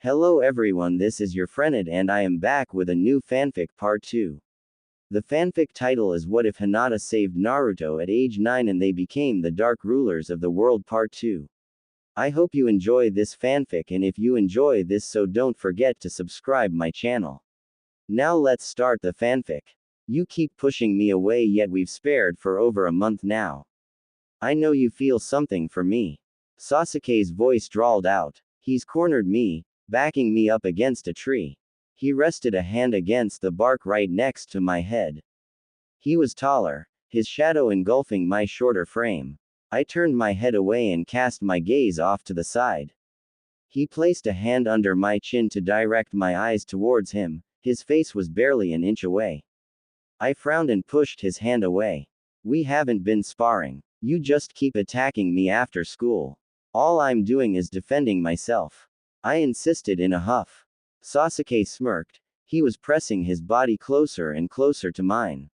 Hello everyone, this is your friend and I am back with a new fanfic part 2. The fanfic title is What If Hinata Saved Naruto at age 9 and They Became the Dark Rulers of the World part 2. I hope you enjoy this fanfic, and if you enjoy this, so don't forget to subscribe my channel. Now let's start the fanfic. You keep pushing me away, yet we've spared for over a month now. I know you feel something for me. Sasuke's voice drawled out. He's cornered me, backing me up against a tree. He rested a hand against the bark right next to my head. He was taller, his shadow engulfing my shorter frame. I turned my head away and cast my gaze off to the side. He placed a hand under my chin to direct my eyes towards him. His face was barely an inch away. I frowned and pushed his hand away. We haven't been sparring. You just keep attacking me after school. All I'm doing is defending myself. I insisted in a huff. Sasuke smirked. He was pressing his body closer and closer to mine.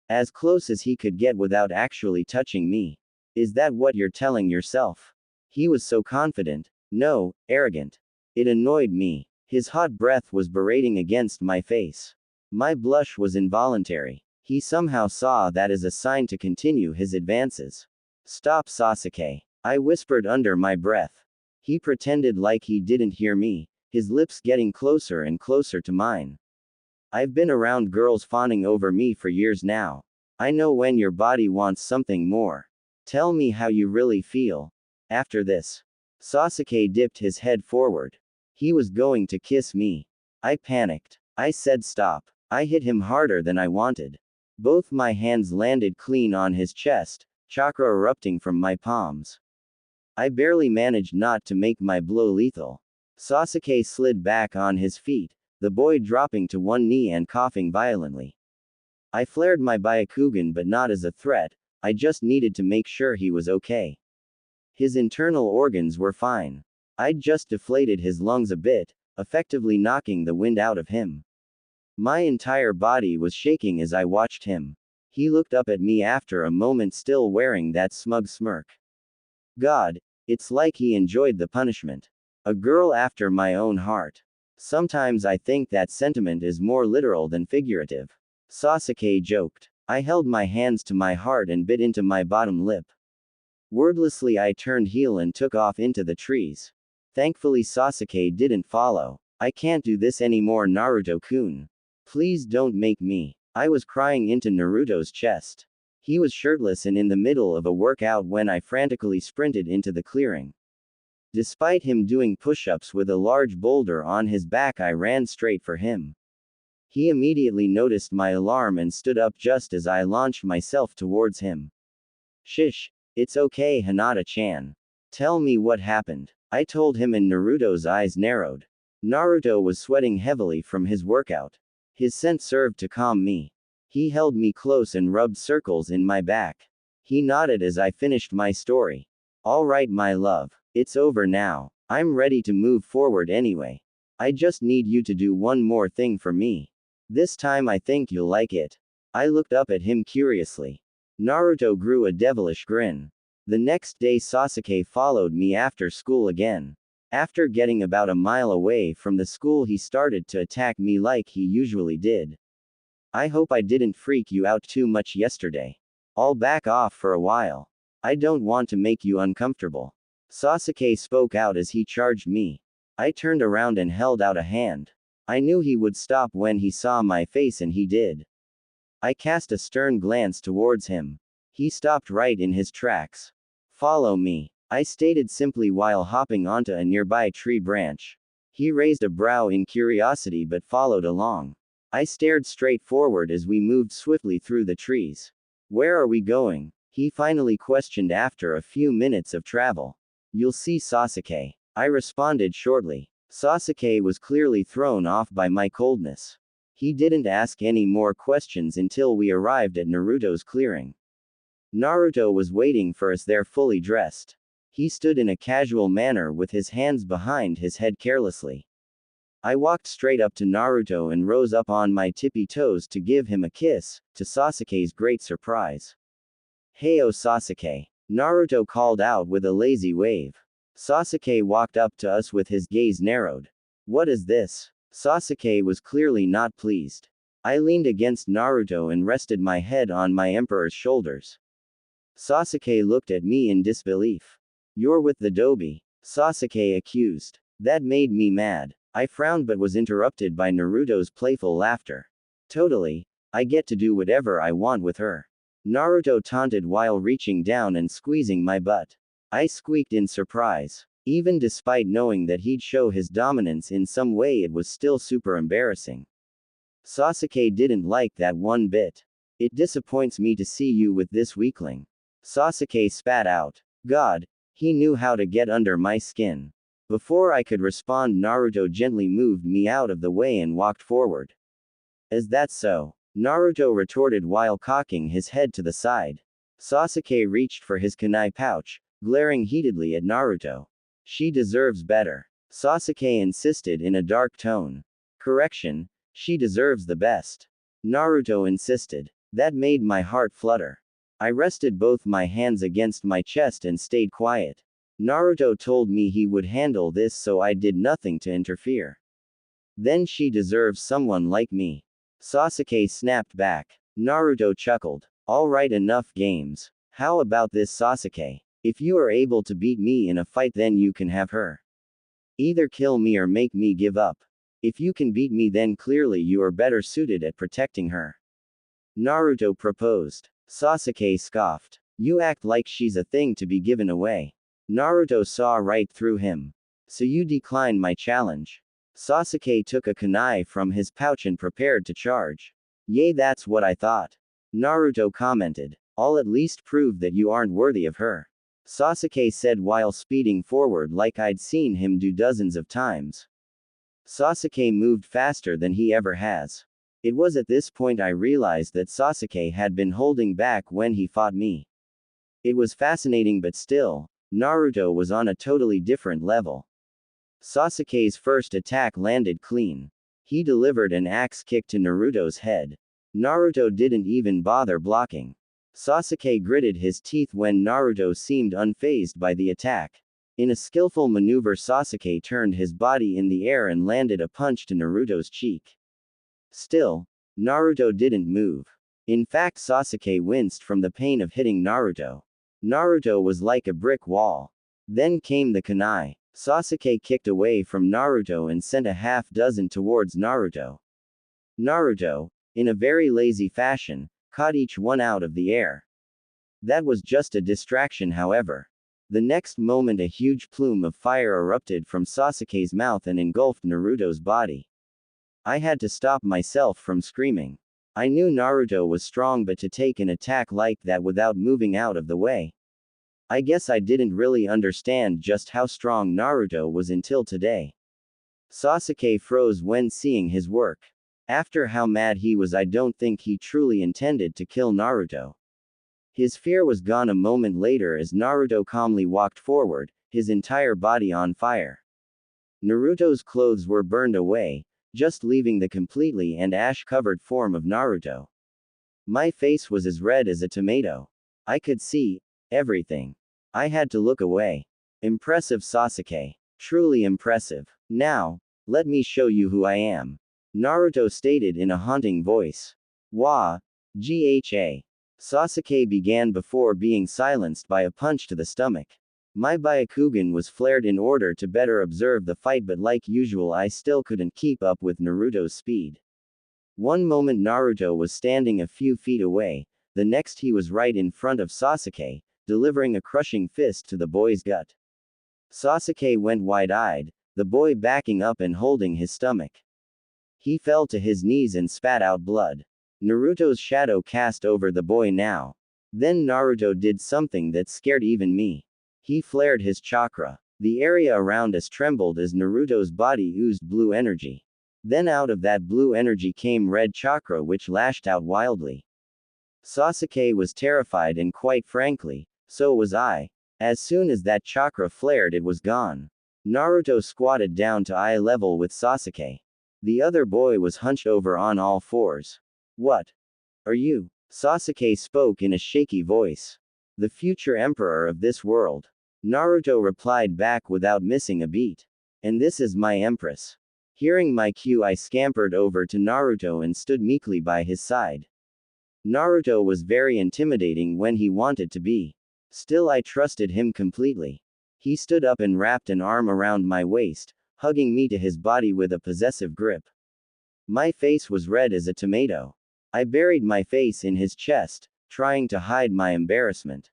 As close as he could get without actually touching me. Is that what you're telling yourself? He was so confident. No, arrogant. It annoyed me. His hot breath was berating against my face. My blush was involuntary. He somehow saw that as a sign to continue his advances. Stop, Sasuke. I whispered under my breath. He pretended like he didn't hear me, his lips getting closer and closer to mine. I've been around girls fawning over me for years now. I know when your body wants something more. Tell me how you really feel. After this, Sasuke dipped his head forward. He was going to kiss me. I panicked. I said stop. I hit him harder than I wanted. Both my hands landed clean on his chest, chakra erupting from my palms. I barely managed not to make my blow lethal. Sasuke slid back on his feet, the boy dropping to one knee and coughing violently. I flared my Byakugan, but not as a threat, I just needed to make sure he was okay. His internal organs were fine. I'd just deflated his lungs a bit, effectively knocking the wind out of him. My entire body was shaking as I watched him. He looked up at me after a moment, still wearing that smug smirk. God, it's like he enjoyed the punishment. A girl after my own heart. Sometimes I think that sentiment is more literal than figurative. Sasuke joked. I held my hands to my heart and bit into my bottom lip. Wordlessly I turned heel and took off into the trees. Thankfully Sasuke didn't follow. I can't do this anymore, Naruto-kun. Please don't make me. I was crying into Naruto's chest. He was shirtless and in the middle of a workout when I frantically sprinted into the clearing. Despite him doing push-ups with a large boulder on his back, I ran straight for him. He immediately noticed my alarm and stood up just as I launched myself towards him. Shish. It's okay, Hinata-chan. Tell me what happened. I told him, and Naruto's eyes narrowed. Naruto was sweating heavily from his workout. His scent served to calm me. He held me close and rubbed circles in my back. He nodded as I finished my story. All right, my love. It's over now. I'm ready to move forward anyway. I just need you to do one more thing for me. This time I think you'll like it. I looked up at him curiously. Naruto grew a devilish grin. The next day Sasuke followed me after school again. After getting about a mile away from the school, he started to attack me like he usually did. I hope I didn't freak you out too much yesterday. I'll back off for a while. I don't want to make you uncomfortable. Sasuke spoke out as he charged me. I turned around and held out a hand. I knew he would stop when he saw my face, and he did. I cast a stern glance towards him. He stopped right in his tracks. Follow me, I stated simply while hopping onto a nearby tree branch. He raised a brow in curiosity but followed along. I stared straight forward as we moved swiftly through the trees. Where are we going? He finally questioned after a few minutes of travel. You'll see, Sasuke. I responded shortly. Sasuke was clearly thrown off by my coldness. He didn't ask any more questions until we arrived at Naruto's clearing. Naruto was waiting for us there, fully dressed. He stood in a casual manner with his hands behind his head carelessly. I walked straight up to Naruto and rose up on my tippy toes to give him a kiss, to Sasuke's great surprise. Heyo, Sasuke. Naruto called out with a lazy wave. Sasuke walked up to us with his gaze narrowed. What is this? Sasuke was clearly not pleased. I leaned against Naruto and rested my head on my emperor's shoulders. Sasuke looked at me in disbelief. You're with the Dobi, Sasuke accused. That made me mad. I frowned but was interrupted by Naruto's playful laughter. Totally, I get to do whatever I want with her. Naruto taunted while reaching down and squeezing my butt. I squeaked in surprise. Even despite knowing that he'd show his dominance in some way, it was still super embarrassing. Sasuke didn't like that one bit. It disappoints me to see you with this weakling. Sasuke spat out. God, he knew how to get under my skin. Before I could respond, Naruto gently moved me out of the way and walked forward. Is that so? Naruto retorted while cocking his head to the side. Sasuke reached for his kunai pouch, glaring heatedly at Naruto. She deserves better. Sasuke insisted in a dark tone. Correction, she deserves the best. Naruto insisted. That made my heart flutter. I rested both my hands against my chest and stayed quiet. Naruto told me he would handle this, so I did nothing to interfere. Then she deserves someone like me. Sasuke snapped back. Naruto chuckled. Alright, enough games. How about this, Sasuke? If you are able to beat me in a fight, then you can have her. Either kill me or make me give up. If you can beat me, then clearly you are better suited at protecting her. Naruto proposed. Sasuke scoffed. You act like she's a thing to be given away. Naruto saw right through him. So you decline my challenge? Sasuke took a kunai from his pouch and prepared to charge. Yay, that's what I thought. Naruto commented. I'll at least prove that you aren't worthy of her. Sasuke said while speeding forward like I'd seen him do dozens of times. Sasuke moved faster than he ever has. It was at this point I realized that Sasuke had been holding back when he fought me. It was fascinating, but still, Naruto was on a totally different level. Sasuke's first attack landed clean. He delivered an axe kick to Naruto's head. Naruto didn't even bother blocking. Sasuke gritted his teeth when Naruto seemed unfazed by the attack. In a skillful maneuver, Sasuke turned his body in the air and landed a punch to Naruto's cheek. Still, Naruto didn't move. In fact, Sasuke winced from the pain of hitting Naruto. Naruto was like a brick wall. Then came the kunai. Sasuke kicked away from Naruto and sent a half dozen towards Naruto. Naruto, in a very lazy fashion, caught each one out of the air. That was just a distraction, however. The next moment, a huge plume of fire erupted from Sasuke's mouth and engulfed Naruto's body. I had to stop myself from screaming. I knew Naruto was strong, but to take an attack like that without moving out of the way. I guess I didn't really understand just how strong Naruto was until today. Sasuke froze when seeing his work. After how mad he was, I don't think he truly intended to kill Naruto. His fear was gone a moment later as Naruto calmly walked forward, his entire body on fire. Naruto's clothes were burned away, just leaving the completely and ash-covered form of Naruto. My face was as red as a tomato. I could see everything. I had to look away. Impressive, Sasuke. Truly impressive. Now, let me show you who I am. Naruto stated in a haunting voice. Wah! Gha! Sasuke began before being silenced by a punch to the stomach. My Byakugan was flared in order to better observe the fight, but like usual I still couldn't keep up with Naruto's speed. One moment Naruto was standing a few feet away, the next he was right in front of Sasuke, delivering a crushing fist to the boy's gut. Sasuke went wide-eyed, the boy backing up and holding his stomach. He fell to his knees and spat out blood. Naruto's shadow cast over the boy now. Then Naruto did something that scared even me. He flared his chakra. The area around us trembled as Naruto's body oozed blue energy. Then out of that blue energy came red chakra which lashed out wildly. Sasuke was terrified, and quite frankly, so was I. As soon as that chakra flared, it was gone. Naruto squatted down to eye level with Sasuke. The other boy was hunched over on all fours. What are you? Sasuke spoke in a shaky voice. The future emperor of this world. Naruto replied back without missing a beat. And this is my empress. Hearing my cue, I scampered over to Naruto and stood meekly by his side. Naruto was very intimidating when he wanted to be. Still, I trusted him completely. He stood up and wrapped an arm around my waist, hugging me to his body with a possessive grip. My face was red as a tomato. I buried my face in his chest, trying to hide my embarrassment.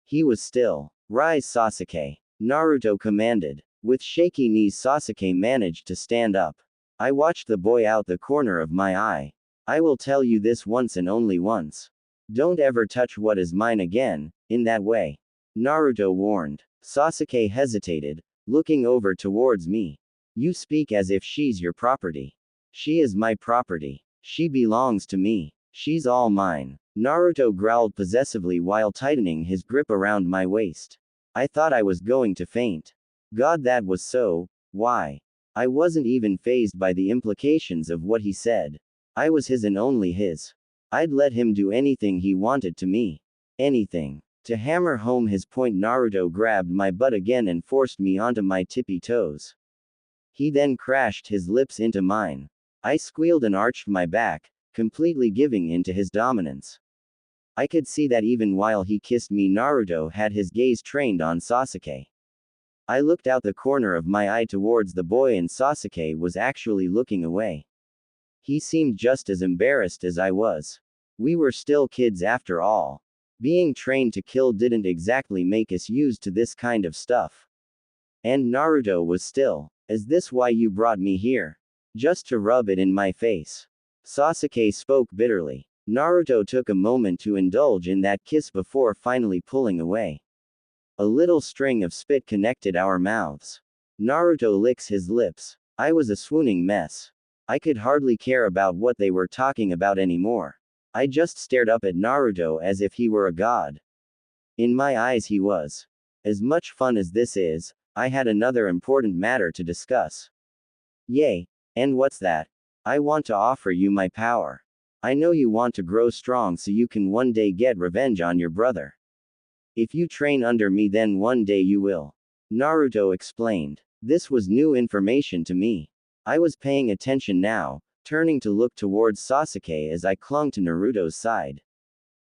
He was still. Rise, Sasuke. Naruto commanded. With shaky knees, Sasuke managed to stand up. I watched the boy out the corner of my eye. I will tell you this once and only once. Don't ever touch what is mine again, in that way. Naruto warned. Sasuke hesitated, looking over towards me. You speak as if she's your property. She is my property. She belongs to me. She's all mine. Naruto growled possessively while tightening his grip around my waist. I thought I was going to faint. God, that was so. Why? I wasn't even fazed by the implications of what he said. I was his and only his. I'd let him do anything he wanted to me. Anything. To hammer home his point, Naruto grabbed my butt again and forced me onto my tippy toes. He then crashed his lips into mine. I squealed and arched my back, completely giving in to his dominance. I could see that even while he kissed me, Naruto had his gaze trained on Sasuke. I looked out the corner of my eye towards the boy, and Sasuke was actually looking away. He seemed just as embarrassed as I was. We were still kids after all. Being trained to kill didn't exactly make us used to this kind of stuff. And Naruto was still. Is this why you brought me here? Just to rub it in my face? Sasuke spoke bitterly. Naruto took a moment to indulge in that kiss before finally pulling away. A little string of spit connected our mouths. Naruto licks his lips. I was a swooning mess. I could hardly care about what they were talking about anymore. I just stared up at Naruto as if he were a god. In my eyes, he was. As much fun as this is, I had another important matter to discuss. Yay. And what's that? I want to offer you my power. I know you want to grow strong so you can one day get revenge on your brother. If you train under me, then one day you will. Naruto explained. This was new information to me. I was paying attention now, turning to look towards Sasuke as I clung to Naruto's side.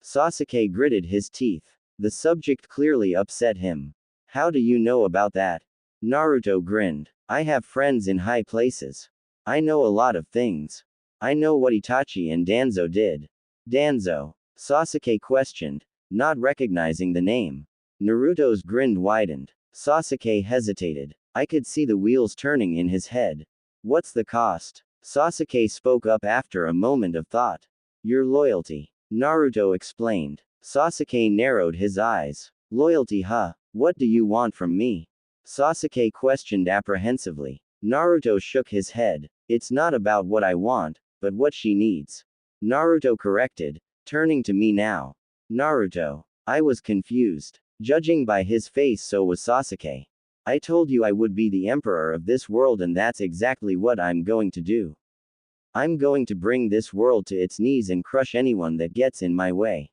Sasuke gritted his teeth. The subject clearly upset him. How do you know about that? Naruto grinned. I have friends in high places. I know a lot of things. I know what Itachi and Danzo did. Danzo? Sasuke questioned, not recognizing the name. Naruto's grin widened. Sasuke hesitated. I could see the wheels turning in his head. What's the cost? Sasuke spoke up after a moment of thought. Your loyalty. Naruto explained. Sasuke narrowed his eyes. Loyalty, huh? What do you want from me? Sasuke questioned apprehensively. Naruto shook his head. It's not about what I want, but what she needs. Naruto corrected, turning to me now. Naruto. I was confused. Judging by his face, so was Sasuke. I told you I would be the emperor of this world, and that's exactly what I'm going to do. I'm going to bring this world to its knees and crush anyone that gets in my way.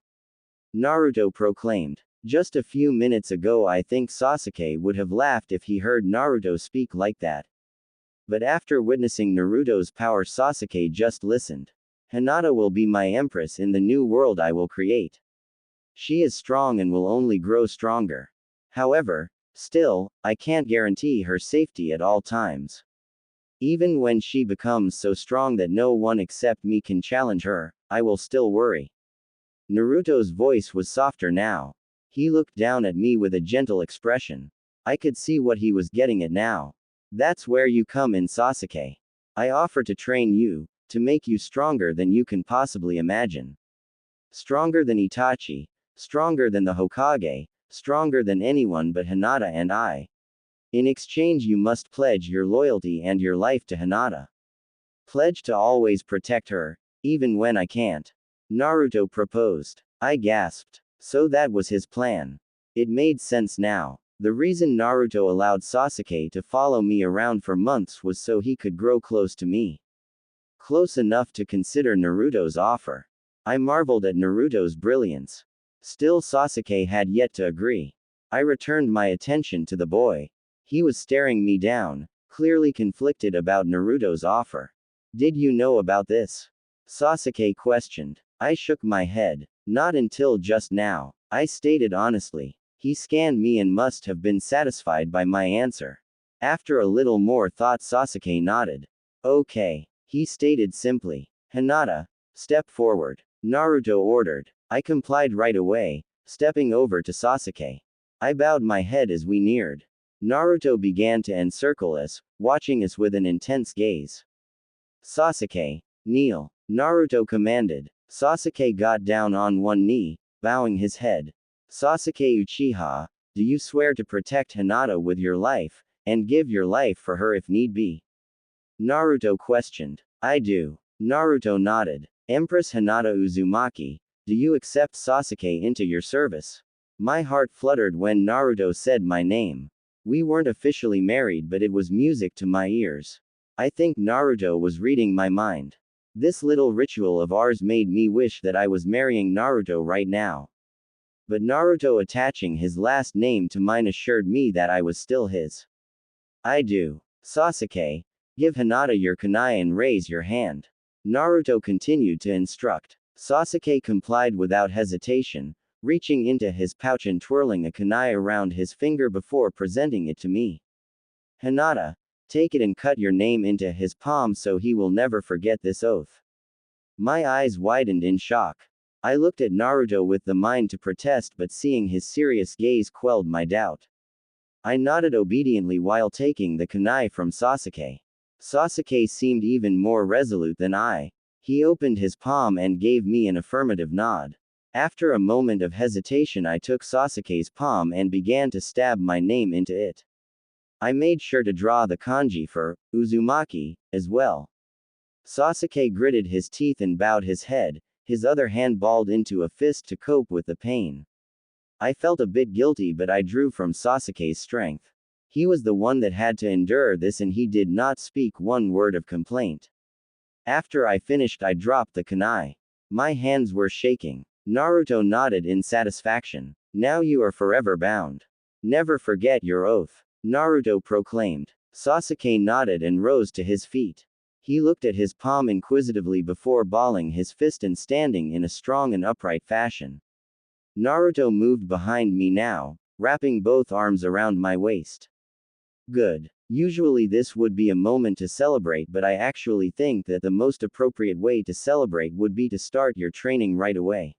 Naruto proclaimed. Just a few minutes ago, I think Sasuke would have laughed if he heard Naruto speak like that. But after witnessing Naruto's power, Sasuke just listened. Hinata will be my empress in the new world I will create. She is strong and will only grow stronger. However, still, I can't guarantee her safety at all times. Even when she becomes so strong that no one except me can challenge her, I will still worry. Naruto's voice was softer now. He looked down at me with a gentle expression. I could see what he was getting at now. That's where you come in, Sasuke. I offer to train you, to make you stronger than you can possibly imagine. Stronger than Itachi, stronger than the Hokage, stronger than anyone but Hinata and I. In exchange, you must pledge your loyalty and your life to Hinata. Pledge to always protect her, even when I can't. Naruto proposed. I gasped. So that was his plan. It made sense now. The reason Naruto allowed Sasuke to follow me around for months was so he could grow close to me. Close enough to consider Naruto's offer. I marveled at Naruto's brilliance. Still, Sasuke had yet to agree. I returned my attention to the boy. He was staring me down, clearly conflicted about Naruto's offer. Did you know about this? Sasuke questioned. I shook my head. Not until just now. I stated honestly. He scanned me and must have been satisfied by my answer. After a little more thought, Sasuke nodded. Okay, he stated simply. Hinata, step forward. Naruto ordered. I complied right away, stepping over to Sasuke. I bowed my head as we neared. Naruto began to encircle us, watching us with an intense gaze. Sasuke, kneel. Naruto commanded. Sasuke got down on one knee, bowing his head. Sasuke Uchiha, do you swear to protect Hinata with your life, and give your life for her if need be? Naruto questioned. I do. Naruto nodded. Empress Hinata Uzumaki, do you accept Sasuke into your service? My heart fluttered when Naruto said my name. We weren't officially married, but it was music to my ears. I think Naruto was reading my mind. This little ritual of ours made me wish that I was marrying Naruto right now. But Naruto attaching his last name to mine assured me that I was still his. I do. Sasuke, give Hinata your kunai and raise your hand. Naruto continued to instruct. Sasuke complied without hesitation, reaching into his pouch and twirling a kunai around his finger before presenting it to me. Hinata, take it and cut your name into his palm so he will never forget this oath. My eyes widened in shock. I looked at Naruto with the mind to protest, but seeing his serious gaze quelled my doubt. I nodded obediently while taking the kunai from Sasuke. Sasuke seemed even more resolute than I. He opened his palm and gave me an affirmative nod. After a moment of hesitation, I took Sasuke's palm and began to stab my name into it. I made sure to draw the kanji for Uzumaki as well. Sasuke gritted his teeth and bowed his head, his other hand balled into a fist to cope with the pain. I felt a bit guilty, but I drew from Sasuke's strength. He was the one that had to endure this, and he did not speak one word of complaint. After I finished, I dropped the kunai. My hands were shaking. Naruto nodded in satisfaction. Now you are forever bound. Never forget your oath, Naruto proclaimed. Sasuke nodded and rose to his feet. He looked at his palm inquisitively before balling his fist and standing in a strong and upright fashion. Naruto moved behind me now, wrapping both arms around my waist. Good. Usually this would be a moment to celebrate, but I actually think that the most appropriate way to celebrate would be to start your training right away.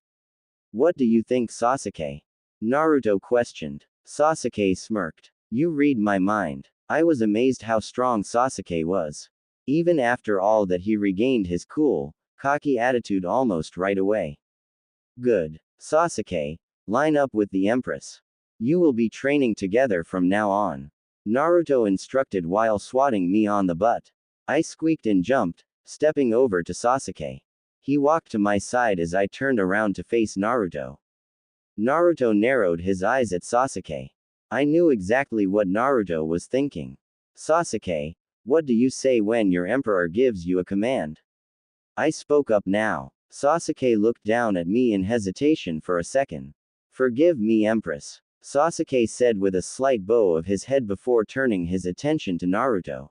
What do you think, Sasuke? Naruto questioned. Sasuke smirked. You read my mind. I was amazed how strong Sasuke was. Even after all that, he regained his cool, cocky attitude almost right away. Good. Sasuke, line up with the Empress. You will be training together from now on. Naruto instructed while swatting me on the butt. I squeaked and jumped, stepping over to Sasuke. He walked to my side as I turned around to face Naruto. Naruto narrowed his eyes at Sasuke. I knew exactly what Naruto was thinking. Sasuke, what do you say when your emperor gives you a command? I spoke up now. Sasuke looked down at me in hesitation for a second. Forgive me, Empress, Sasuke said with a slight bow of his head before turning his attention to Naruto.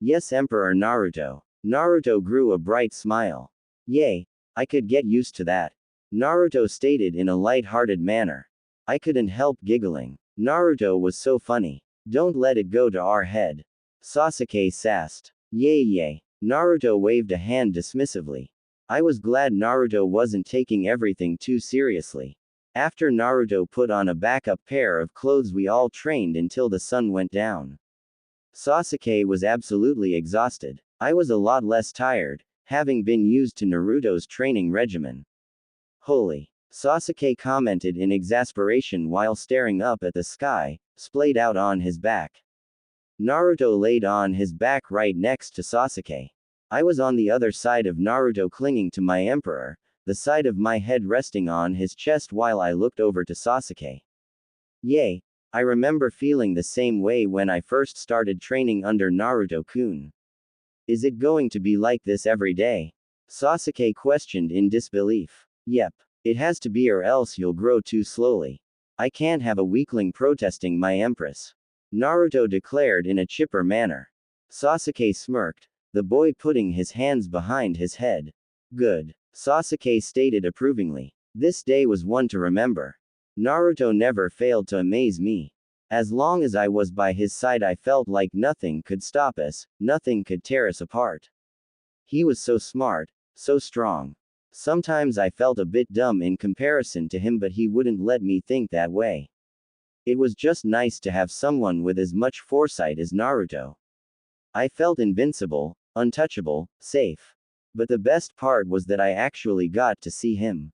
Yes, Emperor Naruto. Naruto grew a bright smile. Yay, I could get used to that, Naruto stated in a light-hearted manner. I couldn't help giggling. Naruto was so funny. Don't let it go to our head, Sasuke sassed. Yay. Naruto waved a hand dismissively. I was glad Naruto wasn't taking everything too seriously. After Naruto put on a backup pair of clothes, we all trained until the sun went down. Sasuke was absolutely exhausted. I was a lot less tired, having been used to Naruto's training regimen. Holy, Sasuke commented in exasperation while staring up at the sky, splayed out on his back. Naruto laid on his back right next to Sasuke. I was on the other side of Naruto, clinging to my emperor, the side of my head resting on his chest while I looked over to Sasuke. Yay, I remember feeling the same way when I first started training under Naruto-kun. Is it going to be like this every day? Sasuke questioned in disbelief. Yep. It has to be, or else you'll grow too slowly. I can't have a weakling protesting my empress, Naruto declared in a chipper manner. Sasuke smirked, the boy putting his hands behind his head. Good. Sasuke stated approvingly. This day was one to remember. Naruto never failed to amaze me. As long as I was by his side, I felt like nothing could stop us, nothing could tear us apart. He was so smart, so strong. Sometimes I felt a bit dumb in comparison to him, but he wouldn't let me think that way. It was just nice to have someone with as much foresight as Naruto. I felt invincible, untouchable, safe. But the best part was that I actually got to see him.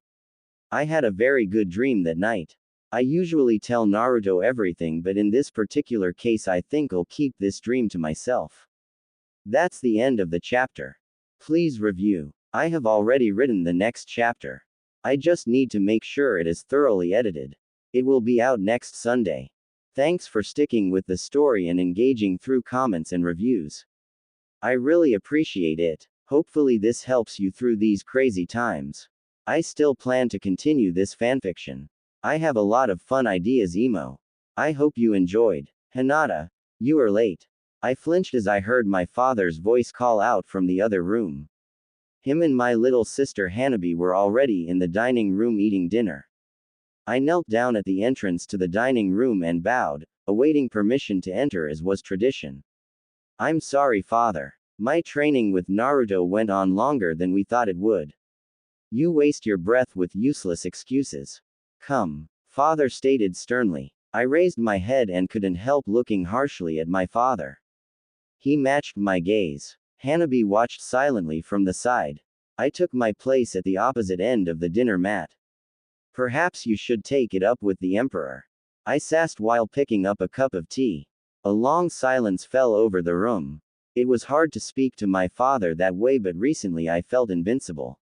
I had a very good dream that night. I usually tell Naruto everything, but in this particular case I think I'll keep this dream to myself. That's the end of the chapter. Please review. I have already written the next chapter. I just need to make sure it is thoroughly edited. It will be out next Sunday. Thanks for sticking with the story and engaging through comments and reviews. I really appreciate it. Hopefully this helps you through these crazy times. I still plan to continue this fanfiction. I have a lot of fun ideas emo. I hope you enjoyed. Hinata, you are late. I flinched as I heard my father's voice call out from the other room. Him and my little sister Hanabi were already in the dining room eating dinner. I knelt down at the entrance to the dining room and bowed, awaiting permission to enter as was tradition. I'm sorry, father. My training with Naruto went on longer than we thought it would. You waste your breath with useless excuses. Come, father stated sternly. I raised my head and couldn't help looking harshly at my father. He matched my gaze. Hanabi watched silently from the side. I took my place at the opposite end of the dinner mat. Perhaps you should take it up with the emperor. I sassed while picking up a cup of tea. A long silence fell over the room. It was hard to speak to my father that way, but recently I felt invincible.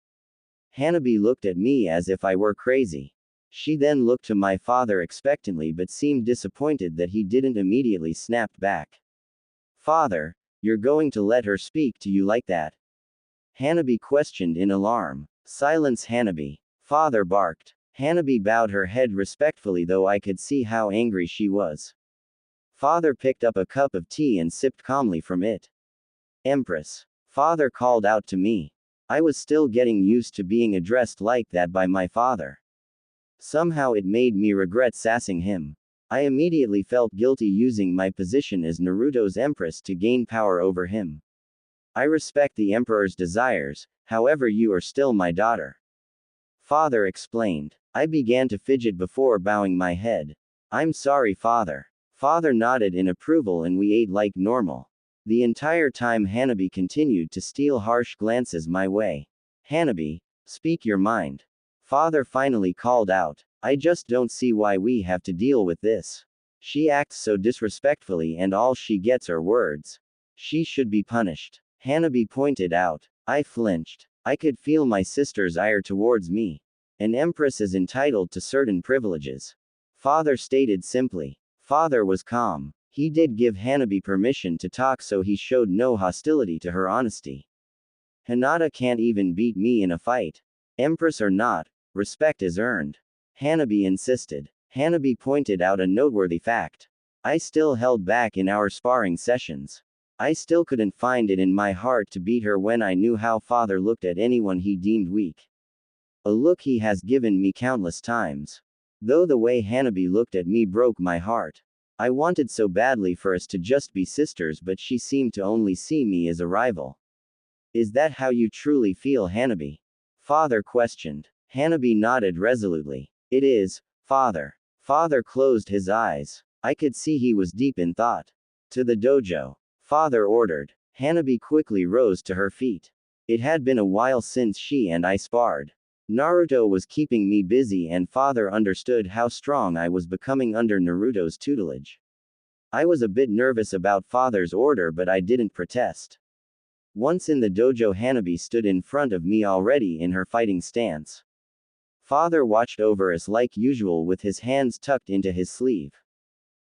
Hanabi looked at me as if I were crazy. She then looked to my father expectantly but seemed disappointed that he didn't immediately snap back. Father, you're going to let her speak to you like that? Hanabi questioned in alarm. Silence, Hanabi. Father barked. Hanabi bowed her head respectfully, though I could see how angry she was. Father picked up a cup of tea and sipped calmly from it. Empress. Father called out to me. I was still getting used to being addressed like that by my father. Somehow it made me regret sassing him. I immediately felt guilty using my position as Naruto's empress to gain power over him. I respect the emperor's desires, however you are still my daughter. Father explained. I began to fidget before bowing my head. I'm sorry, father. Father nodded in approval and we ate like normal. The entire time Hanabi continued to steal harsh glances my way. Hanabi, speak your mind. Father finally called out. I just don't see why we have to deal with this. She acts so disrespectfully and all she gets are words. She should be punished. Hanabi pointed out. I flinched. I could feel my sister's ire towards me. An empress is entitled to certain privileges. Father stated simply. Father was calm. He did give Hanabi permission to talk, so he showed no hostility to her honesty. Hinata can't even beat me in a fight. Empress or not, respect is earned. Hanabi insisted. Hanabi pointed out a noteworthy fact. I still held back in our sparring sessions. I still couldn't find it in my heart to beat her when I knew how father looked at anyone he deemed weak. A look he has given me countless times. Though the way Hanabi looked at me broke my heart. I wanted so badly for us to just be sisters, but she seemed to only see me as a rival. Is that how you truly feel, Hanabi? Father questioned. Hanabi nodded resolutely. It is, father. Father closed his eyes. I could see he was deep in thought. To the dojo. Father ordered. Hanabi quickly rose to her feet. It had been a while since she and I sparred. Naruto was keeping me busy and father understood how strong I was becoming under Naruto's tutelage. I was a bit nervous about father's order, but I didn't protest. Once in the dojo, Hanabi stood in front of me already in her fighting stance. Father watched over us like usual with his hands tucked into his sleeve.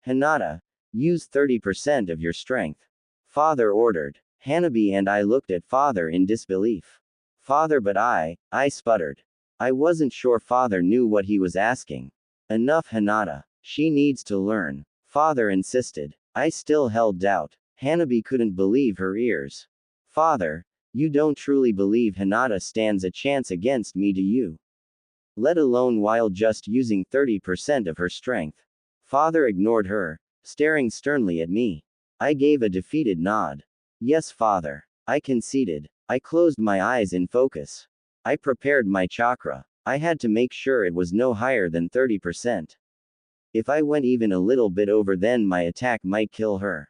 Hinata, use 30% of your strength. Father ordered. Hanabi and I looked at father in disbelief. Father, but I sputtered. I wasn't sure father knew what he was asking. Enough, Hinata. She needs to learn. Father insisted. I still held doubt. Hanabi couldn't believe her ears. Father, you don't truly believe Hinata stands a chance against me, do you? Let alone while just using 30% of her strength. Father ignored her, staring sternly at me. I gave a defeated nod. Yes, father. I conceded. I closed my eyes in focus. I prepared my chakra. I had to make sure it was no higher than 30%. If I went even a little bit over, then my attack might kill her.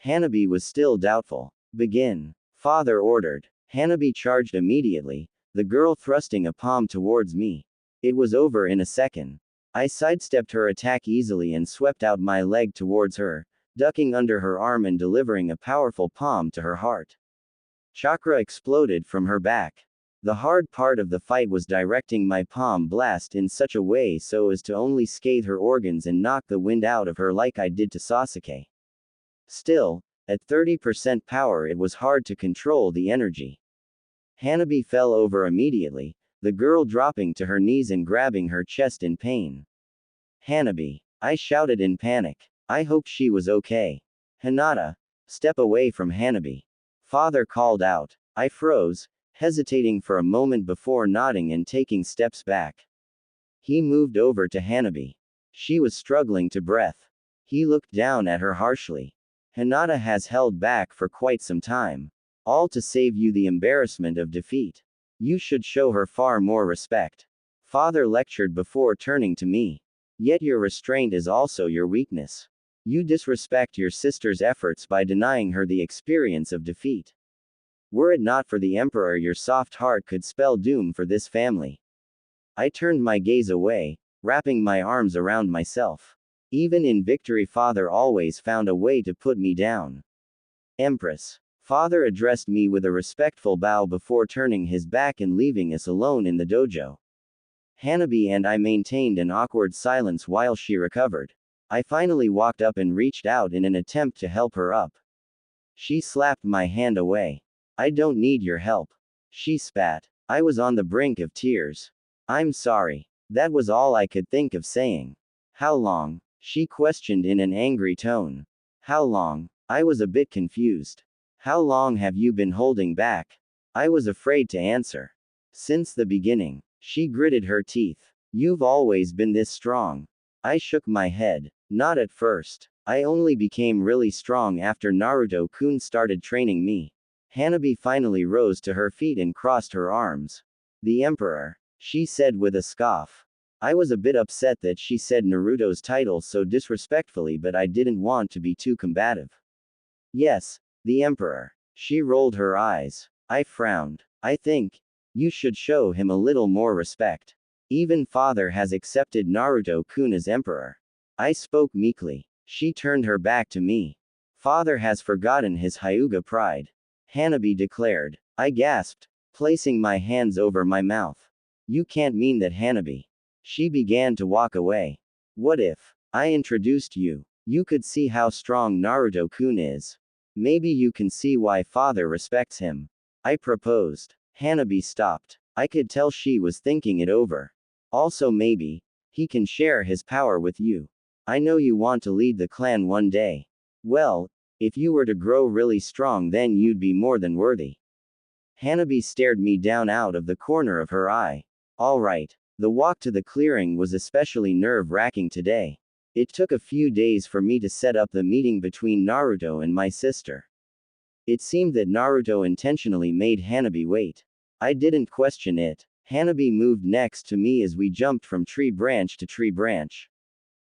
Hanabi was still doubtful. Begin. Father ordered. Hanabi charged immediately, the girl thrusting a palm towards me. It was over in a second. I sidestepped her attack easily and swept out my leg towards her, ducking under her arm and delivering a powerful palm to her heart. Chakra exploded from her back. The hard part of the fight was directing my palm blast in such a way so as to only scathe her organs and knock the wind out of her like I did to Sasuke. Still, at 30% power it was hard to control the energy. Hanabi fell over immediately, the girl dropping to her knees and grabbing her chest in pain. Hanabi! I shouted in panic. I hoped she was okay. Hinata! Step away from Hanabi. Father called out. I froze, hesitating for a moment before nodding and taking steps back. He moved over to Hanabi. She was struggling to breath. He looked down at her harshly. Hinata has held back for quite some time. All to save you the embarrassment of defeat. You should show her far more respect. Father lectured before turning to me. Yet your restraint is also your weakness. You disrespect your sister's efforts by denying her the experience of defeat. Were it not for the Emperor, your soft heart could spell doom for this family. I turned my gaze away, wrapping my arms around myself. Even in victory, Father always found a way to put me down. Empress. Father addressed me with a respectful bow before turning his back and leaving us alone in the dojo. Hanabi and I maintained an awkward silence while she recovered. I finally walked up and reached out in an attempt to help her up. She slapped my hand away. I don't need your help. She spat. I was on the brink of tears. I'm sorry. That was all I could think of saying. How long? She questioned in an angry tone. How long? I was a bit confused. How long have you been holding back? I was afraid to answer. Since the beginning. She gritted her teeth. You've always been this strong. I shook my head. Not at first. I only became really strong after Naruto-kun started training me. Hanabi finally rose to her feet and crossed her arms. The Emperor, she said with a scoff. I was a bit upset that she said Naruto's title so disrespectfully, but I didn't want to be too combative. Yes, the Emperor. She rolled her eyes. I frowned. I think you should show him a little more respect. Even Father has accepted Naruto-kun as Emperor. I spoke meekly. She turned her back to me. Father has forgotten his Hyuga pride. Hanabi declared. I gasped, placing my hands over my mouth. You can't mean that, Hanabi. She began to walk away. What if I introduced you? You could see how strong Naruto-kun is. Maybe you can see why Father respects him. I proposed. Hanabi stopped. I could tell she was thinking it over. Also, maybe he can share his power with you. I know you want to lead the clan one day. Well, if you were to grow really strong, then you'd be more than worthy. Hanabi stared me down out of the corner of her eye. All right. The walk to the clearing was especially nerve-wracking today. It took a few days for me to set up the meeting between Naruto and my sister. It seemed that Naruto intentionally made Hanabi wait. I didn't question it. Hanabi moved next to me as we jumped from tree branch to tree branch.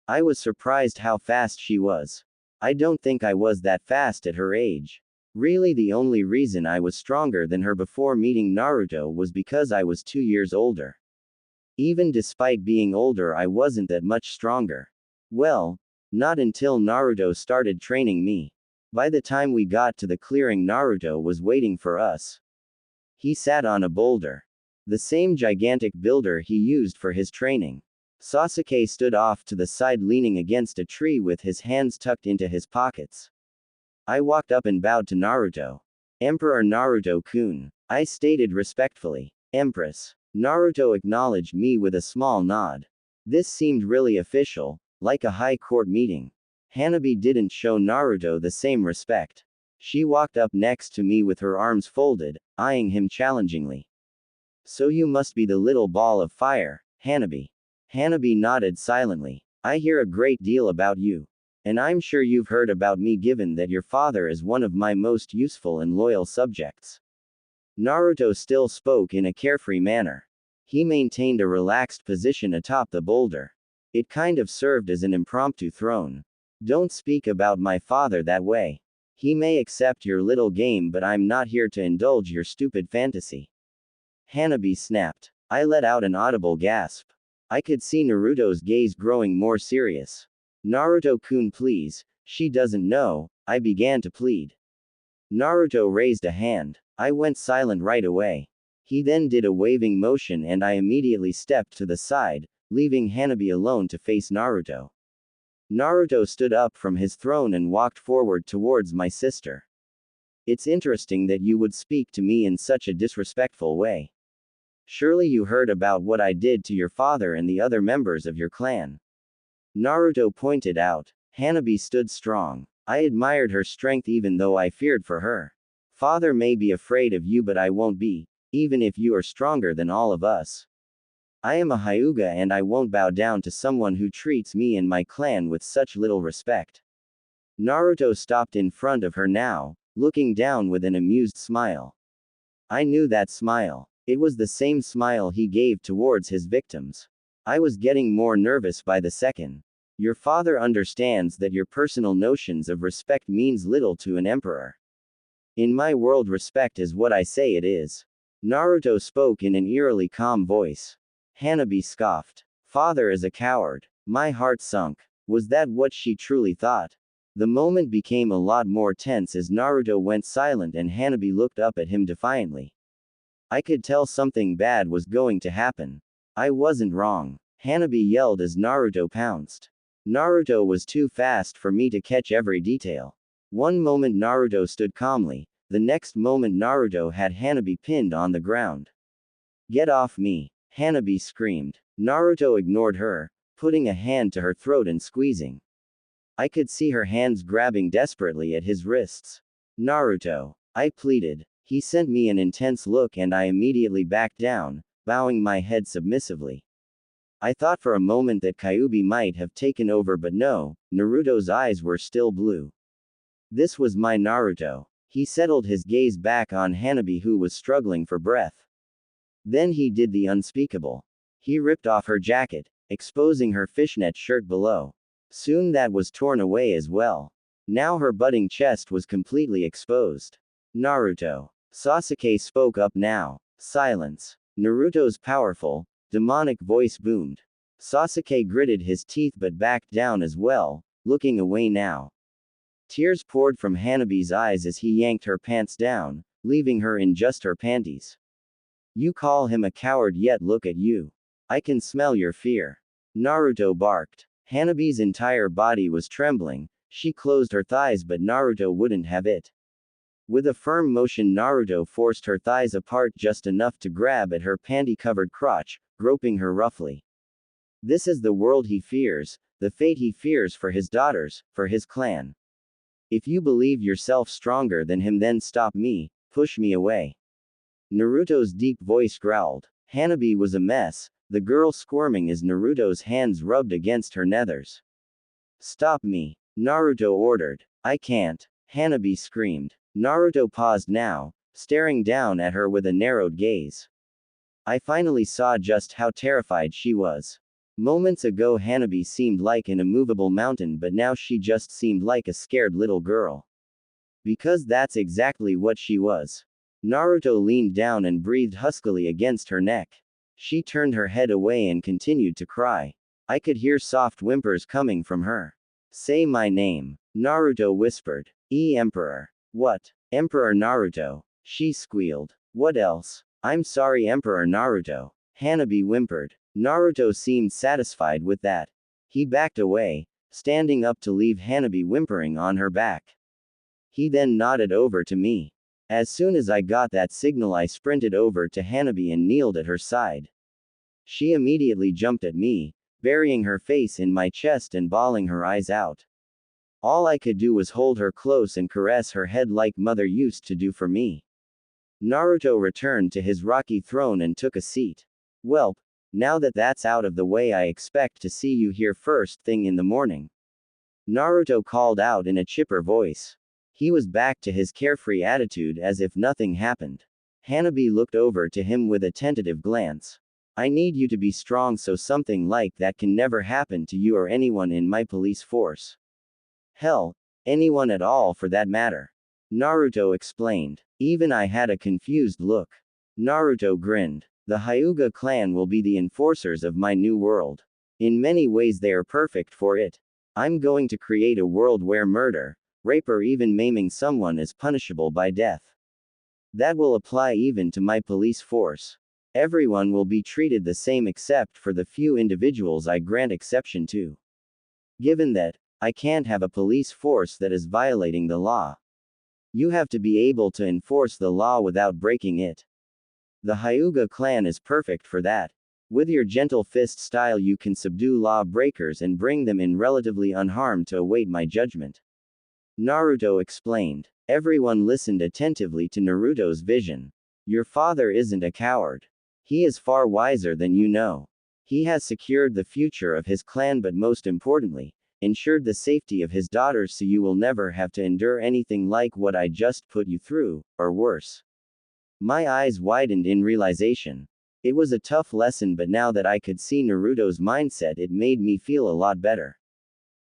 I was surprised how fast she was. I don't think I was that fast at her age. Really, the only reason I was stronger than her before meeting Naruto was because I was 2 years older. Even despite being older, I wasn't that much stronger. Well, not until Naruto started training me. By the time we got to the clearing, Naruto was waiting for us. He sat on a boulder. The same gigantic boulder he used for his training. Sasuke stood off to the side leaning against a tree with his hands tucked into his pockets. I walked up and bowed to Naruto. Emperor Naruto-kun, I stated respectfully. Empress. Naruto acknowledged me with a small nod. This seemed really official, like a high court meeting. Hanabi didn't show Naruto the same respect. She walked up next to me with her arms folded, eyeing him challengingly. So you must be the little ball of fire, Hanabi. Hanabi nodded silently. I hear a great deal about you. And I'm sure you've heard about me given that your father is one of my most useful and loyal subjects. Naruto still spoke in a carefree manner. He maintained a relaxed position atop the boulder. It kind of served as an impromptu throne. Don't speak about my father that way. He may accept your little game, but I'm not here to indulge your stupid fantasy. Hanabi snapped. I let out an audible gasp. I could see Naruto's gaze growing more serious. Naruto-kun, please, she doesn't know, I began to plead. Naruto raised a hand. I went silent right away. He then did a waving motion and I immediately stepped to the side, leaving Hanabi alone to face Naruto. Naruto stood up from his throne and walked forward towards my sister. It's interesting that you would speak to me in such a disrespectful way. Surely you heard about what I did to your father and the other members of your clan. Naruto pointed out. Hanabi stood strong. I admired her strength even though I feared for her. Father may be afraid of you, but I won't be, even if you are stronger than all of us. I am a Hyuga and I won't bow down to someone who treats me and my clan with such little respect. Naruto stopped in front of her now, looking down with an amused smile. I knew that smile. It was the same smile he gave towards his victims. I was getting more nervous by the second. Your father understands that your personal notions of respect means little to an emperor. In my world, respect is what I say it is. Naruto spoke in an eerily calm voice. Hanabi scoffed. Father is a coward. My heart sunk. Was that what she truly thought? The moment became a lot more tense as Naruto went silent and Hanabi looked up at him defiantly. I could tell something bad was going to happen. I wasn't wrong. Hanabi yelled as Naruto pounced. Naruto was too fast for me to catch every detail. One moment Naruto stood calmly, the next moment Naruto had Hanabi pinned on the ground. Get off me! Hanabi screamed. Naruto ignored her, putting a hand to her throat and squeezing. I could see her hands grabbing desperately at his wrists. Naruto, I pleaded. He sent me an intense look and I immediately backed down, bowing my head submissively. I thought for a moment that Kyuubi might have taken over, but no, Naruto's eyes were still blue. This was my Naruto. He settled his gaze back on Hanabi, who was struggling for breath. Then he did the unspeakable. He ripped off her jacket, exposing her fishnet shirt below. Soon that was torn away as well. Now her budding chest was completely exposed. Naruto. Sasuke spoke up now. Silence. Naruto's powerful, demonic voice boomed. Sasuke gritted his teeth but backed down as well, looking away now. Tears poured from Hanabi's eyes as he yanked her pants down, leaving her in just her panties. You call him a coward, yet look at you. I can smell your fear. Naruto barked. Hanabi's entire body was trembling. She closed her thighs, but Naruto wouldn't have it. With a firm motion, Naruto forced her thighs apart just enough to grab at her panty-covered crotch, groping her roughly. This is the world he fears, the fate he fears for his daughters, for his clan. If you believe yourself stronger than him, then stop me, push me away. Naruto's deep voice growled. Hanabi was a mess, the girl squirming as Naruto's hands rubbed against her nethers. Stop me, Naruto ordered. I can't, Hanabi screamed. Naruto paused now, staring down at her with a narrowed gaze. I finally saw just how terrified she was. Moments ago Hanabi seemed like an immovable mountain, but now she just seemed like a scared little girl. Because that's exactly what she was. Naruto leaned down and breathed huskily against her neck. She turned her head away and continued to cry. I could hear soft whimpers coming from her. Say my name, Naruto whispered. Emperor. What? Emperor Naruto. She squealed. What else? I'm sorry, Emperor Naruto. Hanabi whimpered. Naruto seemed satisfied with that. He backed away, standing up to leave Hanabi whimpering on her back. He then nodded over to me. As soon as I got that signal, I sprinted over to Hanabi and kneeled at her side. She immediately jumped at me, burying her face in my chest and bawling her eyes out. All I could do was hold her close and caress her head like mother used to do for me. Naruto returned to his rocky throne and took a seat. Welp, now that that's out of the way, I expect to see you here first thing in the morning. Naruto called out in a chipper voice. He was back to his carefree attitude as if nothing happened. Hanabi looked over to him with a tentative glance. I need you to be strong so something like that can never happen to you or anyone in my police force. Hell, anyone at all for that matter. Naruto explained. Even I had a confused look. Naruto grinned. The Hyuga clan will be the enforcers of my new world. In many ways they are perfect for it. I'm going to create a world where murder, rape or even maiming someone is punishable by death. That will apply even to my police force. Everyone will be treated the same except for the few individuals I grant exception to. Given that, I can't have a police force that is violating the law. You have to be able to enforce the law without breaking it. The Hyuga clan is perfect for that. With your gentle fist style you can subdue law breakers and bring them in relatively unharmed to await my judgment. Naruto explained. Everyone listened attentively to Naruto's vision. Your father isn't a coward. He is far wiser than you know. He has secured the future of his clan, but most importantly, ensured the safety of his daughters so you will never have to endure anything like what I just put you through, or worse. My eyes widened in realization. It was a tough lesson, but now that I could see Naruto's mindset, it made me feel a lot better.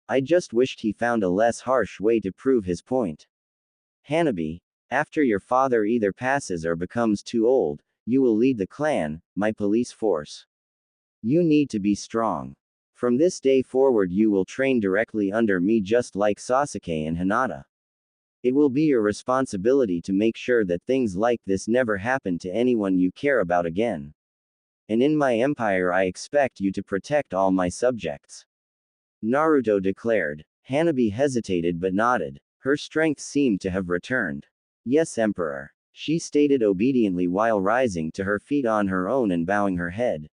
I just wished he found a less harsh way to prove his point. Hanabi, after your father either passes or becomes too old, you will lead the clan, my police force. You need to be strong. From this day forward you will train directly under me just like Sasuke and Hinata. It will be your responsibility to make sure that things like this never happen to anyone you care about again. And in my empire I expect you to protect all my subjects. Naruto declared. Hanabi hesitated but nodded. Her strength seemed to have returned. Yes, Emperor. She stated obediently while rising to her feet on her own and bowing her head.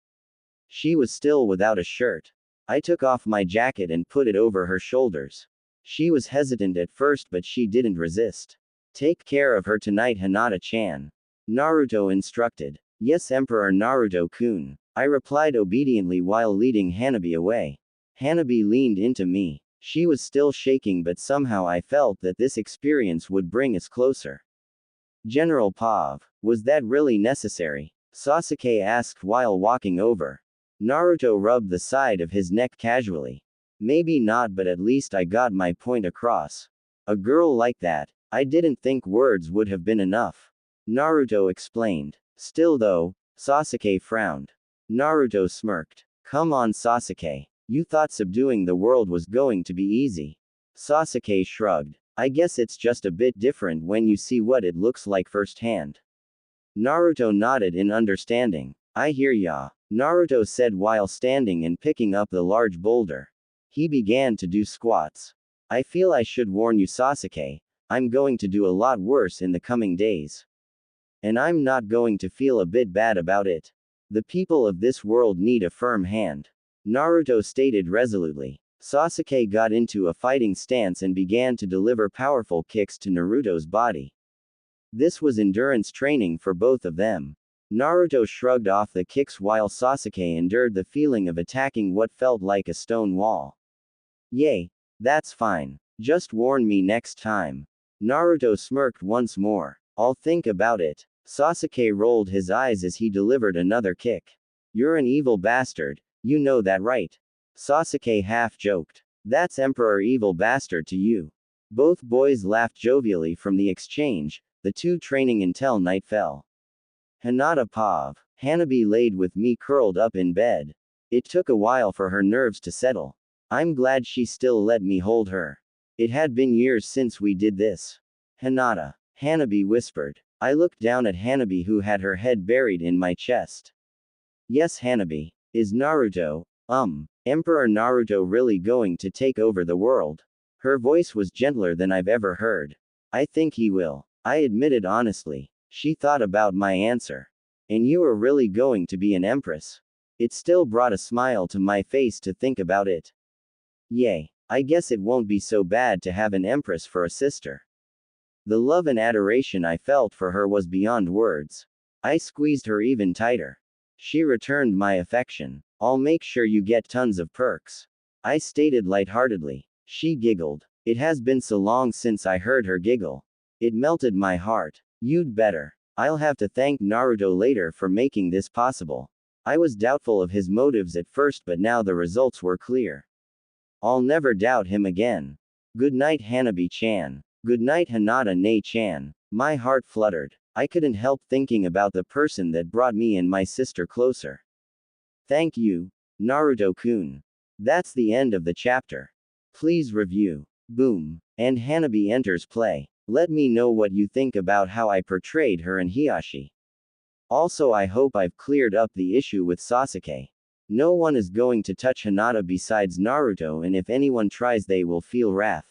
She was still without a shirt. I took off my jacket and put it over her shoulders. She was hesitant at first but she didn't resist. Take care of her tonight, Hinata-chan. Naruto instructed. Yes, Emperor Naruto-kun. I replied obediently while leading Hanabi away. Hanabi leaned into me. She was still shaking but somehow I felt that this experience would bring us closer. General Pav, was that really necessary? Sasuke asked while walking over. Naruto rubbed the side of his neck casually. Maybe not, but at least I got my point across. A girl like that, I didn't think words would have been enough. Naruto explained. Still though, Sasuke frowned. Naruto smirked. Come on, Sasuke. You thought subduing the world was going to be easy. Sasuke shrugged. I guess it's just a bit different when you see what it looks like firsthand. Naruto nodded in understanding. I hear ya, Naruto said while standing and picking up the large boulder. He began to do squats. I feel I should warn you, Sasuke, I'm going to do a lot worse in the coming days. And I'm not going to feel a bit bad about it. The people of this world need a firm hand. Naruto stated resolutely. Sasuke got into a fighting stance and began to deliver powerful kicks to Naruto's body. This was endurance training for both of them. Naruto shrugged off the kicks while Sasuke endured the feeling of attacking what felt like a stone wall. Yay. That's fine. Just warn me next time. Naruto smirked once more. I'll think about it. Sasuke rolled his eyes as he delivered another kick. You're an evil bastard, you know that, right? Sasuke half joked. That's Emperor Evil Bastard to you. Both boys laughed jovially from the exchange, the two training until night fell. Hinata Pav. Hanabi laid with me curled up in bed. It took a while for her nerves to settle. I'm glad she still let me hold her. It had been years since we did this. Hinata. Hanabi whispered. I looked down at Hanabi who had her head buried in my chest. Yes, Hanabi. Is Naruto, Emperor Naruto really going to take over the world? Her voice was gentler than I've ever heard. I think he will. I admitted honestly. She thought about my answer. And you are really going to be an empress? It still brought a smile to my face to think about it. Yay. I guess it won't be so bad to have an empress for a sister. The love and adoration I felt for her was beyond words. I squeezed her even tighter. She returned my affection. I'll make sure you get tons of perks, I stated lightheartedly. She giggled. It has been so long since I heard her giggle. It melted my heart. You'd better. I'll have to thank Naruto later for making this possible. I was doubtful of his motives at first, but now the results were clear. I'll never doubt him again. Good night, Hanabi-chan. Good night, Hinata-ne-chan. My heart fluttered. I couldn't help thinking about the person that brought me and my sister closer. Thank you, Naruto-kun. That's the end of the chapter. Please review. Boom. And Hanabi enters play. Let me know what you think about how I portrayed her in Hiyashi. Also, I hope I've cleared up the issue with Sasuke. No one is going to touch Hinata besides Naruto, and if anyone tries they will feel wrath.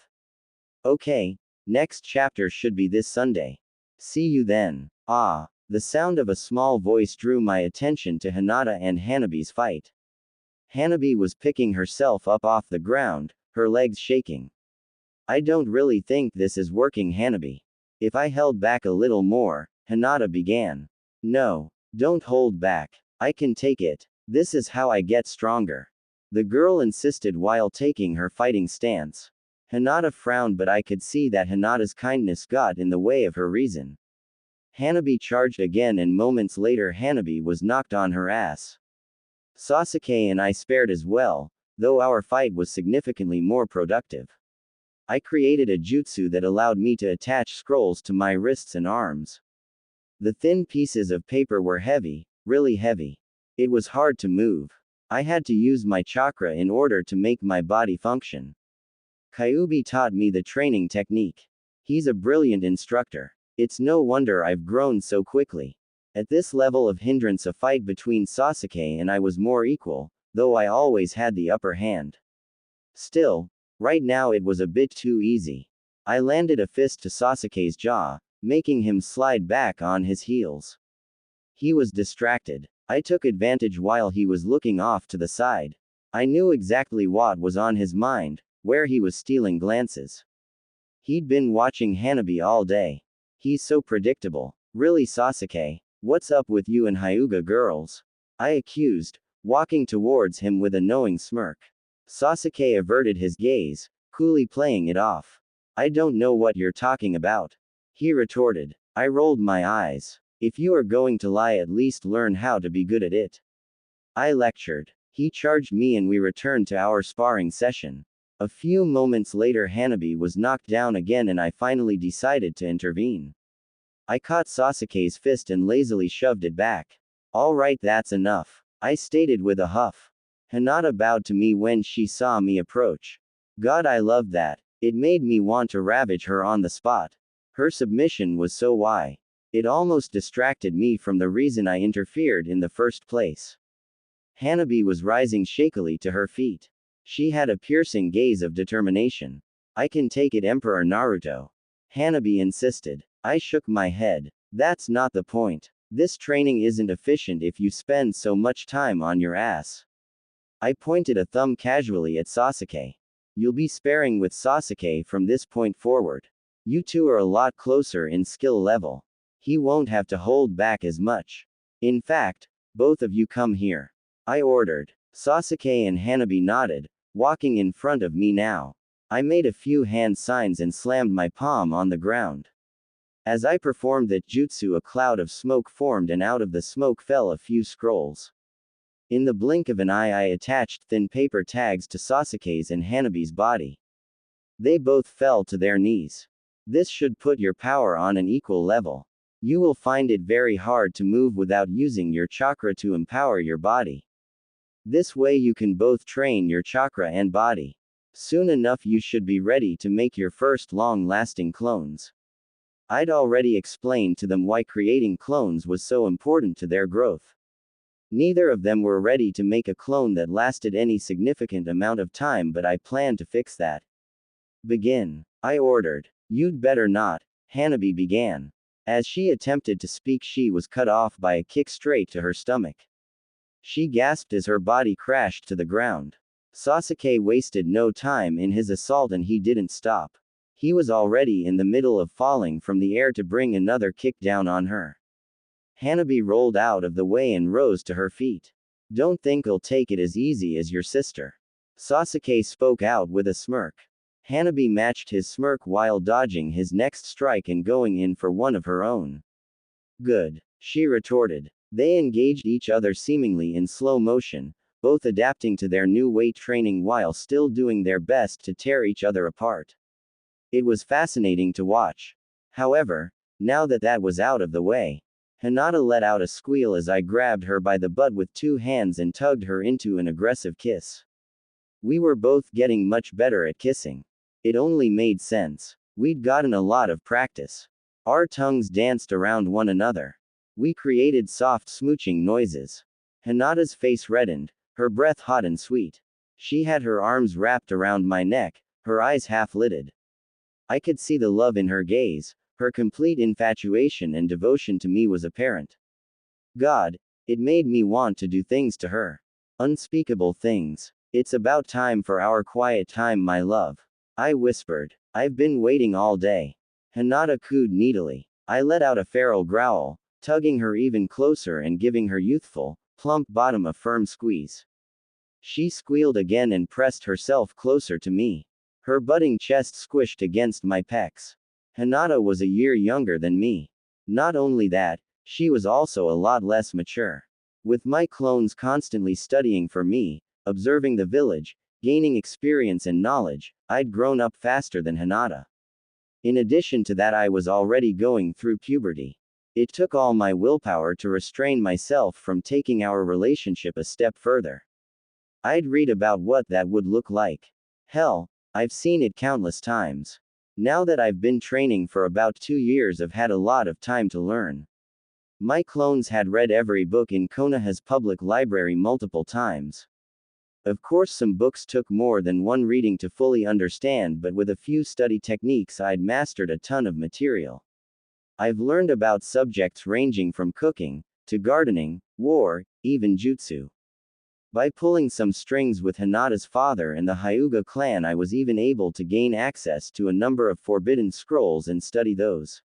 Okay, next chapter should be this Sunday. See you then. Ah, the sound of a small voice drew my attention to Hinata and Hanabi's fight. Hanabi was picking herself up off the ground, her legs shaking. I don't really think this is working, Hanabi. If I held back a little more, Hinata began. No, don't hold back. I can take it. This is how I get stronger. The girl insisted while taking her fighting stance. Hinata frowned, but I could see that Hinata's kindness got in the way of her reason. Hanabi charged again, and moments later Hanabi was knocked on her ass. Sasuke and I spared as well, though our fight was significantly more productive. I created a jutsu that allowed me to attach scrolls to my wrists and arms. The thin pieces of paper were heavy, really heavy. It was hard to move. I had to use my chakra in order to make my body function. Kyuubi taught me the training technique. He's a brilliant instructor. It's no wonder I've grown so quickly. At this level of hindrance, a fight between Sasuke and I was more equal, though I always had the upper hand. Still, right now it was a bit too easy. I landed a fist to Sasuke's jaw, making him slide back on his heels. He was distracted. I took advantage while he was looking off to the side. I knew exactly what was on his mind, where he was stealing glances. He'd been watching Hanabi all day. He's so predictable. Really, Sasuke? What's up with you and Hyuga girls? I accused, walking towards him with a knowing smirk. Sasuke averted his gaze, coolly playing it off. I don't know what you're talking about, he retorted. I rolled my eyes. If you are going to lie, at least learn how to be good at it, I lectured. He charged me and we returned to our sparring session. A few moments later Hanabi was knocked down again and I finally decided to intervene. I caught Sasuke's fist and lazily shoved it back. Alright, that's enough, I stated with a huff. Hinata bowed to me when she saw me approach. God, I loved that. It made me want to ravage her on the spot. Her submission was so why. It almost distracted me from the reason I interfered in the first place. Hanabi was rising shakily to her feet. She had a piercing gaze of determination. I can take it, Emperor Naruto, Hanabi insisted. I shook my head. That's not the point. This training isn't efficient if you spend so much time on your ass. I pointed a thumb casually at Sasuke. You'll be sparring with Sasuke from this point forward. You two are a lot closer in skill level. He won't have to hold back as much. In fact, both of you come here, I ordered. Sasuke and Hanabi nodded, walking in front of me now. I made a few hand signs and slammed my palm on the ground. As I performed that jutsu, a cloud of smoke formed and out of the smoke fell a few scrolls. In the blink of an eye I attached thin paper tags to Sasuke's and Hanabi's body. They both fell to their knees. This should put your power on an equal level. You will find it very hard to move without using your chakra to empower your body. This way you can both train your chakra and body. Soon enough you should be ready to make your first long-lasting clones. I'd already explained to them why creating clones was so important to their growth. Neither of them were ready to make a clone that lasted any significant amount of time, but I planned to fix that. Begin, I ordered. You'd better not, Hanabi began. As she attempted to speak, she was cut off by a kick straight to her stomach. She gasped as her body crashed to the ground. Sasuke wasted no time in his assault and he didn't stop. He was already in the middle of falling from the air to bring another kick down on her. Hanabi rolled out of the way and rose to her feet. Don't think I'll take it as easy as your sister. Sasuke spoke out with a smirk. Hanabi matched his smirk while dodging his next strike and going in for one of her own. Good, she retorted. They engaged each other seemingly in slow motion, both adapting to their new weight training while still doing their best to tear each other apart. It was fascinating to watch. However, now that that was out of the way, Hinata let out a squeal as I grabbed her by the butt with two hands and tugged her into an aggressive kiss. We were both getting much better at kissing. It only made sense. We'd gotten a lot of practice. Our tongues danced around one another. We created soft smooching noises. Hinata's face reddened, her breath hot and sweet. She had her arms wrapped around my neck, her eyes half-lidded. I could see the love in her gaze, her complete infatuation and devotion to me was apparent. God, it made me want to do things to her. Unspeakable things. It's about time for our quiet time, my love. I whispered. I've been waiting all day. Hinata cooed needily. I let out a feral growl, tugging her even closer and giving her youthful, plump bottom a firm squeeze. She squealed again and pressed herself closer to me. Her budding chest squished against my pecs. Hinata was a year younger than me. Not only that, she was also a lot less mature. With my clones constantly studying for me, observing the village, gaining experience and knowledge, I'd grown up faster than Hinata. In addition to that, I was already going through puberty. It took all my willpower to restrain myself from taking our relationship a step further. I'd read about what that would look like. Hell, I've seen it countless times. Now that I've been training for about 2 years, I've had a lot of time to learn. My clones had read every book in Konoha's public library multiple times. Of course, some books took more than one reading to fully understand, but with a few study techniques, I'd mastered a ton of material. I've learned about subjects ranging from cooking to gardening, war, even jutsu. By pulling some strings with Hinata's father and the Hyuga clan, I was even able to gain access to a number of forbidden scrolls and study those.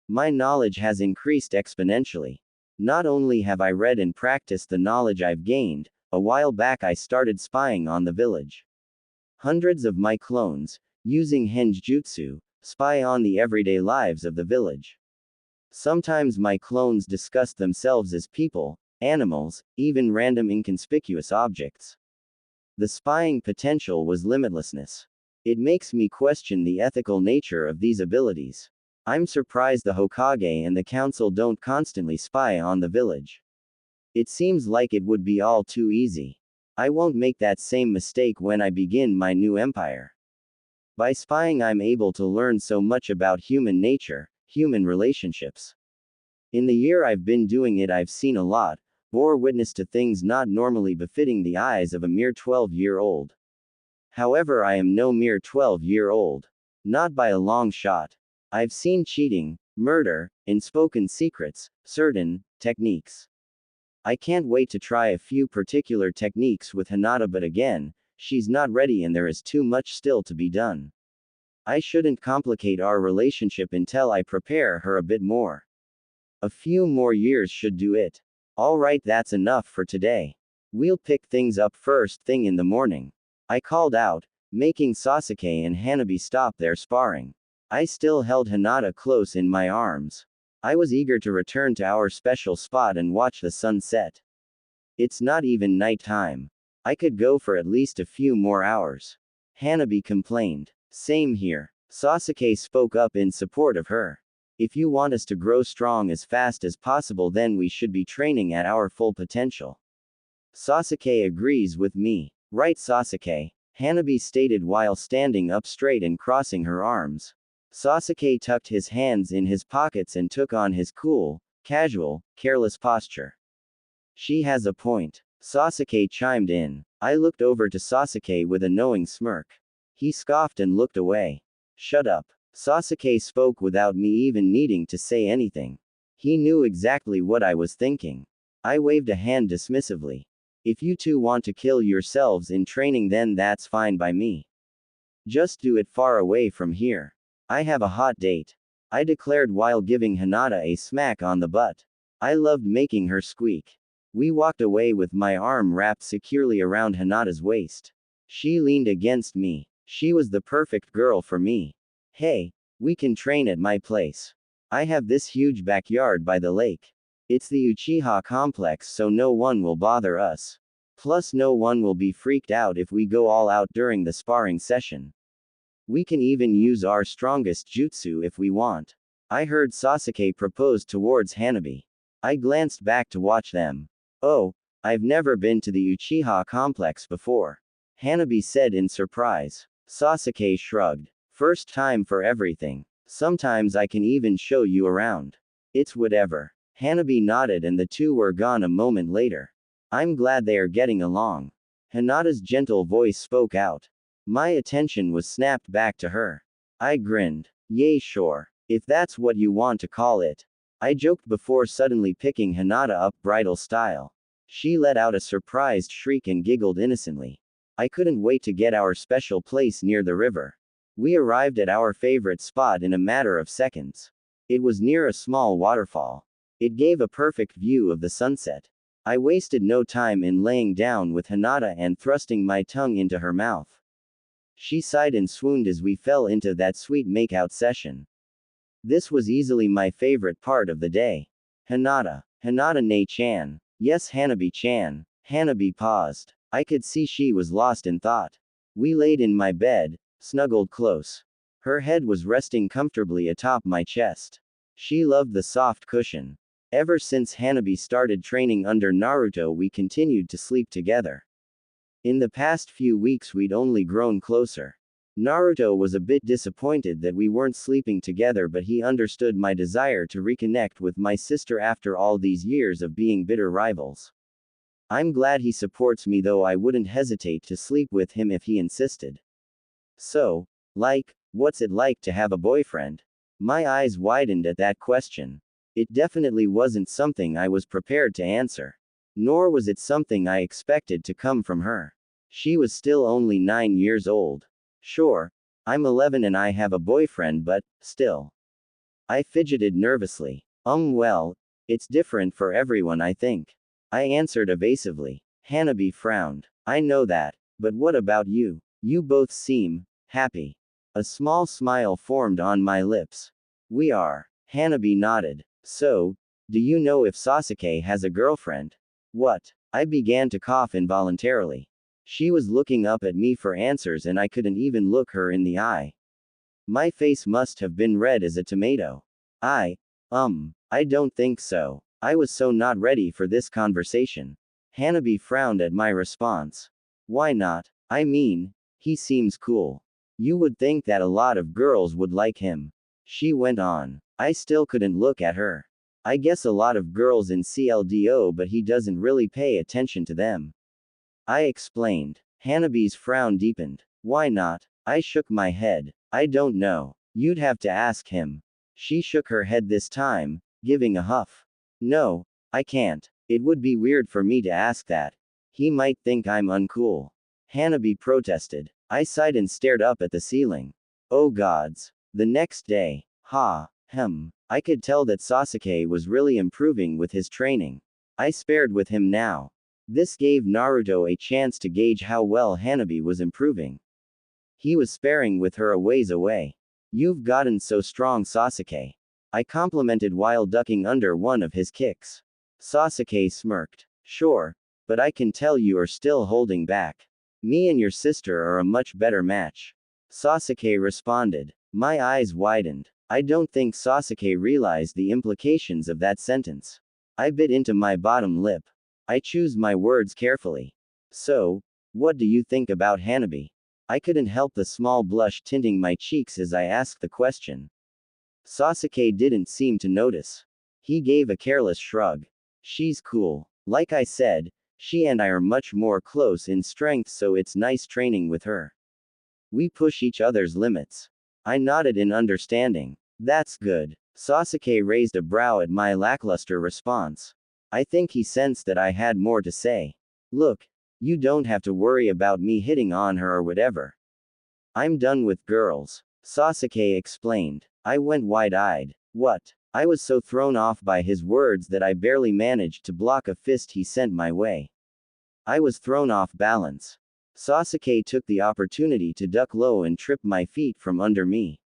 My knowledge has increased exponentially. Not only have I read and practiced the knowledge I've gained, a while back I started spying on the village. Hundreds of my clones, using henjutsu, spy on the everyday lives of the village. Sometimes my clones discuss themselves as people, animals, even random inconspicuous objects. The spying potential was limitlessness. It makes me question the ethical nature of these abilities. I'm surprised the Hokage and the council don't constantly spy on the village. It seems like it would be all too easy. I won't make that same mistake when I begin my new empire. By spying, I'm able to learn so much about human nature, human relationships. In the year I've been doing it, I've seen a lot, bore witness to things not normally befitting the eyes of a mere 12-year-old. However, I am no mere 12-year-old. Not by a long shot. I've seen cheating, murder, unspoken secrets, certain techniques. I can't wait to try a few particular techniques with Hinata, but again, she's not ready and there is too much still to be done. I shouldn't complicate our relationship until I prepare her a bit more. A few more years should do it. Alright, that's enough for today. We'll pick things up first thing in the morning. I called out, making Sasuke and Hanabi stop their sparring. I still held Hinata close in my arms. I was eager to return to our special spot and watch the sun set. It's not even night time. I could go for at least a few more hours. Hanabi complained. Same here. Sasuke spoke up in support of her. If you want us to grow strong as fast as possible, then we should be training at our full potential. Sasuke agrees with me. Right, Sasuke? Hanabi stated while standing up straight and crossing her arms. Sasuke tucked his hands in his pockets and took on his cool, casual, careless posture. She has a point. Sasuke chimed in. I looked over to Sasuke with a knowing smirk. He scoffed and looked away. Shut up. Sasuke spoke without me even needing to say anything. He knew exactly what I was thinking. I waved a hand dismissively. If you two want to kill yourselves in training, then that's fine by me. Just do it far away from here. I have a hot date, I declared while giving Hinata a smack on the butt. I loved making her squeak. We walked away with my arm wrapped securely around Hinata's waist. She leaned against me. She was the perfect girl for me. Hey, we can train at my place. I have this huge backyard by the lake. It's the Uchiha complex, so no one will bother us. Plus, no one will be freaked out if we go all out during the sparring session. We can even use our strongest jutsu if we want. I heard Sasuke propose towards Hanabi. I glanced back to watch them. Oh, I've never been to the Uchiha complex before, Hanabi said in surprise. Sasuke shrugged. First time for everything. Sometimes I can even show you around. It's whatever. Hanabi nodded and the two were gone a moment later. I'm glad they are getting along. Hinata's gentle voice spoke out. My attention was snapped back to her. I grinned. Yay, sure. If that's what you want to call it. I joked before suddenly picking Hinata up bridal style. She let out a surprised shriek and giggled innocently. I couldn't wait to get our special place near the river. We arrived at our favorite spot in a matter of seconds. It was near a small waterfall. It gave a perfect view of the sunset. I wasted no time in laying down with Hinata and thrusting my tongue into her mouth. She sighed and swooned as we fell into that sweet makeout session. This was easily my favorite part of the day. Hinata. Ne-chan. Yes, Hanabi-chan. Hanabi paused. I could see she was lost in thought. We laid in my bed, snuggled close. Her head was resting comfortably atop my chest. She loved the soft cushion. Ever since Hanabi started training under Naruto, we continued to sleep together. In the past few weeks we'd only grown closer. Naruto was a bit disappointed that we weren't sleeping together, but he understood my desire to reconnect with my sister after all these years of being bitter rivals. I'm glad he supports me, though I wouldn't hesitate to sleep with him if he insisted. So, what's it like to have a boyfriend? My eyes widened at that question. It definitely wasn't something I was prepared to answer. Nor was it something I expected to come from her. She was still only 9 years old. Sure, I'm 11 and I have a boyfriend, but, still. I fidgeted nervously. Well, it's different for everyone, I think. I answered evasively. Hanabi frowned. I know that, but what about you? You both seem happy. A small smile formed on my lips. We are. Hanabi nodded. So, do you know if Sasuke has a girlfriend? What? I began to cough involuntarily. She was looking up at me for answers and I couldn't even look her in the eye. My face must have been red as a tomato. I don't think so. I was so not ready for this conversation. Hanabi frowned at my response. Why not? I mean, he seems cool. You would think that a lot of girls would like him. She went on. I still couldn't look at her. I guess a lot of girls in CLDO, but he doesn't really pay attention to them. I explained. Hanabi's frown deepened. Why not? I shook my head. I don't know. You'd have to ask him. She shook her head this time, giving a huff. No, I can't. It would be weird for me to ask that. He might think I'm uncool. Hanabi protested. I sighed and stared up at the ceiling. Oh gods. The next day. I could tell that Sasuke was really improving with his training. I spared with him now. This gave Naruto a chance to gauge how well Hanabi was improving. He was sparring with her a ways away. You've gotten so strong, Sasuke. I complimented while ducking under one of his kicks. Sasuke smirked. Sure, but I can tell you are still holding back. Me and your sister are a much better match. Sasuke responded. My eyes widened. I don't think Sasuke realized the implications of that sentence. I bit into my bottom lip. I choose my words carefully. So, what do you think about Hanabi? I couldn't help the small blush tinting my cheeks as I asked the question. Sasuke didn't seem to notice. He gave a careless shrug. She's cool. Like I said, she and I are much more close in strength, so it's nice training with her. We push each other's limits. I nodded in understanding. That's good. Sasuke raised a brow at my lackluster response. I think he sensed that I had more to say. Look, you don't have to worry about me hitting on her or whatever. I'm done with girls, Sasuke explained. I went wide-eyed. What? I was so thrown off by his words that I barely managed to block a fist he sent my way. I was thrown off balance. Sasuke took the opportunity to duck low and trip my feet from under me.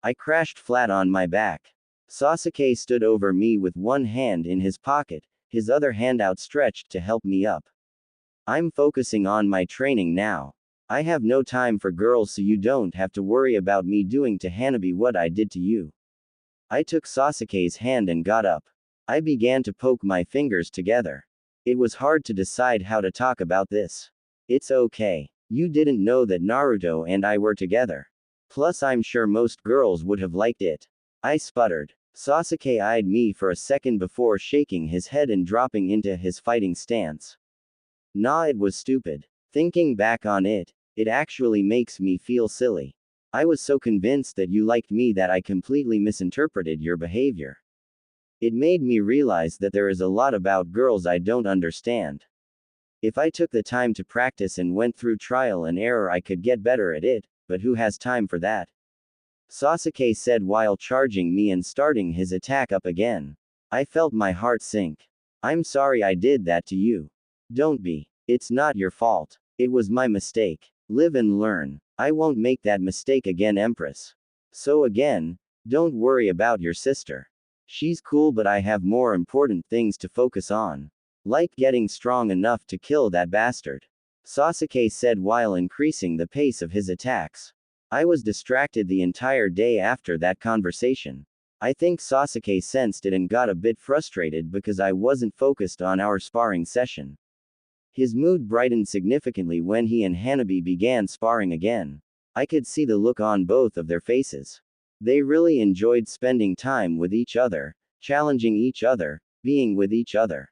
I crashed flat on my back. Sasuke stood over me with one hand in his pocket, his other hand outstretched to help me up. I'm focusing on my training now. I have no time for girls, so you don't have to worry about me doing to Hanabi what I did to you. I took Sasuke's hand and got up. I began to poke my fingers together. It was hard to decide how to talk about this. It's okay. You didn't know that Naruto and I were together. Plus, I'm sure most girls would have liked it. I sputtered. Sasuke eyed me for a second before shaking his head and dropping into his fighting stance. Nah, it was stupid. Thinking back on it, it actually makes me feel silly. I was so convinced that you liked me that I completely misinterpreted your behavior. It made me realize that there is a lot about girls I don't understand. If I took the time to practice and went through trial and error, I could get better at it, but who has time for that? Sasuke said while charging me and starting his attack up again. I felt my heart sink. I'm sorry I did that to you. Don't be. It's not your fault. It was my mistake. Live and learn. I won't make that mistake again, Empress. So again, don't worry about your sister. She's cool, but I have more important things to focus on. Like getting strong enough to kill that bastard. Sasuke said while increasing the pace of his attacks. I was distracted the entire day after that conversation. I think Sasuke sensed it and got a bit frustrated because I wasn't focused on our sparring session. His mood brightened significantly when he and Hanabi began sparring again. I could see the look on both of their faces. They really enjoyed spending time with each other, challenging each other, being with each other.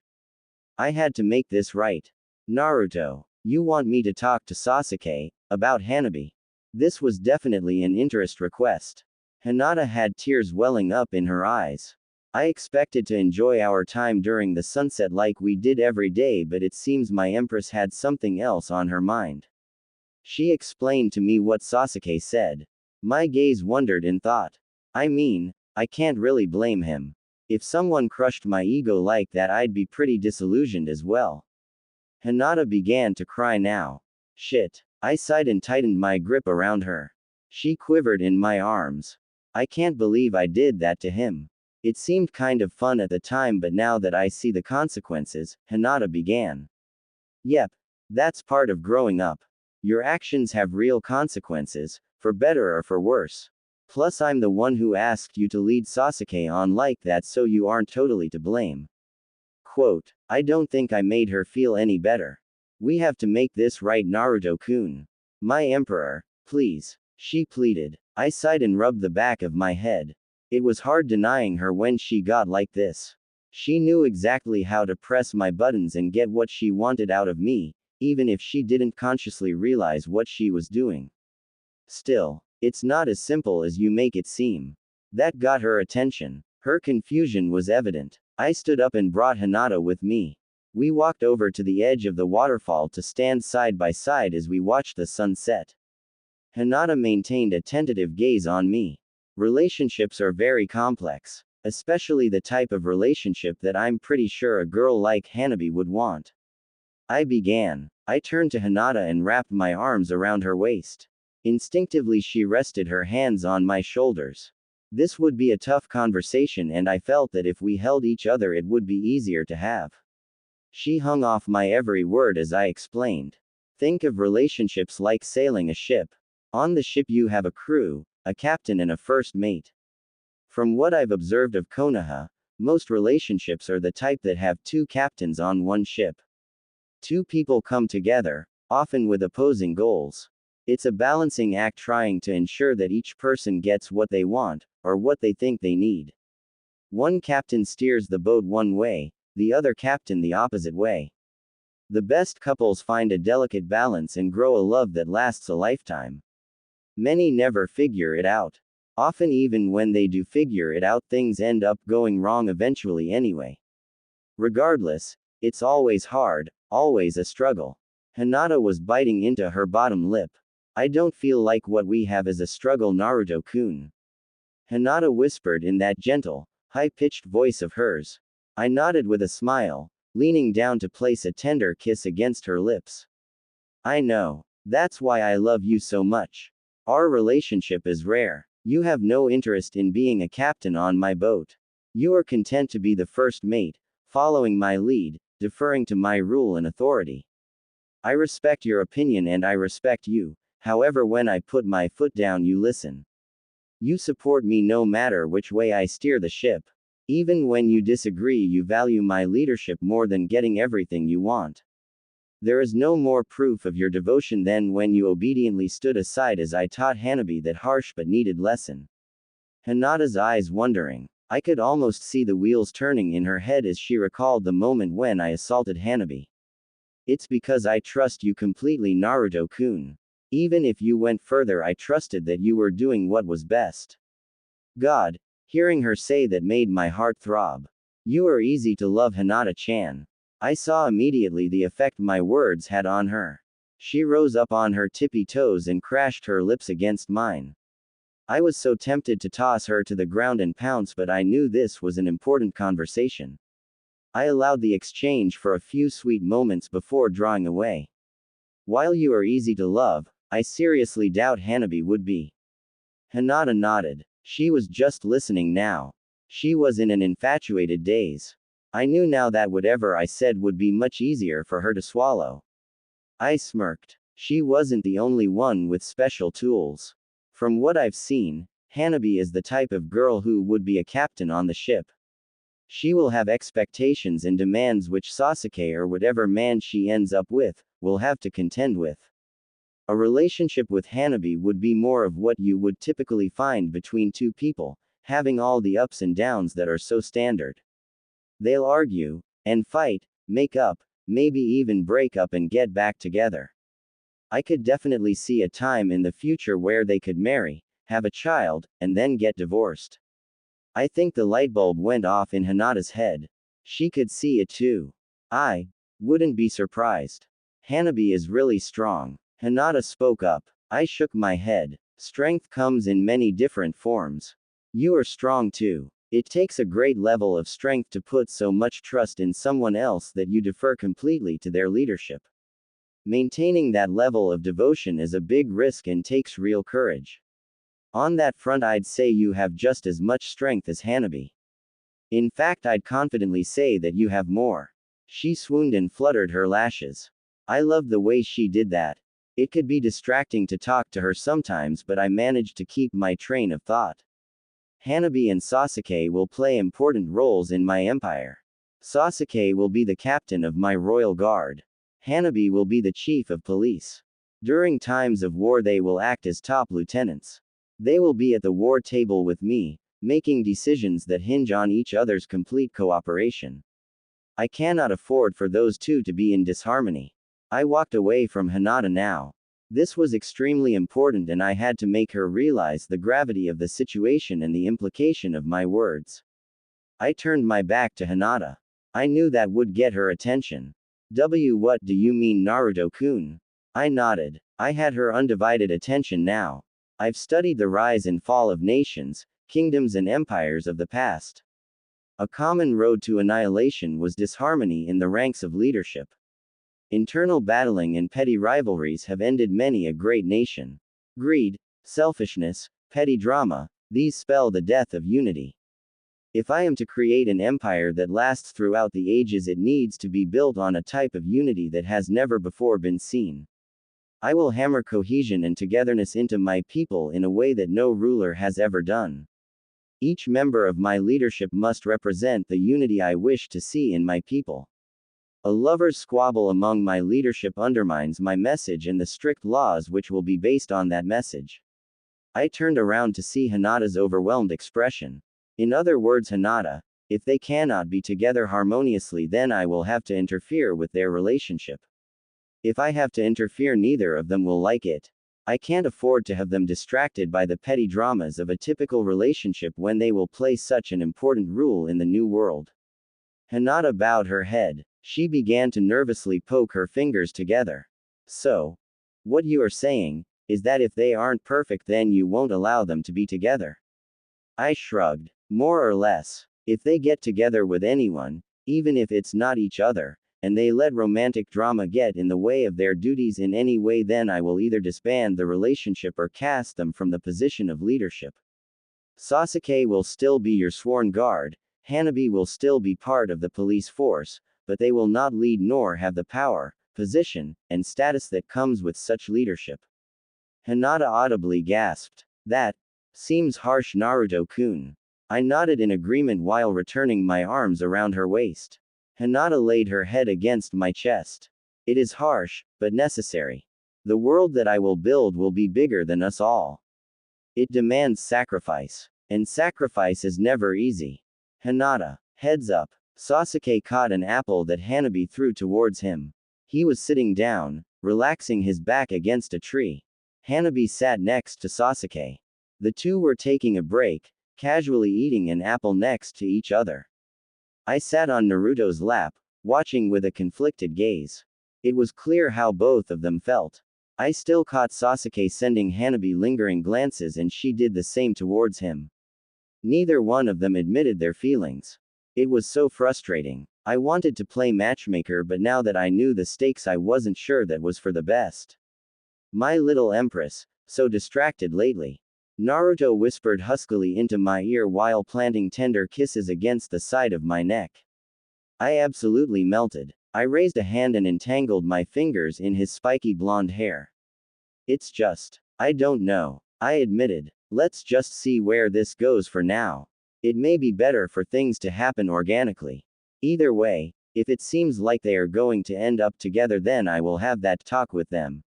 I had to make this right. Naruto, you want me to talk to Sasuke about Hanabi? This was definitely an interest request. Hinata had tears welling up in her eyes. I expected to enjoy our time during the sunset like we did every day, but it seems my empress had something else on her mind. She explained to me what Sasuke said. My gaze wandered in thought. I mean, I can't really blame him. If someone crushed my ego like that, I'd be pretty disillusioned as well. Hinata began to cry now. Shit. I sighed and tightened my grip around her. She quivered in my arms. I can't believe I did that to him. It seemed kind of fun at the time, but now that I see the consequences, Hinata began. Yep. That's part of growing up. Your actions have real consequences, for better or for worse. Plus, I'm the one who asked you to lead Sasuke on like that, so you aren't totally to blame. Quote, I don't think I made her feel any better. We have to make this right, Naruto-kun. My emperor, please. She pleaded. I sighed and rubbed the back of my head. It was hard denying her when she got like this. She knew exactly how to press my buttons and get what she wanted out of me, even if she didn't consciously realize what she was doing. Still, it's not as simple as you make it seem. That got her attention. Her confusion was evident. I stood up and brought Hinata with me. We walked over to the edge of the waterfall to stand side by side as we watched the sun set. Hinata maintained a tentative gaze on me. Relationships are very complex, especially the type of relationship that I'm pretty sure a girl like Hanabi would want. I began. I turned to Hinata and wrapped my arms around her waist. Instinctively, she rested her hands on my shoulders. This would be a tough conversation, and I felt that if we held each other, it would be easier to have. She hung off my every word as I explained. Think of relationships like sailing a ship. On the ship, you have a crew, a captain, and a first mate. From what I've observed of Konoha, most relationships are the type that have two captains on one ship. Two people come together, often with opposing goals. It's a balancing act, trying to ensure that each person gets what they want, or what they think they need. One captain steers the boat one way, the other captain the opposite way. The best couples find a delicate balance and grow a love that lasts a lifetime. Many never figure it out. Often, even when they do figure it out, things end up going wrong eventually anyway. Regardless, it's always hard, Always a struggle. Hinata was biting into her bottom lip. I don't feel like what we have is a struggle, Naruto-kun. Hinata whispered in that gentle, high-pitched voice of hers. I nodded with a smile, leaning down to place a tender kiss against her lips. I know. That's why I love you so much. Our relationship is rare. You have no interest in being a captain on my boat. You are content to be the first mate, following my lead, deferring to my rule and authority. I respect your opinion and I respect you, however, when I put my foot down, you listen. You support me no matter which way I steer the ship. Even when you disagree, you value my leadership more than getting everything you want. There is no more proof of your devotion than when you obediently stood aside as I taught Hanabi that harsh but needed lesson. Hinata's eyes wondering. I could almost see the wheels turning in her head as she recalled the moment when I assaulted Hanabi. It's because I trust you completely, Naruto-kun. Even if you went further, I trusted that you were doing what was best. God. Hearing her say that made my heart throb. You are easy to love, Hinata-chan. I saw immediately the effect my words had on her. She rose up on her tippy toes and crashed her lips against mine. I was so tempted to toss her to the ground and pounce, but I knew this was an important conversation. I allowed the exchange for a few sweet moments before drawing away. While you are easy to love, I seriously doubt Hanabi would be. Hinata nodded. She was just listening now. She was in an infatuated daze. I knew now that whatever I said would be much easier for her to swallow. I smirked. She wasn't the only one with special tools. From what I've seen, Hanabi is the type of girl who would be a captain on the ship. She will have expectations and demands which Sasuke or whatever man she ends up with, will have to contend with. A relationship with Hanabi would be more of what you would typically find between two people, having all the ups and downs that are so standard. They'll argue, and fight, make up, maybe even break up and get back together. I could definitely see a time in the future where they could marry, have a child, and then get divorced. I think the light bulb went off in Hinata's head. She could see it too. I wouldn't be surprised. Hanabi is really strong. Hinata spoke up. I shook my head. Strength comes in many different forms. You are strong too. It takes a great level of strength to put so much trust in someone else that you defer completely to their leadership. Maintaining that level of devotion is a big risk and takes real courage. On that front, I'd say you have just as much strength as Hanabi. In fact, I'd confidently say that you have more. She swooned and fluttered her lashes. I loved the way she did that. It could be distracting to talk to her sometimes, but I managed to keep my train of thought. Hanabi and Sasuke will play important roles in my empire. Sasuke will be the captain of my royal guard. Hanabi will be the chief of police. During times of war, they will act as top lieutenants. They will be at the war table with me, making decisions that hinge on each other's complete cooperation. I cannot afford for those two to be in disharmony. I walked away from Hinata now. This was extremely important and I had to make her realize the gravity of the situation and the implication of my words. I turned my back to Hinata. I knew that would get her attention. What do you mean, Naruto-kun? I nodded. I had her undivided attention now. I've studied the rise and fall of nations, kingdoms and empires of the past. A common road to annihilation was disharmony in the ranks of leadership. Internal battling and petty rivalries have ended many a great nation. Greed, selfishness, petty drama, these spell the death of unity. If I am to create an empire that lasts throughout the ages, it needs to be built on a type of unity that has never before been seen. I will hammer cohesion and togetherness into my people in a way that no ruler has ever done. Each member of my leadership must represent the unity I wish to see in my people. A lover's squabble among my leadership undermines my message and the strict laws which will be based on that message. I turned around to see Hinata's overwhelmed expression. In other words, Hinata, if they cannot be together harmoniously, then I will have to interfere with their relationship. If I have to interfere, neither of them will like it. I can't afford to have them distracted by the petty dramas of a typical relationship when they will play such an important role in the new world. Hinata bowed her head. She began to nervously poke her fingers together. So, what you are saying is that if they aren't perfect, then you won't allow them to be together? I shrugged. More or less. If they get together with anyone, even if it's not each other, and they let romantic drama get in the way of their duties in any way, then I will either disband the relationship or cast them from the position of leadership. Sasuke will still be your sworn guard, Hanabi will still be part of the police force, but they will not lead nor have the power, position, and status that comes with such leadership. Hinata audibly gasped. That seems harsh, Naruto-kun. I nodded in agreement while returning my arms around her waist. Hinata laid her head against my chest. It is harsh, but necessary. The world that I will build will be bigger than us all. It demands sacrifice. And sacrifice is never easy. Hinata, heads up. Sasuke caught an apple that Hanabi threw towards him. He was sitting down, relaxing his back against a tree. Hanabi sat next to Sasuke. The two were taking a break, casually eating an apple next to each other. I sat on Naruto's lap, watching with a conflicted gaze. It was clear how both of them felt. I still caught Sasuke sending Hanabi lingering glances, and she did the same towards him. Neither one of them admitted their feelings. It was so frustrating. I wanted to play matchmaker, but now that I knew the stakes, I wasn't sure that was for the best. My little empress, so distracted lately. Naruto whispered huskily into my ear while planting tender kisses against the side of my neck. I absolutely melted. I raised a hand and entangled my fingers in his spiky blonde hair. It's just, I don't know, I admitted. Let's just see where this goes for now. It may be better for things to happen organically. Either way, if it seems like they are going to end up together, then I will have that talk with them.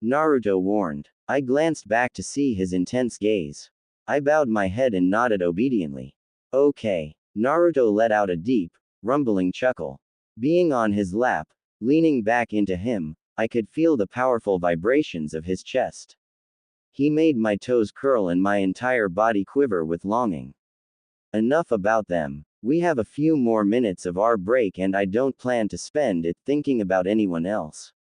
Naruto warned. I glanced back to see his intense gaze. I bowed my head and nodded obediently. Okay. Naruto let out a deep, rumbling chuckle. Being on his lap, leaning back into him, I could feel the powerful vibrations of his chest. He made my toes curl and my entire body quiver with longing. Enough about them. We have a few more minutes of our break, and I don't plan to spend it thinking about anyone else.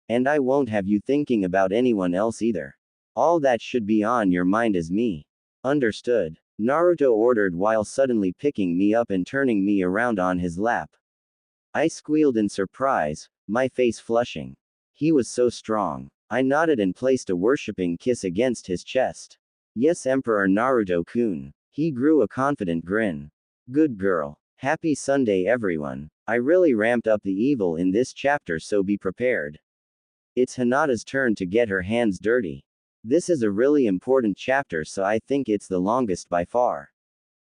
And I won't have you thinking about anyone else either. All that should be on your mind is me. Understood? Naruto ordered while suddenly picking me up and turning me around on his lap. I squealed in surprise, my face flushing. He was so strong. I nodded and placed a worshipping kiss against his chest. Yes, Emperor Naruto-kun. He grew a confident grin. Good girl. Happy Sunday, everyone. I really ramped up the evil in this chapter, so be prepared. It's Hinata's turn to get her hands dirty. This is a really important chapter, so I think it's the longest by far.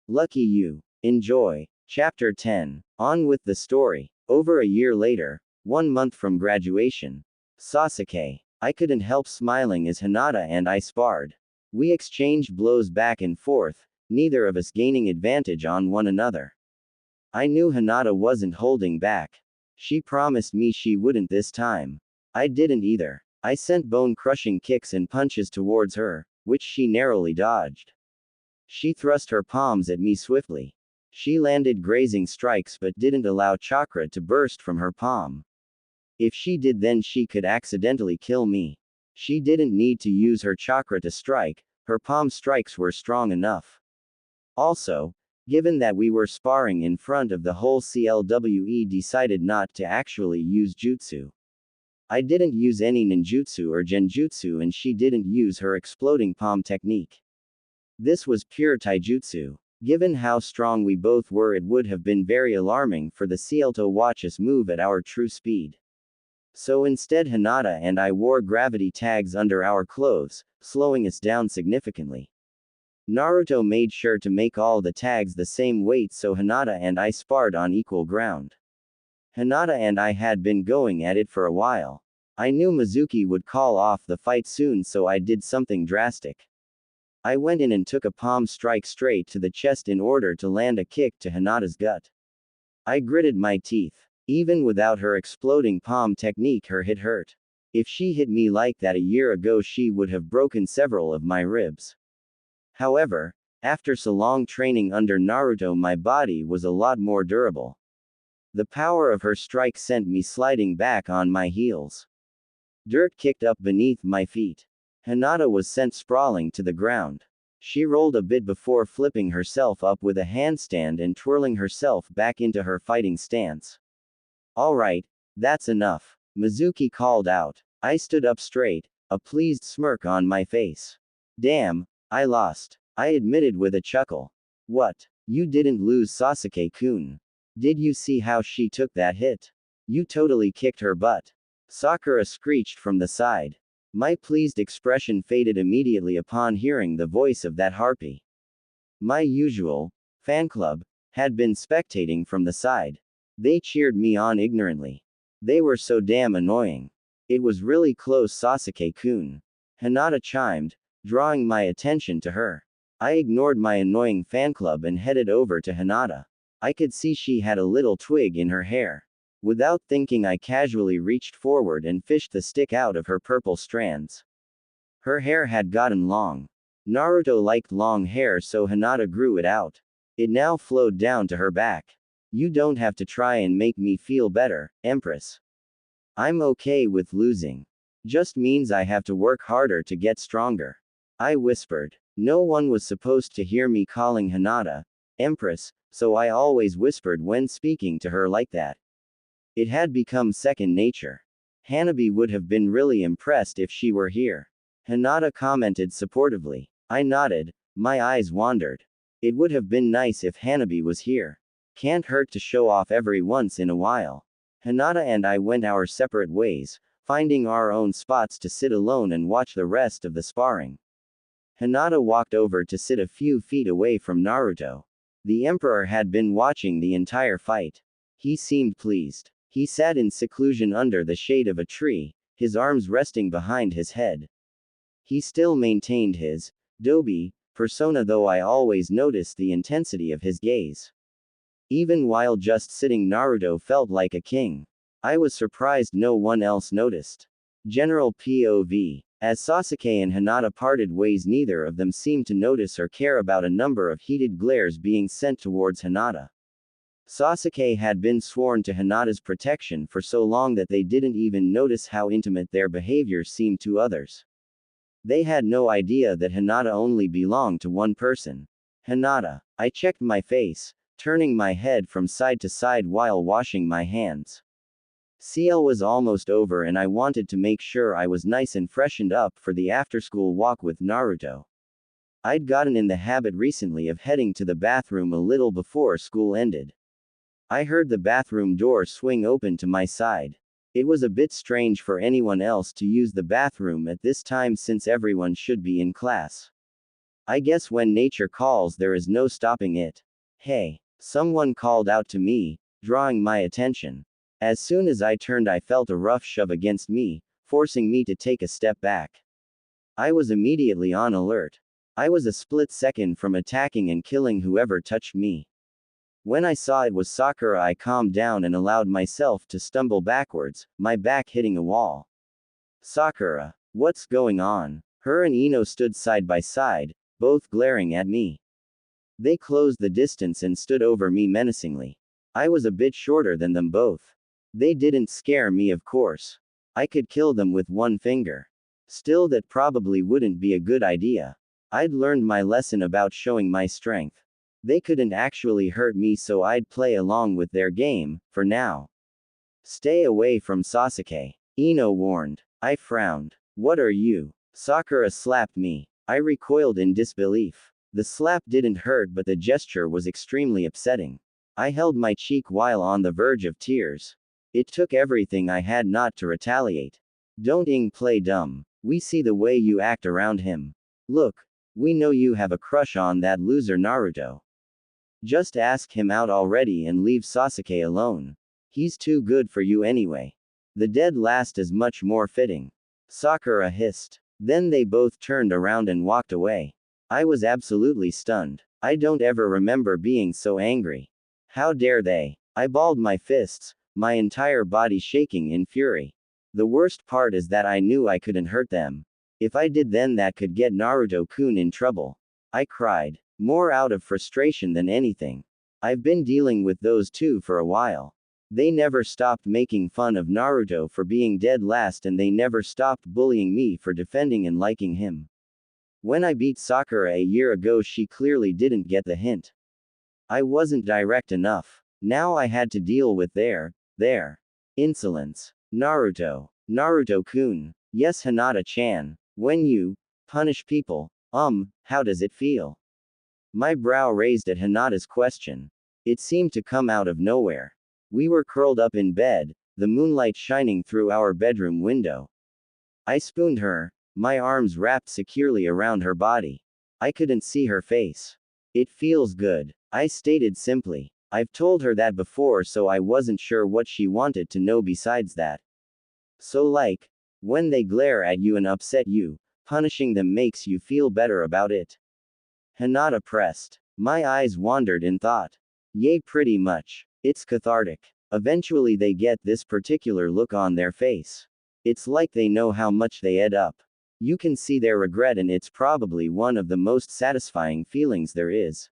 Lucky you. Enjoy. Chapter 10. On with the story. Over a year later, 1 month from graduation. Sasuke. I couldn't help smiling as Hinata and I sparred. We exchanged blows back and forth, neither of us gaining advantage on one another. I knew Hinata wasn't holding back. She promised me she wouldn't this time. I didn't either. I sent bone-crushing kicks and punches towards her, which she narrowly dodged. She thrust her palms at me swiftly. She landed grazing strikes but didn't allow chakra to burst from her palm. If she did, then she could accidentally kill me. She didn't need to use her chakra to strike, her palm strikes were strong enough. Also, given that we were sparring in front of the whole CLWE, decided not to actually use jutsu. I didn't use any ninjutsu or genjutsu, and she didn't use her exploding palm technique. This was pure taijutsu. Given how strong we both were, it would have been very alarming for the CL to watch us move at our true speed. So instead, Hinata and I wore gravity tags under our clothes, slowing us down significantly. Naruto made sure to make all the tags the same weight, so Hinata and I sparred on equal ground. Hinata and I had been going at it for a while. I knew Mizuki would call off the fight soon, so I did something drastic. I went in and took a palm strike straight to the chest in order to land a kick to Hinata's gut. I gritted my teeth. Even without her exploding palm technique, her hit hurt. If she hit me like that a year ago, she would have broken several of my ribs. However, after so long training under Naruto, my body was a lot more durable. The power of her strike sent me sliding back on my heels. Dirt kicked up beneath my feet. Hinata was sent sprawling to the ground. She rolled a bit before flipping herself up with a handstand and twirling herself back into her fighting stance. Alright, that's enough, Mizuki called out. I stood up straight, a pleased smirk on my face. Damn, I lost, I admitted with a chuckle. What? You didn't lose, Sasuke-kun. Did you see how she took that hit? You totally kicked her butt. Sakura screeched from the side. My pleased expression faded immediately upon hearing the voice of that harpy. My usual fan club had been spectating from the side. They cheered me on ignorantly. They were so damn annoying. It was really close, Sasuke-kun. Hinata chimed, drawing my attention to her. I ignored my annoying fan club and headed over to Hinata. I could see she had a little twig in her hair. Without thinking, I casually reached forward and fished the stick out of her purple strands. Her hair had gotten long. Naruto liked long hair, so Hinata grew it out. It now flowed down to her back. You don't have to try and make me feel better, Empress. I'm okay with losing. Just means I have to work harder to get stronger. I whispered. No one was supposed to hear me calling Hinata Empress, so I always whispered when speaking to her like that. It had become second nature. Hanabi would have been really impressed if she were here. Hinata commented supportively. I nodded, my eyes wandered. It would have been nice if Hanabi was here. Can't hurt to show off every once in a while. Hinata and I went our separate ways, finding our own spots to sit alone and watch the rest of the sparring. Hinata walked over to sit a few feet away from Naruto. The Emperor had been watching the entire fight. He seemed pleased. He sat in seclusion under the shade of a tree, his arms resting behind his head. He still maintained his Dobi persona, though I always noticed the intensity of his gaze. Even while just sitting, Naruto felt like a king. I was surprised no one else noticed. General POV. As Sasuke and Hinata parted ways, neither of them seemed to notice or care about a number of heated glares being sent towards Hinata. Sasuke had been sworn to Hinata's protection for so long that they didn't even notice how intimate their behavior seemed to others. They had no idea that Hinata only belonged to one person. Hinata. I checked my face, turning my head from side to side while washing my hands. CL was almost over and I wanted to make sure I was nice and freshened up for the after-school walk with Naruto. I'd gotten in the habit recently of heading to the bathroom a little before school ended. I heard the bathroom door swing open to my side. It was a bit strange for anyone else to use the bathroom at this time since everyone should be in class. I guess when nature calls, there is no stopping it. Hey, someone called out to me, drawing my attention. As soon as I turned, I felt a rough shove against me, forcing me to take a step back. I was immediately on alert. I was a split second from attacking and killing whoever touched me. When I saw it was Sakura, I calmed down and allowed myself to stumble backwards, my back hitting a wall. Sakura, what's going on? Her and Ino stood side by side, both glaring at me. They closed the distance and stood over me menacingly. I was a bit shorter than them both. They didn't scare me, of course. I could kill them with one finger. Still, that probably wouldn't be a good idea. I'd learned my lesson about showing my strength. They couldn't actually hurt me, so I'd play along with their game, for now. Stay away from Sasuke, Ino warned. I frowned. What are you? Sakura slapped me. I recoiled in disbelief. The slap didn't hurt, but the gesture was extremely upsetting. I held my cheek while on the verge of tears. It took everything I had not to retaliate. Don't play dumb. We see the way you act around him. Look, we know you have a crush on that loser Naruto. Just ask him out already and leave Sasuke alone. He's too good for you anyway. The dead last is much more fitting. Sakura hissed. Then they both turned around and walked away. I was absolutely stunned. I don't ever remember being so angry. How dare they? I balled my fists, my entire body shaking in fury. The worst part is that I knew I couldn't hurt them. If I did, then that could get Naruto-kun in trouble. I cried. More out of frustration than anything. I've been dealing with those two for a while. They never stopped making fun of Naruto for being dead last, and they never stopped bullying me for defending and liking him. When I beat Sakura a year ago, she clearly didn't get the hint. I wasn't direct enough. Now I had to deal with their insolence. Naruto. Naruto-kun. Yes, Hinata-chan. When you punish people, how does it feel? My brow raised at Hinata's question. It seemed to come out of nowhere. We were curled up in bed, the moonlight shining through our bedroom window. I spooned her, my arms wrapped securely around her body. I couldn't see her face. It feels good, I stated simply. I've told her that before, so I wasn't sure what she wanted to know besides that. So, like, when they glare at you and upset you, punishing them makes you feel better about it? Hinata pressed. My eyes wandered in thought. Yay, pretty much. It's cathartic. Eventually they get this particular look on their face. It's like they know how much they ate up. You can see their regret, and it's probably one of the most satisfying feelings there is.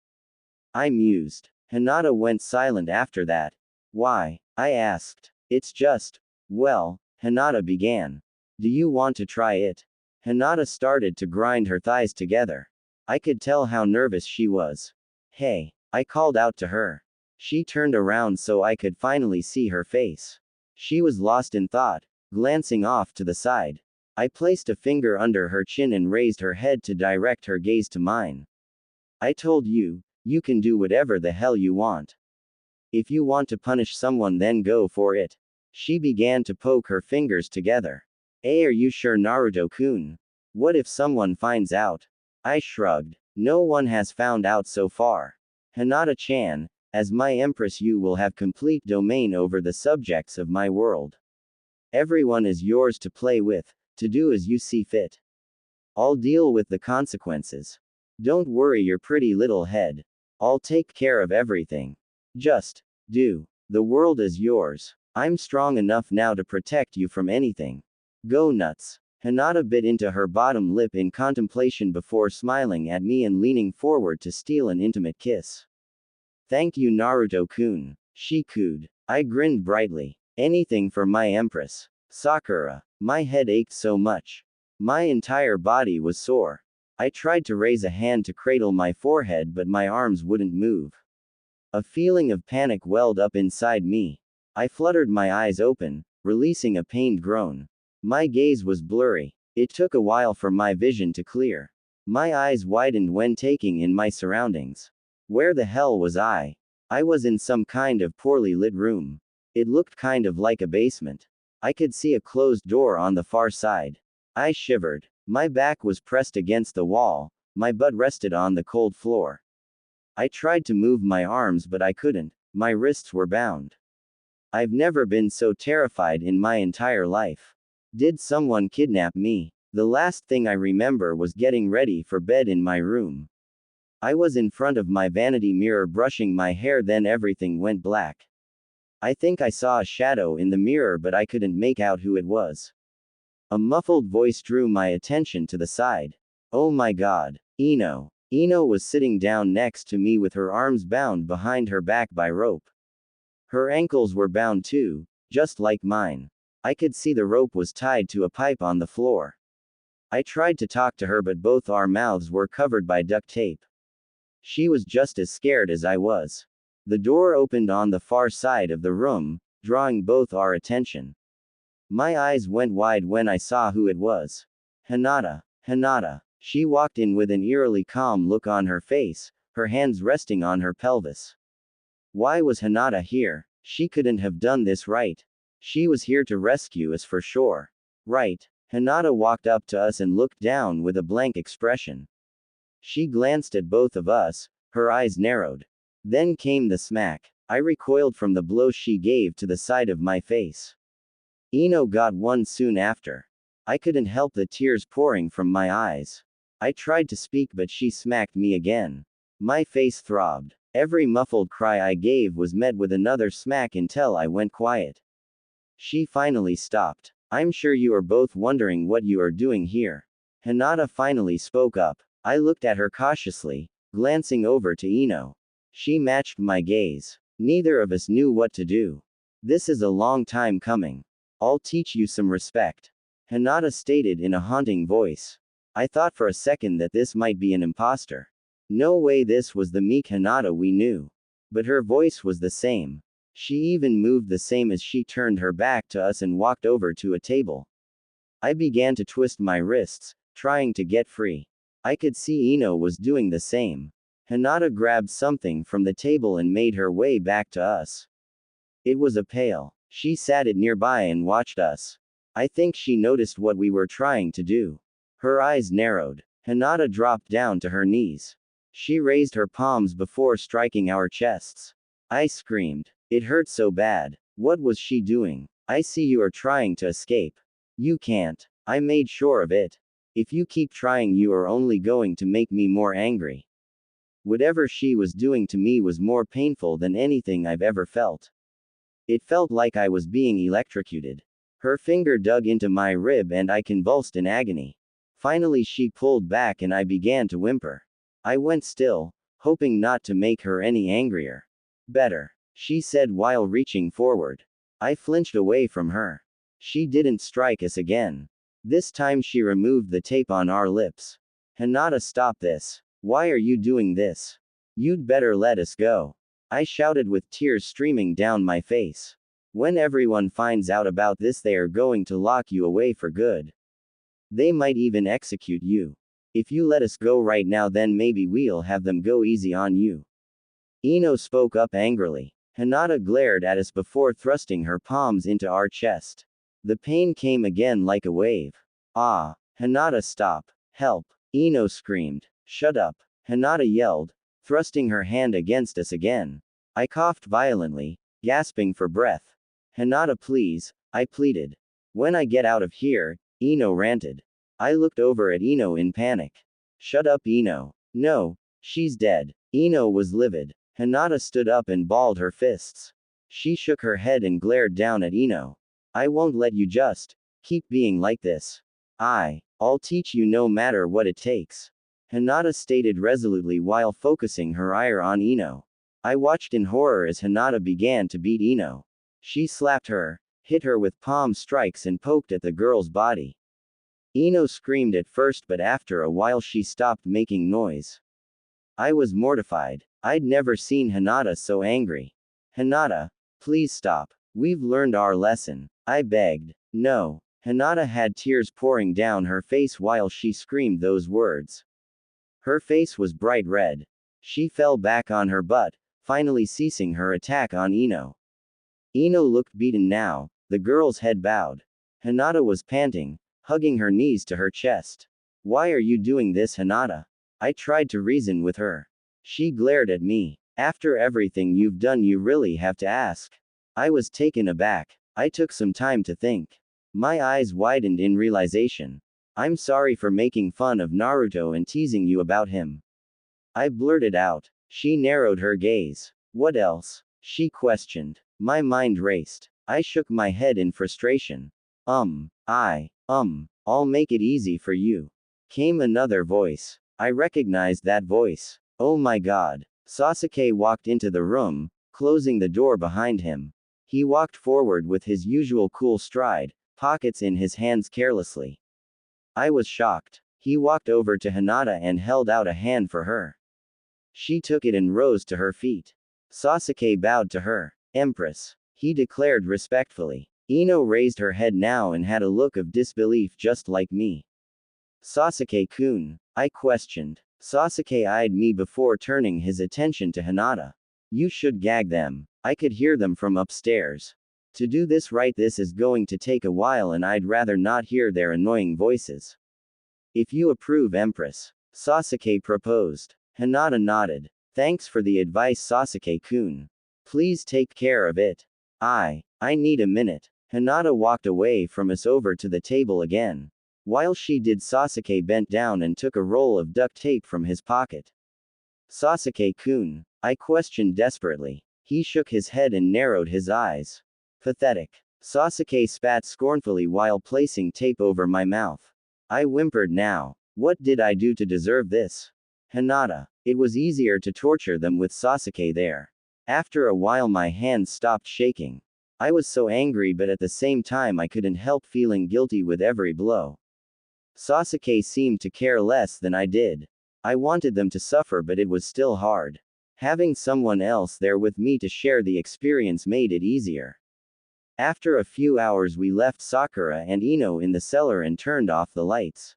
I mused. Hinata went silent after that. Why? I asked. It's just, well, Hinata began. Do you want to try it? Hinata started to grind her thighs together. I could tell how nervous she was. Hey, I called out to her. She turned around so I could finally see her face. She was lost in thought, glancing off to the side. I placed a finger under her chin and raised her head to direct her gaze to mine. I told you, you can do whatever the hell you want. If you want to punish someone, then go for it. She began to poke her fingers together. Are you sure, Naruto-kun? What if someone finds out? I shrugged. No one has found out so far. Hinata-chan, as my empress, you will have complete domain over the subjects of my world. Everyone is yours to play with, to do as you see fit. I'll deal with the consequences. Don't worry your pretty little head. I'll take care of everything. Just do. The world is yours. I'm strong enough now to protect you from anything. Go nuts. Hinata bit into her bottom lip in contemplation before smiling at me and leaning forward to steal an intimate kiss. Thank you, Naruto-kun. She cooed. I grinned brightly. Anything for my empress. Sakura. My head ached so much. My entire body was sore. I tried to raise a hand to cradle my forehead, but my arms wouldn't move. A feeling of panic welled up inside me. I fluttered my eyes open, releasing a pained groan. My gaze was blurry. It took a while for my vision to clear. My eyes widened when taking in my surroundings. Where the hell was I? I was in some kind of poorly lit room. It looked kind of like a basement. I could see a closed door on the far side. I shivered. My back was pressed against the wall, my butt rested on the cold floor. I tried to move my arms, but I couldn't. My wrists were bound. I've never been so terrified in my entire life. Did someone kidnap me? The last thing I remember was getting ready for bed in my room. I was in front of my vanity mirror brushing my hair, then everything went black. I think I saw a shadow in the mirror, but I couldn't make out who it was. A muffled voice drew my attention to the side. Oh my god. Ino. Ino was sitting down next to me with her arms bound behind her back by rope. Her ankles were bound too, just like mine. I could see the rope was tied to a pipe on the floor. I tried to talk to her, but both our mouths were covered by duct tape. She was just as scared as I was. The door opened on the far side of the room, drawing both our attention. My eyes went wide when I saw who it was. Hinata. Hinata. She walked in with an eerily calm look on her face, her hands resting on her pelvis. Why was Hinata here? She couldn't have done this, right? She was here to rescue us for sure. Right. Hinata walked up to us and looked down with a blank expression. She glanced at both of us, her eyes narrowed. Then came the smack. I recoiled from the blow she gave to the side of my face. Ino got one soon after. I couldn't help the tears pouring from my eyes. I tried to speak, but she smacked me again. My face throbbed. Every muffled cry I gave was met with another smack until I went quiet. She finally stopped. I'm sure you are both wondering what you are doing here. Hinata finally spoke up. I looked at her cautiously, glancing over to Ino. She matched my gaze. Neither of us knew what to do. This is a long time coming. I'll teach you some respect. Hinata stated in a haunting voice. I thought for a second that this might be an imposter. No way this was the meek Hinata we knew. But her voice was the same. She even moved the same as she turned her back to us and walked over to a table. I began to twist my wrists, trying to get free. I could see Ino was doing the same. Hinata grabbed something from the table and made her way back to us. It was a pail. She sat it nearby and watched us. I think she noticed what we were trying to do. Her eyes narrowed. Hinata dropped down to her knees. She raised her palms before striking our chests. I screamed. It hurt so bad. What was she doing? I see you are trying to escape. You can't. I made sure of it. If you keep trying, you are only going to make me more angry. Whatever she was doing to me was more painful than anything I've ever felt. It felt like I was being electrocuted. Her finger dug into my rib and I convulsed in agony. Finally, she pulled back and I began to whimper. I went still, hoping not to make her any angrier. Better, she said while reaching forward. I flinched away from her. She didn't strike us again. This time she removed the tape on our lips. Hinata, stop this. Why are you doing this? You'd better let us go. I shouted with tears streaming down my face. When everyone finds out about this, they are going to lock you away for good. They might even execute you. If you let us go right now, then maybe we'll have them go easy on you. Ino spoke up angrily. Hinata glared at us before thrusting her palms into our chest. The pain came again like a wave. Ah! Hinata, stop. Help! Ino screamed. Shut up! Hinata yelled, thrusting her hand against us again. I coughed violently, gasping for breath. Hinata, please, I pleaded. When I get out of here, Ino ranted. I looked over at Ino in panic. Shut up, Ino. No, she's dead. Ino was livid. Hinata stood up and balled her fists. She shook her head and glared down at Ino. I won't let you just keep being like this. I'll teach you no matter what it takes. Hinata stated resolutely while focusing her ire on Ino. I watched in horror as Hinata began to beat Ino. She slapped her, hit her with palm strikes and poked at the girl's body. Ino screamed at first, but after a while she stopped making noise. I was mortified. I'd never seen Hinata so angry. Hinata, please stop. We've learned our lesson. I begged. No. Hinata had tears pouring down her face while she screamed those words. Her face was bright red. She fell back on her butt, finally ceasing her attack on Ino. Ino looked beaten now, the girl's head bowed. Hinata was panting, hugging her knees to her chest. Why are you doing this, Hinata? I tried to reason with her. She glared at me. After everything you've done, you really have to ask. I was taken aback. I took some time to think. My eyes widened in realization. I'm sorry for making fun of Naruto and teasing you about him. I blurted out. She narrowed her gaze. What else? She questioned. My mind raced. I shook my head in frustration. I'll make it easy for you. Came another voice. I recognized that voice. Oh my god. Sasuke walked into the room, closing the door behind him. He walked forward with his usual cool stride, pockets in his hands carelessly. I was shocked. He walked over to Hinata and held out a hand for her. She took it and rose to her feet. Sasuke bowed to her. Empress, he declared respectfully. Ino raised her head now and had a look of disbelief just like me. Sasuke-kun, I questioned. Sasuke eyed me before turning his attention to Hinata. You should gag them. I could hear them from upstairs. To do this right, this is going to take a while and I'd rather not hear their annoying voices. If you approve, Empress, Sasuke proposed. Hinata nodded. Thanks for the advice, Sasuke-kun. Please take care of it. I need a minute. Hinata walked away from us over to the table again. While she did, Sasuke bent down and took a roll of duct tape from his pocket. Sasuke-kun, I questioned desperately. He shook his head and narrowed his eyes. Pathetic. Sasuke spat scornfully while placing tape over my mouth. I whimpered now. What did I do to deserve this? Hinata. It was easier to torture them with Sasuke there. After a while my hands stopped shaking. I was so angry, but at the same time I couldn't help feeling guilty with every blow. Sasuke seemed to care less than I did. I wanted them to suffer, but it was still hard. Having someone else there with me to share the experience made it easier. After a few hours we left Sakura and Ino in the cellar and turned off the lights.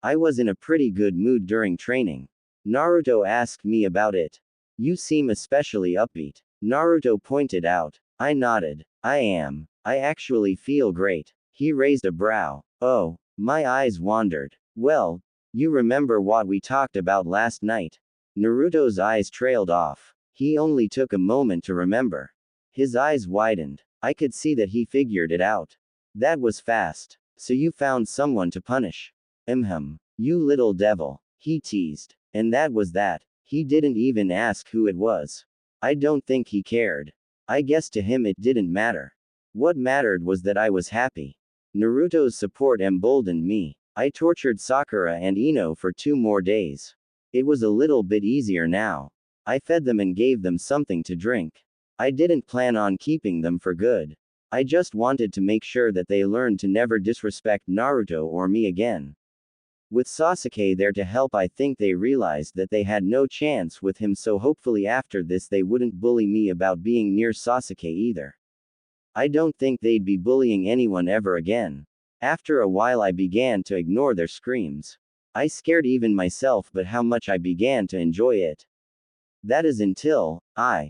I was in a pretty good mood during training. Naruto asked me about it. You seem especially upbeat. Naruto pointed out. I nodded. I actually feel great. He raised a brow. Oh, my eyes wandered. Well, you remember what we talked about last night? Naruto's eyes trailed off. He only took a moment to remember. His eyes widened. I could see that he figured it out. That was fast. So you found someone to punish. You little devil. He teased. And that was that. He didn't even ask who it was. I don't think he cared. I guess to him it didn't matter. What mattered was that I was happy. Naruto's support emboldened me. I tortured Sakura and Ino for 2 more days. It was a little bit easier now. I fed them and gave them something to drink. I didn't plan on keeping them for good. I just wanted to make sure that they learned to never disrespect Naruto or me again. With Sasuke there to help, I think they realized that they had no chance with him, so hopefully after this they wouldn't bully me about being near Sasuke either. I don't think they'd be bullying anyone ever again. After a while I began to ignore their screams. I scared even myself, but how much I began to enjoy it. That is until, I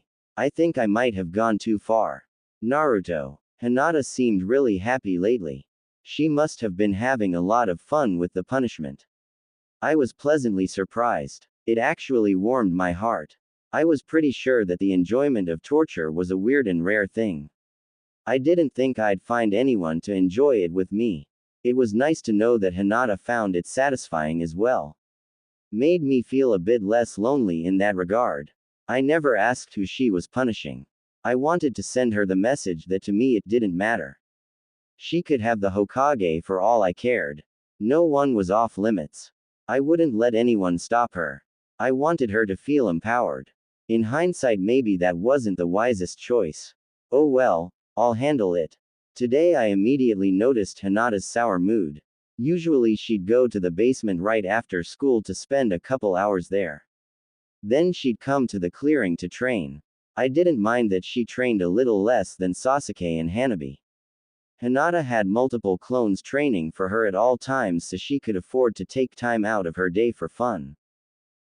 think I might have gone too far. Naruto. Hinata seemed really happy lately. She must have been having a lot of fun with the punishment. I was pleasantly surprised. It actually warmed my heart. I was pretty sure that the enjoyment of torture was a weird and rare thing. I didn't think I'd find anyone to enjoy it with me. It was nice to know that Hinata found it satisfying as well. Made me feel a bit less lonely in that regard. I never asked who she was punishing. I wanted to send her the message that to me it didn't matter. She could have the Hokage for all I cared. No one was off limits. I wouldn't let anyone stop her. I wanted her to feel empowered. In hindsight, maybe that wasn't the wisest choice. Oh well, I'll handle it. Today I immediately noticed Hinata's sour mood. Usually she'd go to the basement right after school to spend a couple hours there. Then she'd come to the clearing to train. I didn't mind that she trained a little less than Sasuke and Hanabi. Hinata had multiple clones training for her at all times, so she could afford to take time out of her day for fun.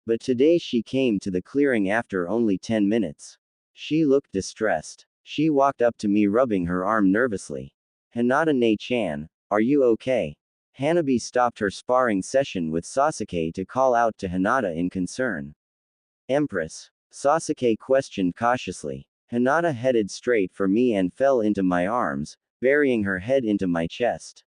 But today she came to the clearing after only 10 minutes. She looked distressed. She walked up to me, rubbing her arm nervously. Hinata-ne-chan, are you okay? Hanabi stopped her sparring session with Sasuke to call out to Hinata in concern. Empress? Sasuke questioned cautiously. Hinata headed straight for me and fell into my arms, burying her head into my chest.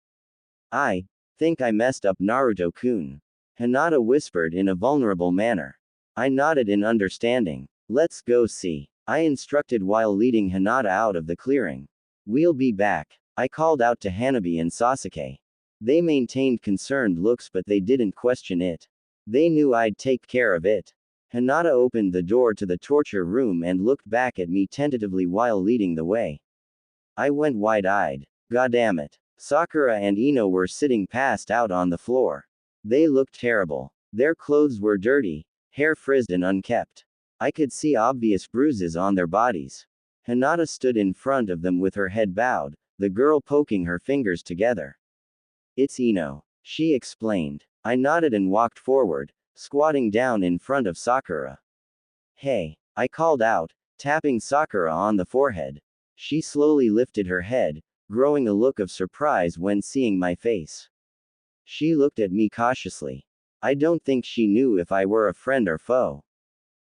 I think I messed up, Naruto-kun. Hinata whispered in a vulnerable manner. I nodded in understanding. Let's go see. I instructed while leading Hinata out of the clearing. We'll be back. I called out to Hanabi and Sasuke. They maintained concerned looks, but they didn't question it. They knew I'd take care of it. Hinata opened the door to the torture room and looked back at me tentatively while leading the way. I went wide-eyed. Goddammit. Sakura and Ino were sitting passed out on the floor. They looked terrible. Their clothes were dirty, hair frizzed and unkempt. I could see obvious bruises on their bodies. Hinata stood in front of them with her head bowed, the girl poking her fingers together. It's Ino, she explained. I nodded and walked forward, squatting down in front of Sakura. Hey, I called out, tapping Sakura on the forehead. She slowly lifted her head, growing a look of surprise when seeing my face. She looked at me cautiously. I don't think she knew if I were a friend or foe.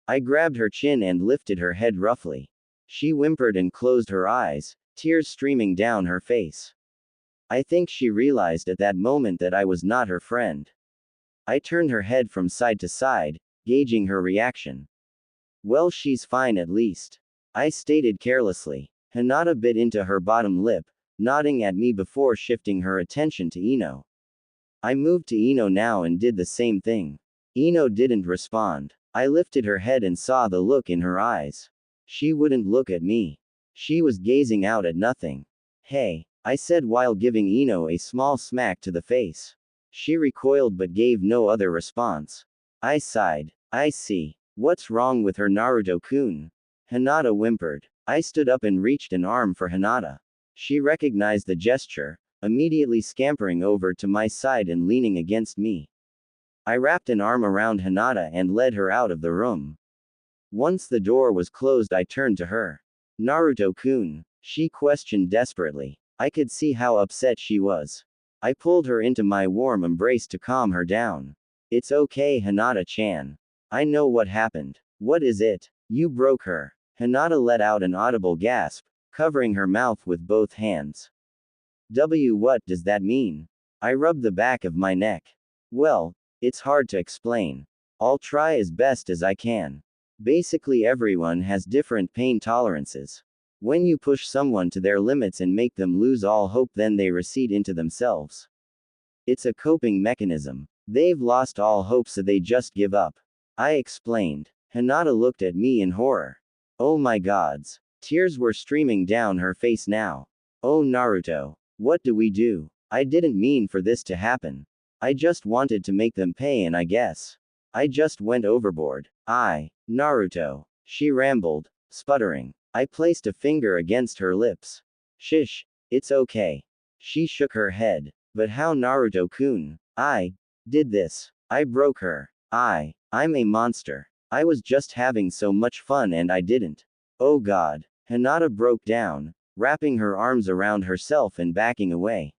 I grabbed her chin and lifted her head roughly. She whimpered and closed her eyes, tears streaming down her face. I think she realized at that moment that I was not her friend. I turned her head from side to side, gauging her reaction. Well, she's fine at least, I stated carelessly. Hinata bit into her bottom lip, nodding at me before shifting her attention to Ino. I moved to Ino now and did the same thing. Ino didn't respond. I lifted her head and saw the look in her eyes. She wouldn't look at me. She was gazing out at nothing. Hey, I said while giving Ino a small smack to the face. She recoiled but gave no other response. I sighed. I see. What's wrong with her, Naruto-kun? Hinata whimpered. I stood up and reached an arm for Hinata. She recognized the gesture, immediately scampering over to my side and leaning against me. I wrapped an arm around Hinata and led her out of the room. Once the door was closed, I turned to her. Naruto-kun, she questioned desperately. I could see how upset she was. I pulled her into my warm embrace to calm her down. It's okay, Hinata-chan. I know what happened. What is it? You broke her. Hinata let out an audible gasp, covering her mouth with both hands. What does that mean? I rubbed the back of my neck. Well, it's hard to explain. I'll try as best as I can. Basically, everyone has different pain tolerances. When you push someone to their limits and make them lose all hope, then they recede into themselves. It's a coping mechanism. They've lost all hope, so they just give up. I explained. Hinata looked at me in horror. Oh my gods. Tears were streaming down her face now. Oh Naruto. What do we do? I didn't mean for this to happen. I just wanted to make them pay, and I guess I just went overboard. Naruto. She rambled, sputtering. I placed a finger against her lips. Shish. It's okay. She shook her head. But how, Naruto-kun? I did this. I broke her. I'm a monster. I was just having so much fun and I didn't. Oh god. Hinata broke down, wrapping her arms around herself and backing away.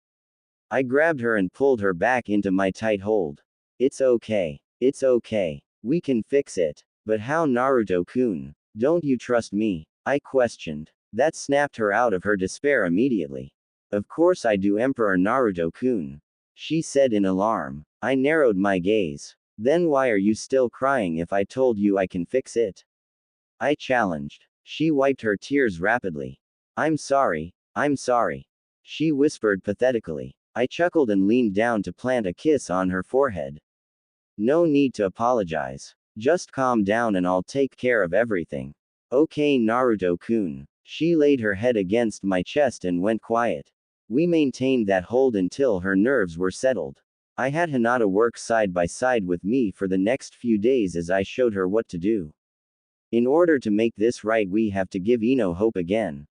I grabbed her and pulled her back into my tight hold. It's okay. It's okay. We can fix it. But how, Naruto-kun? Don't you trust me? I questioned. That snapped her out of her despair immediately. Of course I do, Emperor Naruto-kun. She said in alarm. I narrowed my gaze. Then why are you still crying if I told you I can fix it? I challenged. She wiped her tears rapidly. I'm sorry. She whispered pathetically. I chuckled and leaned down to plant a kiss on her forehead. No need to apologize. Just calm down and I'll take care of everything. Okay, Naruto-kun. She laid her head against my chest and went quiet. We maintained that hold until her nerves were settled. I had Hinata work side by side with me for the next few days as I showed her what to do. In order to make this right, we have to give Ino hope again.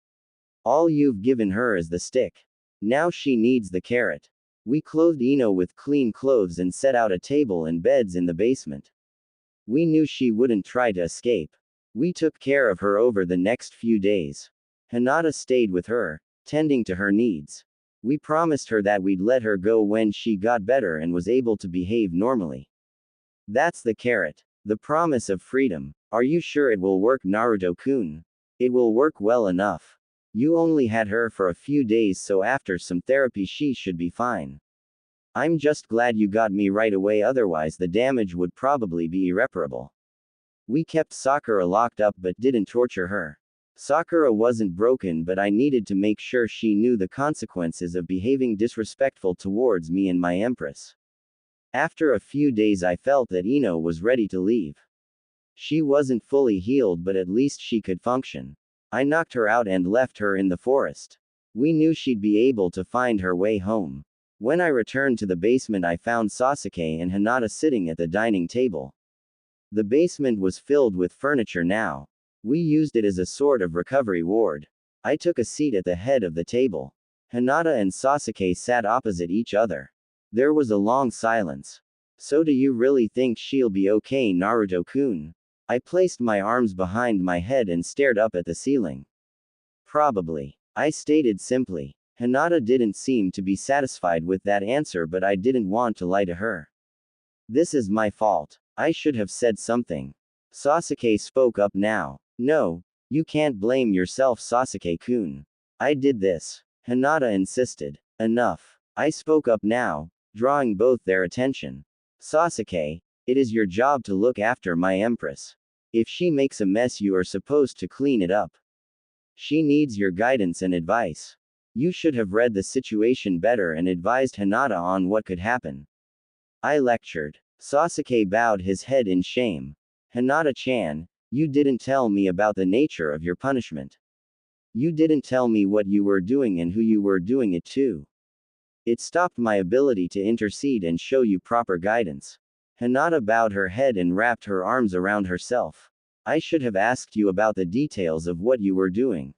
All you've given her is the stick. Now she needs the carrot. We clothed Ino with clean clothes and set out a table and beds in the basement. We knew she wouldn't try to escape. We took care of her over the next few days. Hinata stayed with her, tending to her needs. We promised her that we'd let her go when she got better and was able to behave normally. That's the carrot. The promise of freedom. Are you sure it will work, Naruto-kun? It will work well enough. You only had her for a few days, so after some therapy she should be fine. I'm just glad you got me right away, otherwise the damage would probably be irreparable. We kept Sakura locked up but didn't torture her. Sakura wasn't broken, but I needed to make sure she knew the consequences of behaving disrespectful towards me and my empress. After a few days I felt that Ino was ready to leave. She wasn't fully healed, but at least she could function. I knocked her out and left her in the forest. We knew she'd be able to find her way home. When I returned to the basement, I found Sasuke and Hinata sitting at the dining table. The basement was filled with furniture now. We used it as a sort of recovery ward. I took a seat at the head of the table. Hinata and Sasuke sat opposite each other. There was a long silence. So do you really think she'll be okay, Naruto-kun? I placed my arms behind my head and stared up at the ceiling. Probably. I stated simply. Hinata didn't seem to be satisfied with that answer, but I didn't want to lie to her. This is my fault. I should have said something. Sasuke spoke up now. No, you can't blame yourself, Sasuke-kun. I did this. Hinata insisted. Enough. I spoke up now, drawing both their attention. Sasuke, it is your job to look after my empress. If she makes a mess, you are supposed to clean it up. She needs your guidance and advice. You should have read the situation better and advised Hinata on what could happen. I lectured. Sasuke bowed his head in shame. Hinata-chan, you didn't tell me about the nature of your punishment. You didn't tell me what you were doing and who you were doing it to. It stopped my ability to intercede and show you proper guidance. Hinata bowed her head and wrapped her arms around herself. I should have asked you about the details of what you were doing.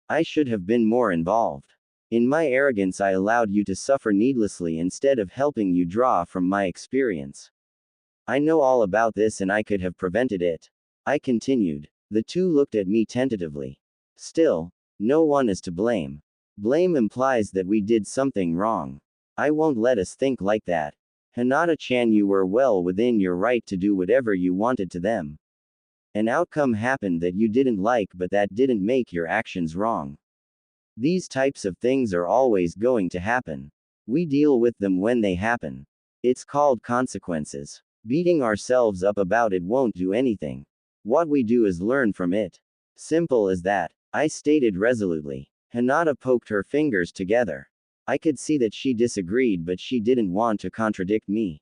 I should have been more involved. In my arrogance, I allowed you to suffer needlessly instead of helping you draw from my experience. I know all about this and I could have prevented it. I continued. The two looked at me tentatively. Still, no one is to blame. Blame implies that we did something wrong. I won't let us think like that. Hinata-chan, you were well within your right to do whatever you wanted to them. An outcome happened that you didn't like, but that didn't make your actions wrong. These types of things are always going to happen. We deal with them when they happen. It's called consequences. Beating ourselves up about it won't do anything. What we do is learn from it. Simple as that, I stated resolutely. Hinata poked her fingers together. I could see that she disagreed, but she didn't want to contradict me.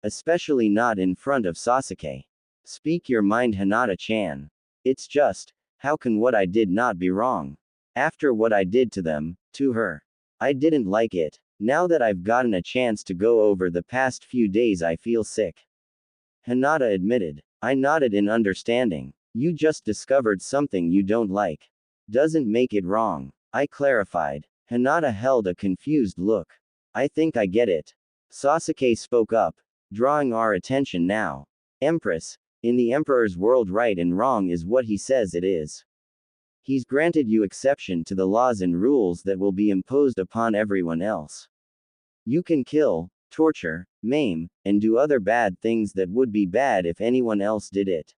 Especially not in front of Sasuke. Speak your mind, Hinata-chan. It's just, how can what I did not be wrong? After what I did to them, to her. I didn't like it. Now that I've gotten a chance to go over the past few days, I feel sick. Hinata admitted. I nodded in understanding. You just discovered something you don't like. Doesn't make it wrong. I clarified. Hinata held a confused look. I think I get it. Sasuke spoke up, drawing our attention now. Empress, in the Emperor's world, right and wrong is what he says it is. He's granted you exception to the laws and rules that will be imposed upon everyone else. You can kill, torture, maim, and do other bad things that would be bad if anyone else did it.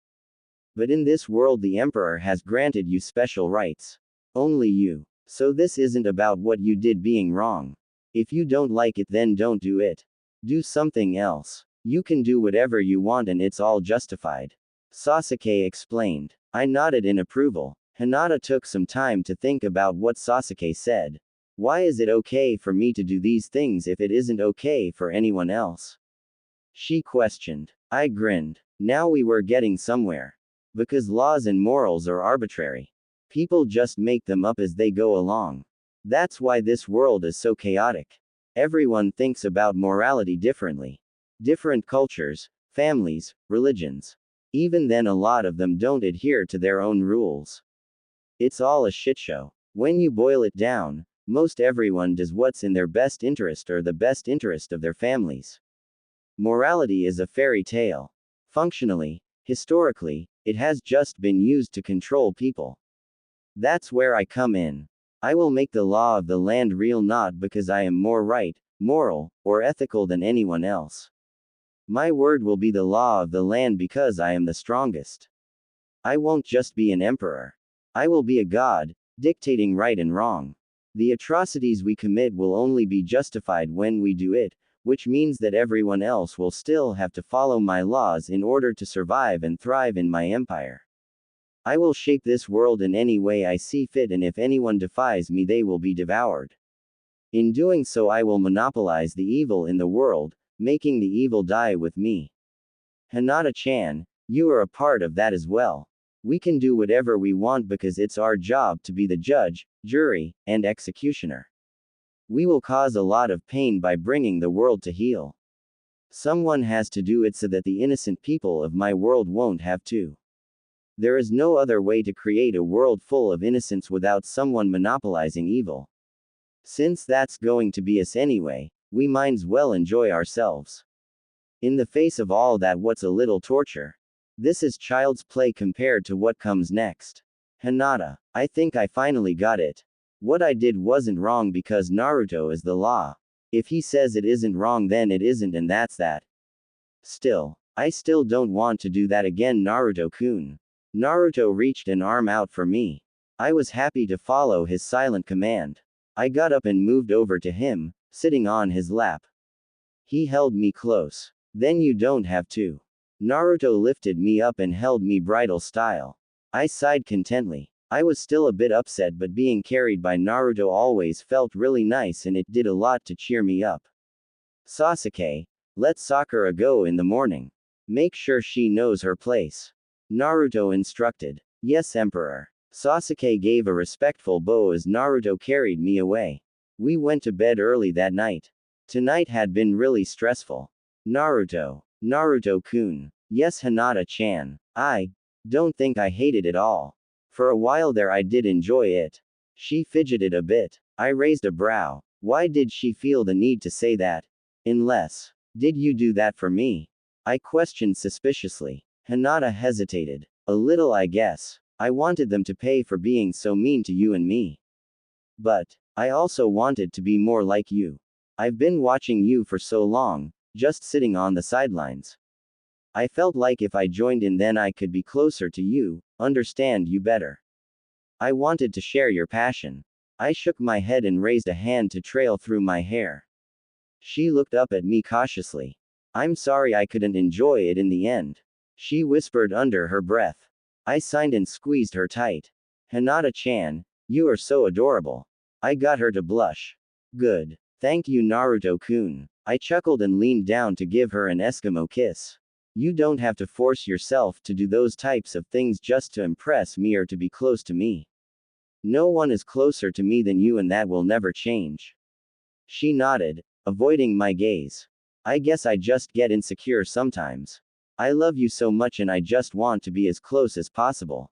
But in this world, the Emperor has granted you special rights. Only you. So this isn't about what you did being wrong. If you don't like it, then don't do it. Do something else. You can do whatever you want and it's all justified. Sasuke explained. I nodded in approval. Hinata took some time to think about what Sasuke said. Why is it okay for me to do these things if it isn't okay for anyone else? She questioned. I grinned. Now we were getting somewhere. Because laws and morals are arbitrary. People just make them up as they go along. That's why this world is so chaotic. Everyone thinks about morality differently. Different cultures, families, religions. Even then, a lot of them don't adhere to their own rules. It's all a shitshow. When you boil it down, most everyone does what's in their best interest or the best interest of their families. Morality is a fairy tale. Functionally, historically, it has just been used to control people. That's where I come in. I will make the law of the land real, not because I am more right, moral, or ethical than anyone else. My word will be the law of the land because I am the strongest. I won't just be an emperor. I will be a god, dictating right and wrong. The atrocities we commit will only be justified when we do it, which means that everyone else will still have to follow my laws in order to survive and thrive in my empire. I will shape this world in any way I see fit, and if anyone defies me, they will be devoured. In doing so, I will monopolize the evil in the world, making the evil die with me. Hinata-chan, you are a part of that as well. We can do whatever we want because it's our job to be the judge, jury, and executioner. We will cause a lot of pain by bringing the world to heel. Someone has to do it so that the innocent people of my world won't have to. There is no other way to create a world full of innocence without someone monopolizing evil. Since that's going to be us anyway, we might as well enjoy ourselves. In the face of all that, what's a little torture? This is child's play compared to what comes next. Hinata, I think I finally got it. What I did wasn't wrong because Naruto is the law. If he says it isn't wrong, then it isn't, and that's that. Still, I still don't want to do that again, Naruto-kun. Naruto reached an arm out for me. I was happy to follow his silent command. I got up and moved over to him, sitting on his lap. He held me close. Then you don't have to. Naruto lifted me up and held me bridal style. I sighed contently. I was still a bit upset, but being carried by Naruto always felt really nice and it did a lot to cheer me up. Sasuke, let Sakura go in the morning. Make sure she knows her place. Naruto instructed. Yes, Emperor. Sasuke gave a respectful bow as Naruto carried me away. We went to bed early that night. Tonight had been really stressful. Naruto. Naruto-kun. Yes, Hinata-chan. I don't think I hated it all. For a while there I did enjoy it. She fidgeted a bit. I raised a brow. Why did she feel the need to say that? Unless, did you do that for me? I questioned suspiciously. Hinata hesitated. A little, I guess. I wanted them to pay for being so mean to you and me. But, I also wanted to be more like you. I've been watching you for so long, just sitting on the sidelines. I felt like if I joined in then I could be closer to you, understand you better. I wanted to share your passion. I shook my head and raised a hand to trail through my hair. She looked up at me cautiously. I'm sorry I couldn't enjoy it in the end. She whispered under her breath. I signed and squeezed her tight. Hinata-chan, you are so adorable. I got her to blush. Good. Thank you, Naruto-kun. I chuckled and leaned down to give her an Eskimo kiss. You don't have to force yourself to do those types of things just to impress me or to be close to me. No one is closer to me than you and that will never change. She nodded, avoiding my gaze. I guess I just get insecure sometimes. I love you so much and I just want to be as close as possible.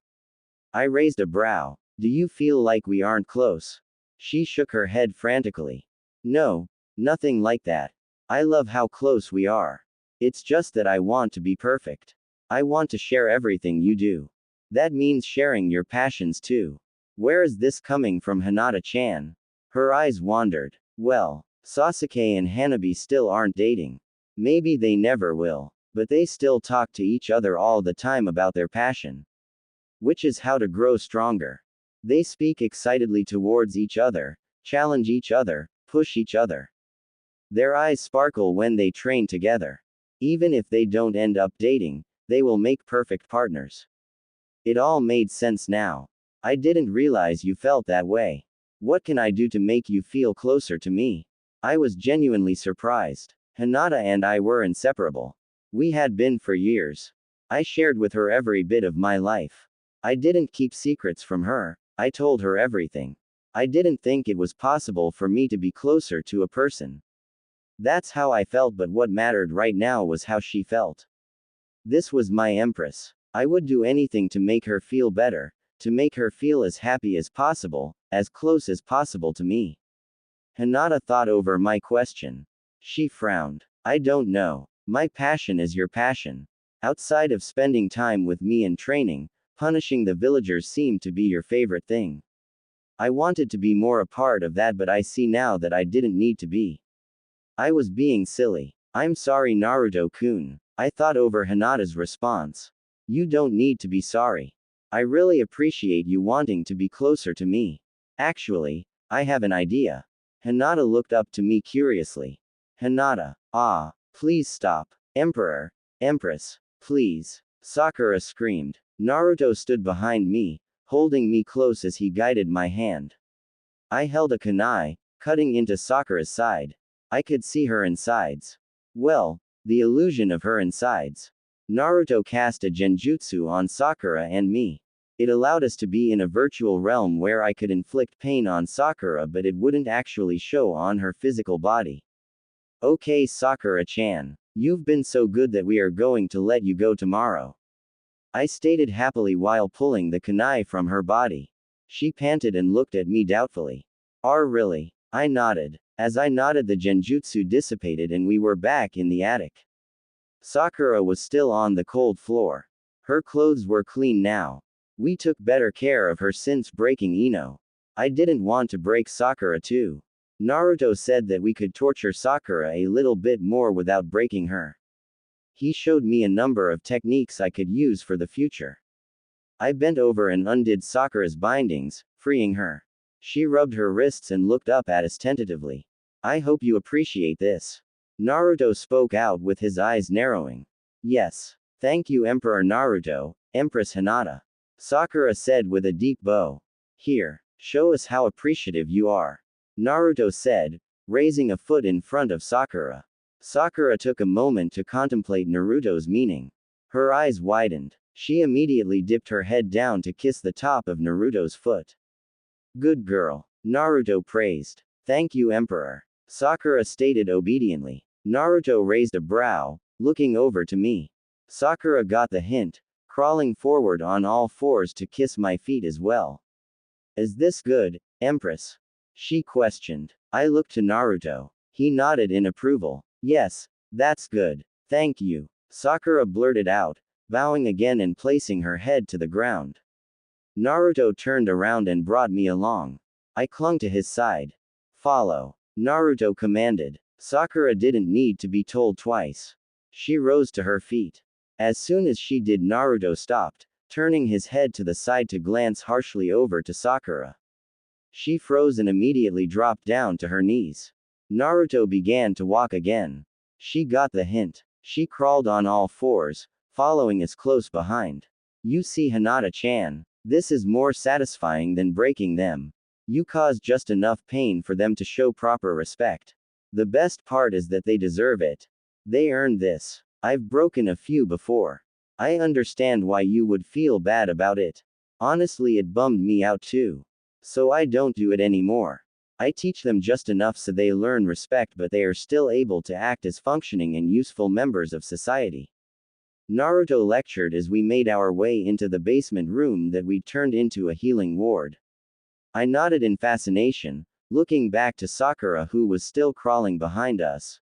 I raised a brow. Do you feel like we aren't close? She shook her head frantically. No, nothing like that. I love how close we are. It's just that I want to be perfect. I want to share everything you do. That means sharing your passions too. Where is this coming from, Hinata-chan? Her eyes wandered. Well, Sasuke and Hanabi still aren't dating. Maybe they never will. But they still talk to each other all the time about their passion. Which is how to grow stronger. They speak excitedly towards each other, challenge each other, push each other. Their eyes sparkle when they train together. Even if they don't end up dating, they will make perfect partners. It all made sense now. I didn't realize you felt that way. What can I do to make you feel closer to me? I was genuinely surprised. Hinata and I were inseparable. We had been for years. I shared with her every bit of my life. I didn't keep secrets from her. I told her everything. I didn't think it was possible for me to be closer to a person. That's how I felt, but what mattered right now was how she felt. This was my empress. I would do anything to make her feel better, to make her feel as happy as possible, as close as possible to me. Hinata thought over my question. She frowned. I don't know. My passion is your passion. Outside of spending time with me and training, punishing the villagers seemed to be your favorite thing. I wanted to be more a part of that, but I see now that I didn't need to be. I was being silly. I'm sorry, Naruto-kun. I thought over Hinata's response. You don't need to be sorry. I really appreciate you wanting to be closer to me. Actually, I have an idea. Hinata looked up to me curiously. Hinata. Ah, please stop. Emperor. Empress. Please. Sakura screamed. Naruto stood behind me, holding me close as he guided my hand. I held a kunai, cutting into Sakura's side. I could see her insides. Well, the illusion of her insides. Naruto cast a genjutsu on Sakura and me. It allowed us to be in a virtual realm where I could inflict pain on Sakura, but it wouldn't actually show on her physical body. Okay, Sakura-chan. You've been so good that we are going to let you go tomorrow. I stated happily while pulling the kunai from her body. She panted and looked at me doubtfully. Really? I nodded. As I nodded, the genjutsu dissipated and we were back in the attic. Sakura was still on the cold floor. Her clothes were clean now. We took better care of her since breaking Ino. I didn't want to break Sakura too. Naruto said that we could torture Sakura a little bit more without breaking her. He showed me a number of techniques I could use for the future. I bent over and undid Sakura's bindings, freeing her. She rubbed her wrists and looked up at us tentatively. I hope you appreciate this. Naruto spoke out with his eyes narrowing. Yes. Thank you, Emperor Naruto, Empress Hinata. Sakura said with a deep bow. Here, show us how appreciative you are. Naruto said, raising a foot in front of Sakura. Sakura took a moment to contemplate Naruto's meaning. Her eyes widened. She immediately dipped her head down to kiss the top of Naruto's foot. Good girl. Naruto praised. Thank you, Emperor. Sakura stated obediently. Naruto raised a brow, looking over to me. Sakura got the hint, crawling forward on all fours to kiss my feet as well. Is this good, Empress? She questioned. I looked to Naruto. He nodded in approval. Yes, that's good. Thank you. Sakura blurted out, bowing again and placing her head to the ground. Naruto turned around and brought me along. I clung to his side. Follow. Naruto commanded. Sakura didn't need to be told twice. She rose to her feet. As soon as she did, Naruto stopped, turning his head to the side to glance harshly over to Sakura. She froze and immediately dropped down to her knees. Naruto began to walk again. She got the hint. She crawled on all fours, following us close behind. You see, Hinata-chan, this is more satisfying than breaking them. You cause just enough pain for them to show proper respect. The best part is that they deserve it. They earned this. I've broken a few before. I understand why you would feel bad about it. Honestly, it bummed me out too. So I don't do it anymore. I teach them just enough so they learn respect, but they are still able to act as functioning and useful members of society. Naruto lectured as we made our way into the basement room that we'd turned into a healing ward. I nodded in fascination, looking back to Sakura, who was still crawling behind us.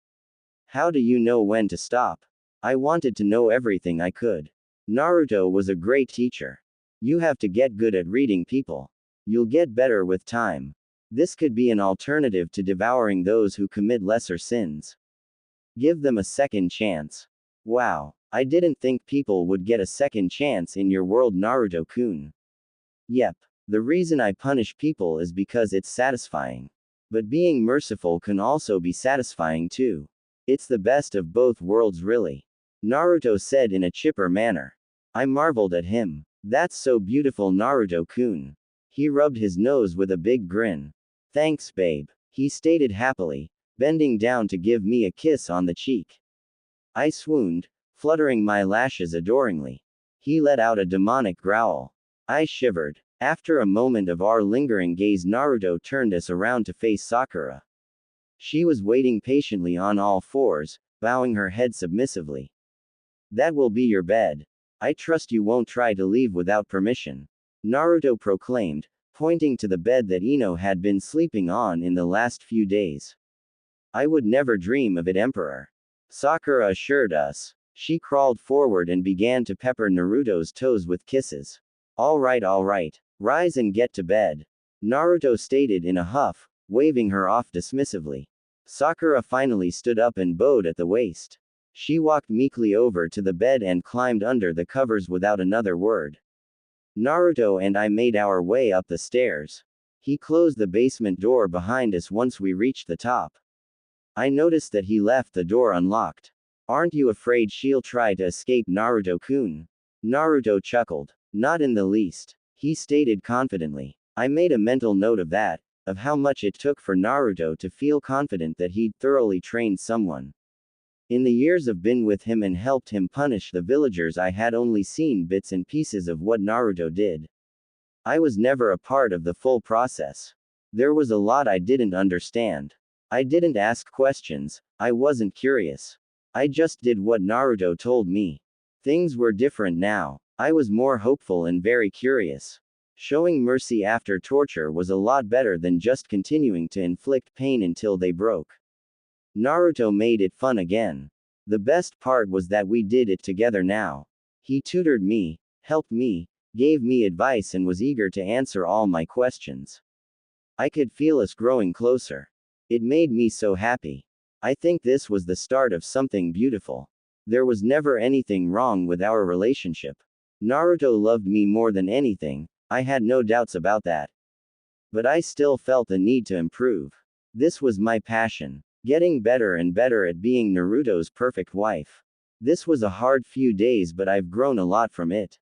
How do you know when to stop? I wanted to know everything I could. Naruto was a great teacher. You have to get good at reading people. You'll get better with time. This could be an alternative to devouring those who commit lesser sins. Give them a second chance. Wow, I didn't think people would get a second chance in your world, Naruto-kun. Yep. The reason I punish people is because it's satisfying. But being merciful can also be satisfying too. It's the best of both worlds, really. Naruto said in a chipper manner. I marveled at him. That's so beautiful, Naruto-kun. He rubbed his nose with a big grin. Thanks, babe, he stated happily, bending down to give me a kiss on the cheek. I swooned, fluttering my lashes adoringly. He let out a demonic growl. I shivered. After a moment of our lingering gaze, Naruto turned us around to face Sakura. She was waiting patiently on all fours, bowing her head submissively. That will be your bed. I trust you won't try to leave without permission. Naruto proclaimed, pointing to the bed that Ino had been sleeping on in the last few days. I would never dream of it, Emperor. Sakura assured us. She crawled forward and began to pepper Naruto's toes with kisses. All right, rise and get to bed. Naruto stated in a huff, waving her off dismissively. Sakura finally stood up and bowed at the waist. She walked meekly over to the bed and climbed under the covers without another word. Naruto and I made our way up the stairs. He closed the basement door behind us once we reached the top. I noticed that he left the door unlocked. Aren't you afraid she'll try to escape, Naruto-kun? Naruto chuckled. Not in the least, he stated confidently. I made a mental note of that, of how much it took for Naruto to feel confident that he'd thoroughly trained someone. In the years I've been with him and helped him punish the villagers, I had only seen bits and pieces of what Naruto did. I was never a part of the full process. There was a lot I didn't understand. I didn't ask questions, I wasn't curious. I just did what Naruto told me. Things were different now. I was more hopeful and very curious. Showing mercy after torture was a lot better than just continuing to inflict pain until they broke. Naruto made it fun again. The best part was that we did it together now. He tutored me, helped me, gave me advice, and was eager to answer all my questions. I could feel us growing closer. It made me so happy. I think this was the start of something beautiful. There was never anything wrong with our relationship. Naruto loved me more than anything, I had no doubts about that. But I still felt the need to improve. This was my passion. Getting better and better at being Naruto's perfect wife. This was a hard few days, but I've grown a lot from it.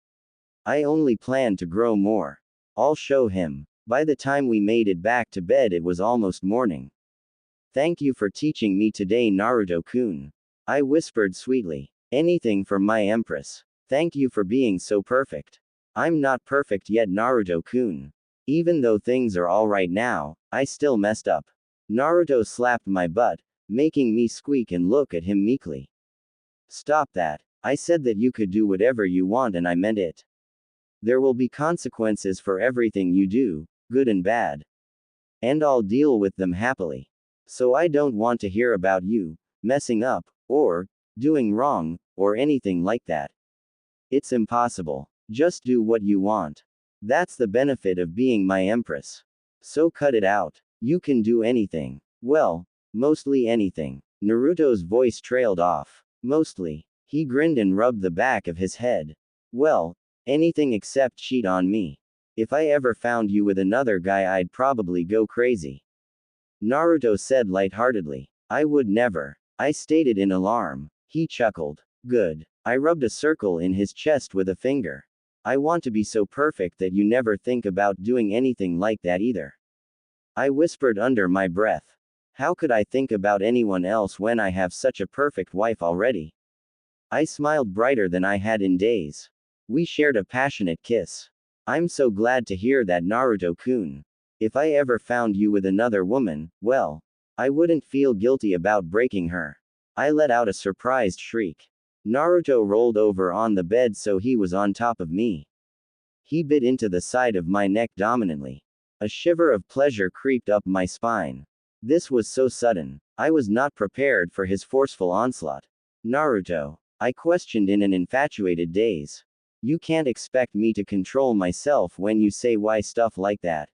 I only plan to grow more. I'll show him. By the time we made it back to bed, it was almost morning. Thank you for teaching me today, Naruto-kun. I whispered sweetly. Anything for my empress. Thank you for being so perfect. I'm not perfect yet, Naruto-kun. Even though things are alright now, I still messed up. Naruto slapped my butt, making me squeak and look at him meekly. Stop that. I said that you could do whatever you want and I meant it. There will be consequences for everything you do, good and bad. And I'll deal with them happily. So I don't want to hear about you messing up, or doing wrong, or anything like that. It's impossible. Just do what you want. That's the benefit of being my empress. So cut it out. You can do anything. Well, mostly anything. Naruto's voice trailed off. Mostly. He grinned and rubbed the back of his head. Well, anything except cheat on me. If I ever found you with another guy, I'd probably go crazy. Naruto said lightheartedly. I would never. I stated in alarm. He chuckled. Good. I rubbed a circle in his chest with a finger. I want to be so perfect that you never think about doing anything like that either. I whispered under my breath. How could I think about anyone else when I have such a perfect wife already? I smiled brighter than I had in days. We shared a passionate kiss. I'm so glad to hear that, Naruto-kun. If I ever found you with another woman, well, I wouldn't feel guilty about breaking her. I let out a surprised shriek. Naruto rolled over on the bed so he was on top of me. He bit into the side of my neck dominantly. A shiver of pleasure creeped up my spine. This was so sudden. I was not prepared for his forceful onslaught. Naruto, I questioned in an infatuated daze. You can't expect me to control myself when you say why stuff like that.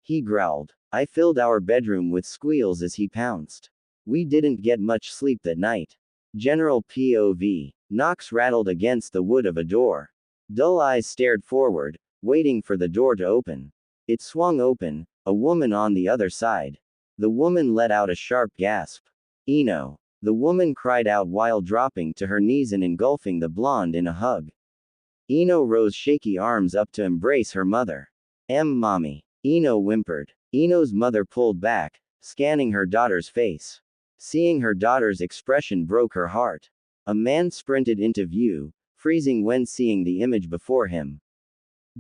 He growled. I filled our bedroom with squeals as he pounced. We didn't get much sleep that night. General POV. Knocks rattled against the wood of a door. Dull eyes stared forward, waiting for the door to open. It swung open, a woman on the other side. The woman let out a sharp gasp. Ino. The woman cried out while dropping to her knees and engulfing the blonde in a hug. Ino rose shaky arms up to embrace her mother. Mommy. Ino whimpered. Ino's mother pulled back, scanning her daughter's face. Seeing her daughter's expression broke her heart. A man sprinted into view, freezing when seeing the image before him.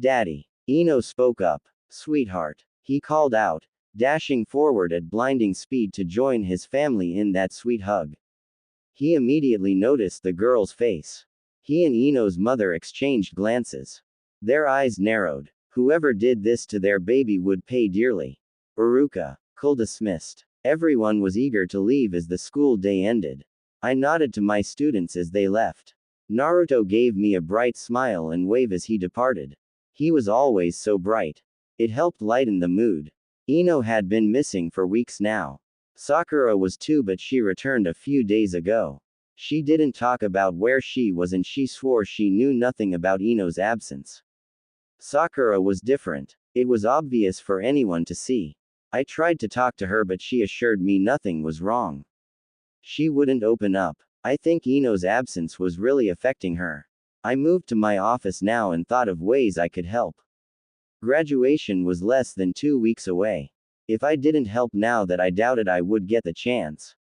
Daddy. Ino spoke up. Sweetheart. He called out, dashing forward at blinding speed to join his family in that sweet hug. He immediately noticed the girl's face. He and Ino's mother exchanged glances. Their eyes narrowed. Whoever did this to their baby would pay dearly. Uruka. Call dismissed. Everyone was eager to leave as the school day ended. I nodded to my students as they left. Naruto gave me a bright smile and wave as he departed. He was always so bright. It helped lighten the mood. Ino had been missing for weeks now. Sakura was too, but she returned a few days ago. She didn't talk about where she was and she swore she knew nothing about Ino's absence. Sakura was different. It was obvious for anyone to see. I tried to talk to her, but she assured me nothing was wrong. She wouldn't open up. I think Ino's absence was really affecting her. I moved to my office now and thought of ways I could help. Graduation was less than 2 weeks away. If I didn't help now, that I doubted I would get the chance.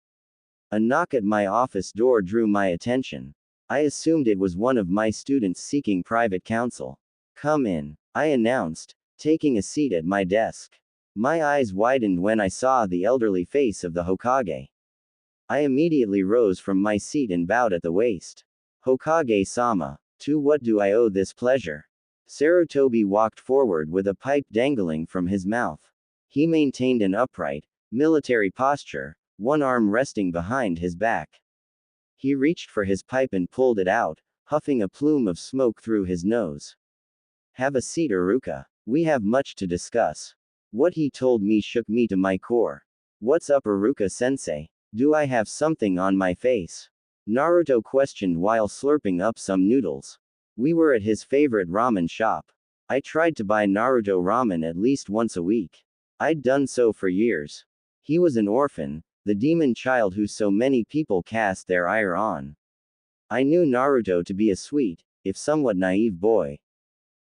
A knock at my office door drew my attention. I assumed it was one of my students seeking private counsel. Come in, I announced, taking a seat at my desk. My eyes widened when I saw the elderly face of the Hokage. I immediately rose from my seat and bowed at the waist. Hokage-sama, to what do I owe this pleasure? Sarutobi walked forward with a pipe dangling from his mouth. He maintained an upright, military posture, one arm resting behind his back. He reached for his pipe and pulled it out, huffing a plume of smoke through his nose. Have a seat, Uruka. We have much to discuss. What he told me shook me to my core. What's up, Uruka-sensei? Do I have something on my face? Naruto questioned while slurping up some noodles. We were at his favorite ramen shop. I tried to buy Naruto ramen at least once a week. I'd done so for years. He was an orphan, the demon child who so many people cast their ire on. I knew Naruto to be a sweet, if somewhat naive boy.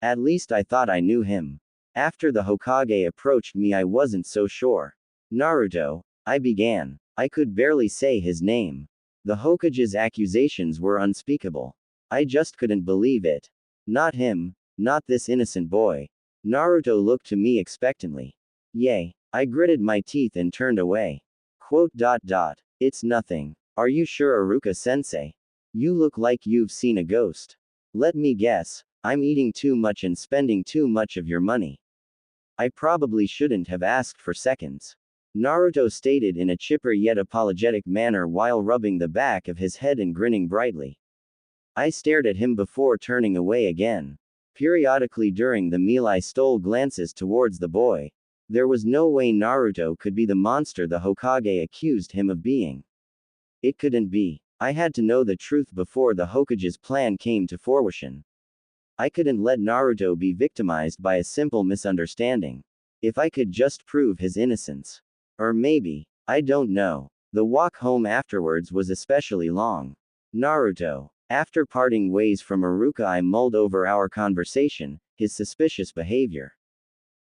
At least I thought I knew him. After the Hokage approached me, I wasn't so sure. Naruto, I began. I could barely say his name. The Hokage's accusations were unspeakable. I just couldn't believe it. Not him, not this innocent boy. Naruto looked to me expectantly. Yay. I gritted my teeth and turned away. Quote dot dot. It's nothing. Are you sure, Aruka-sensei? You look like you've seen a ghost. Let me guess, I'm eating too much and spending too much of your money. I probably shouldn't have asked for seconds. Naruto stated in a chipper yet apologetic manner while rubbing the back of his head and grinning brightly. I stared at him before turning away again. Periodically during the meal I stole glances towards the boy. There was no way Naruto could be the monster the Hokage accused him of being. It couldn't be. I had to know the truth before the Hokage's plan came to fruition. I couldn't let Naruto be victimized by a simple misunderstanding. If I could just prove his innocence. Or maybe, I don't know. The walk home afterwards was especially long. Naruto. After parting ways from Iruka, I mulled over our conversation, his suspicious behavior.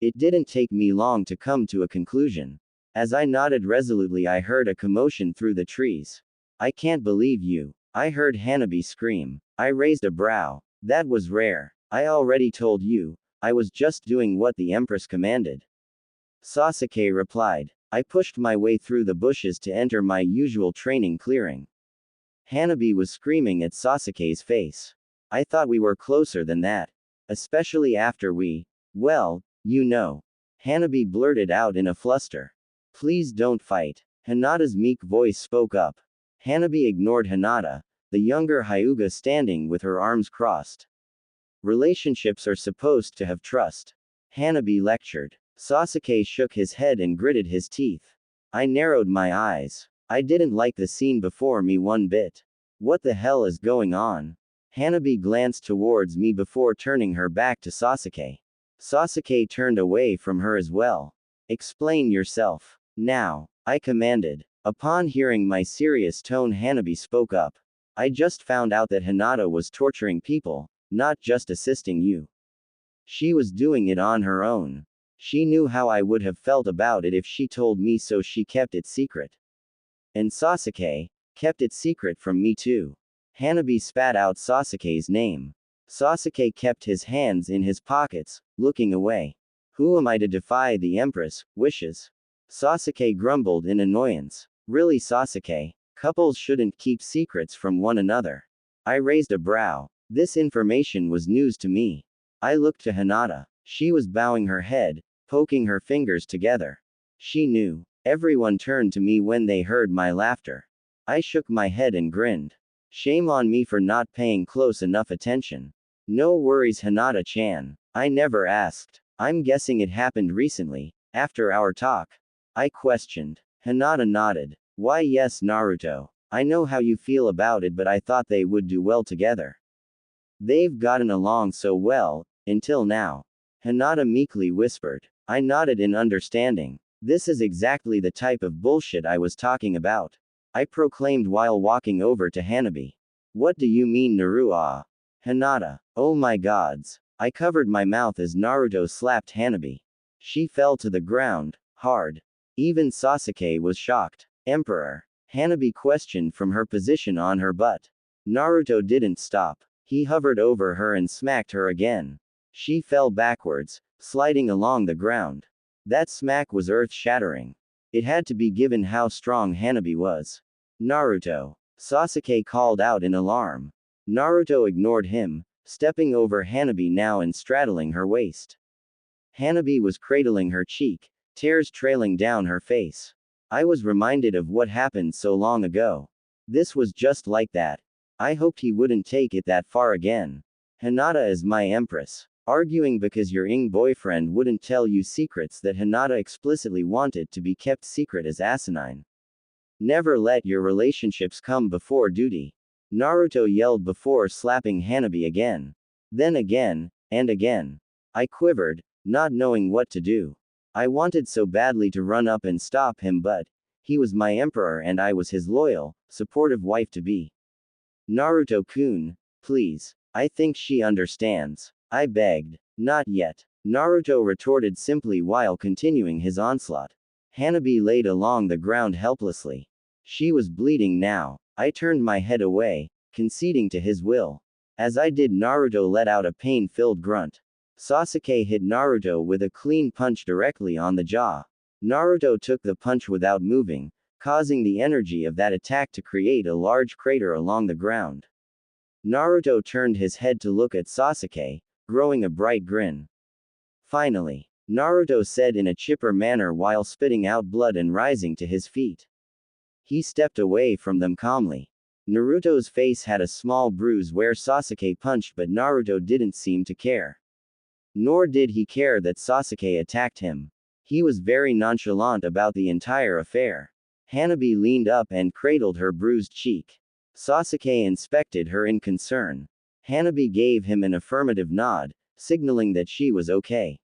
It didn't take me long to come to a conclusion. As I nodded resolutely, I heard a commotion through the trees. I can't believe you. I heard Hanabi scream. I raised a brow. That was rare. I already told you. I was just doing what the Empress commanded. Sasuke replied. I pushed my way through the bushes to enter my usual training clearing. Hanabi was screaming at Sasuke's face. I thought we were closer than that. Especially after we, well, you know. Hanabi blurted out in a fluster. Please don't fight. Hinata's meek voice spoke up. Hanabi ignored Hinata, the younger Hyuga standing with her arms crossed. Relationships are supposed to have trust. Hanabi lectured. Sasuke shook his head and gritted his teeth. I narrowed my eyes. I didn't like the scene before me one bit. What the hell is going on? Hanabi glanced towards me before turning her back to Sasuke. Sasuke turned away from her as well. Explain yourself. Now, I commanded. Upon hearing my serious tone, Hanabi spoke up. I just found out that Hinata was torturing people, not just assisting you. She was doing it on her own. She knew how I would have felt about it if she told me, so she kept it secret. And Sasuke kept it secret from me too. Hanabi spat out Sasuke's name. Sasuke kept his hands in his pockets, looking away. Who am I to defy the Empress' wishes? Sasuke grumbled in annoyance. Really, Sasuke? Couples shouldn't keep secrets from one another. I raised a brow. This information was news to me. I looked to Hinata. She was bowing her head, poking her fingers together. She knew. Everyone turned to me when they heard my laughter. I shook my head and grinned. Shame on me for not paying close enough attention. No worries, Hinata-chan. I never asked. I'm guessing it happened recently, after our talk. I questioned. Hinata nodded. Why, yes, Naruto. I know how you feel about it, but I thought they would do well together. They've gotten along so well, until now. Hinata meekly whispered. I nodded in understanding. This is exactly the type of bullshit I was talking about. I proclaimed while walking over to Hanabi. What do you mean, Naruto? Hinata. Oh my gods. I covered my mouth as Naruto slapped Hanabi. She fell to the ground, hard. Even Sasuke was shocked. Emperor? Hanabi questioned from her position on her butt. Naruto didn't stop. He hovered over her and smacked her again. She fell backwards, sliding along the ground. That smack was earth-shattering. It had to be given how strong Hanabi was. Naruto. Sasuke called out in alarm. Naruto ignored him, stepping over Hanabi now and straddling her waist. Hanabi was cradling her cheek, tears trailing down her face. I was reminded of what happened so long ago. This was just like that. I hoped he wouldn't take it that far again. Hinata is my empress. Arguing because your boyfriend wouldn't tell you secrets that Hinata explicitly wanted to be kept secret is asinine. Never let your relationships come before duty. Naruto yelled before slapping Hanabi again. Then again, and again. I quivered, not knowing what to do. I wanted so badly to run up and stop him, but he was my emperor and I was his loyal, supportive wife-to-be. Naruto-kun, please. I think she understands. I begged. Not yet. Naruto retorted simply while continuing his onslaught. Hanabi laid along the ground helplessly. She was bleeding now. I turned my head away, conceding to his will. As I did, Naruto let out a pain-filled grunt. Sasuke hit Naruto with a clean punch directly on the jaw. Naruto took the punch without moving, causing the energy of that attack to create a large crater along the ground. Naruto turned his head to look at Sasuke, growing a bright grin. Finally, Naruto said in a chipper manner while spitting out blood and rising to his feet. He stepped away from them calmly. Naruto's face had a small bruise where Sasuke punched, but Naruto didn't seem to care. Nor did he care that Sasuke attacked him. He was very nonchalant about the entire affair. Hanabi leaned up and cradled her bruised cheek. Sasuke inspected her in concern. Hanabi gave him an affirmative nod, signaling that she was okay.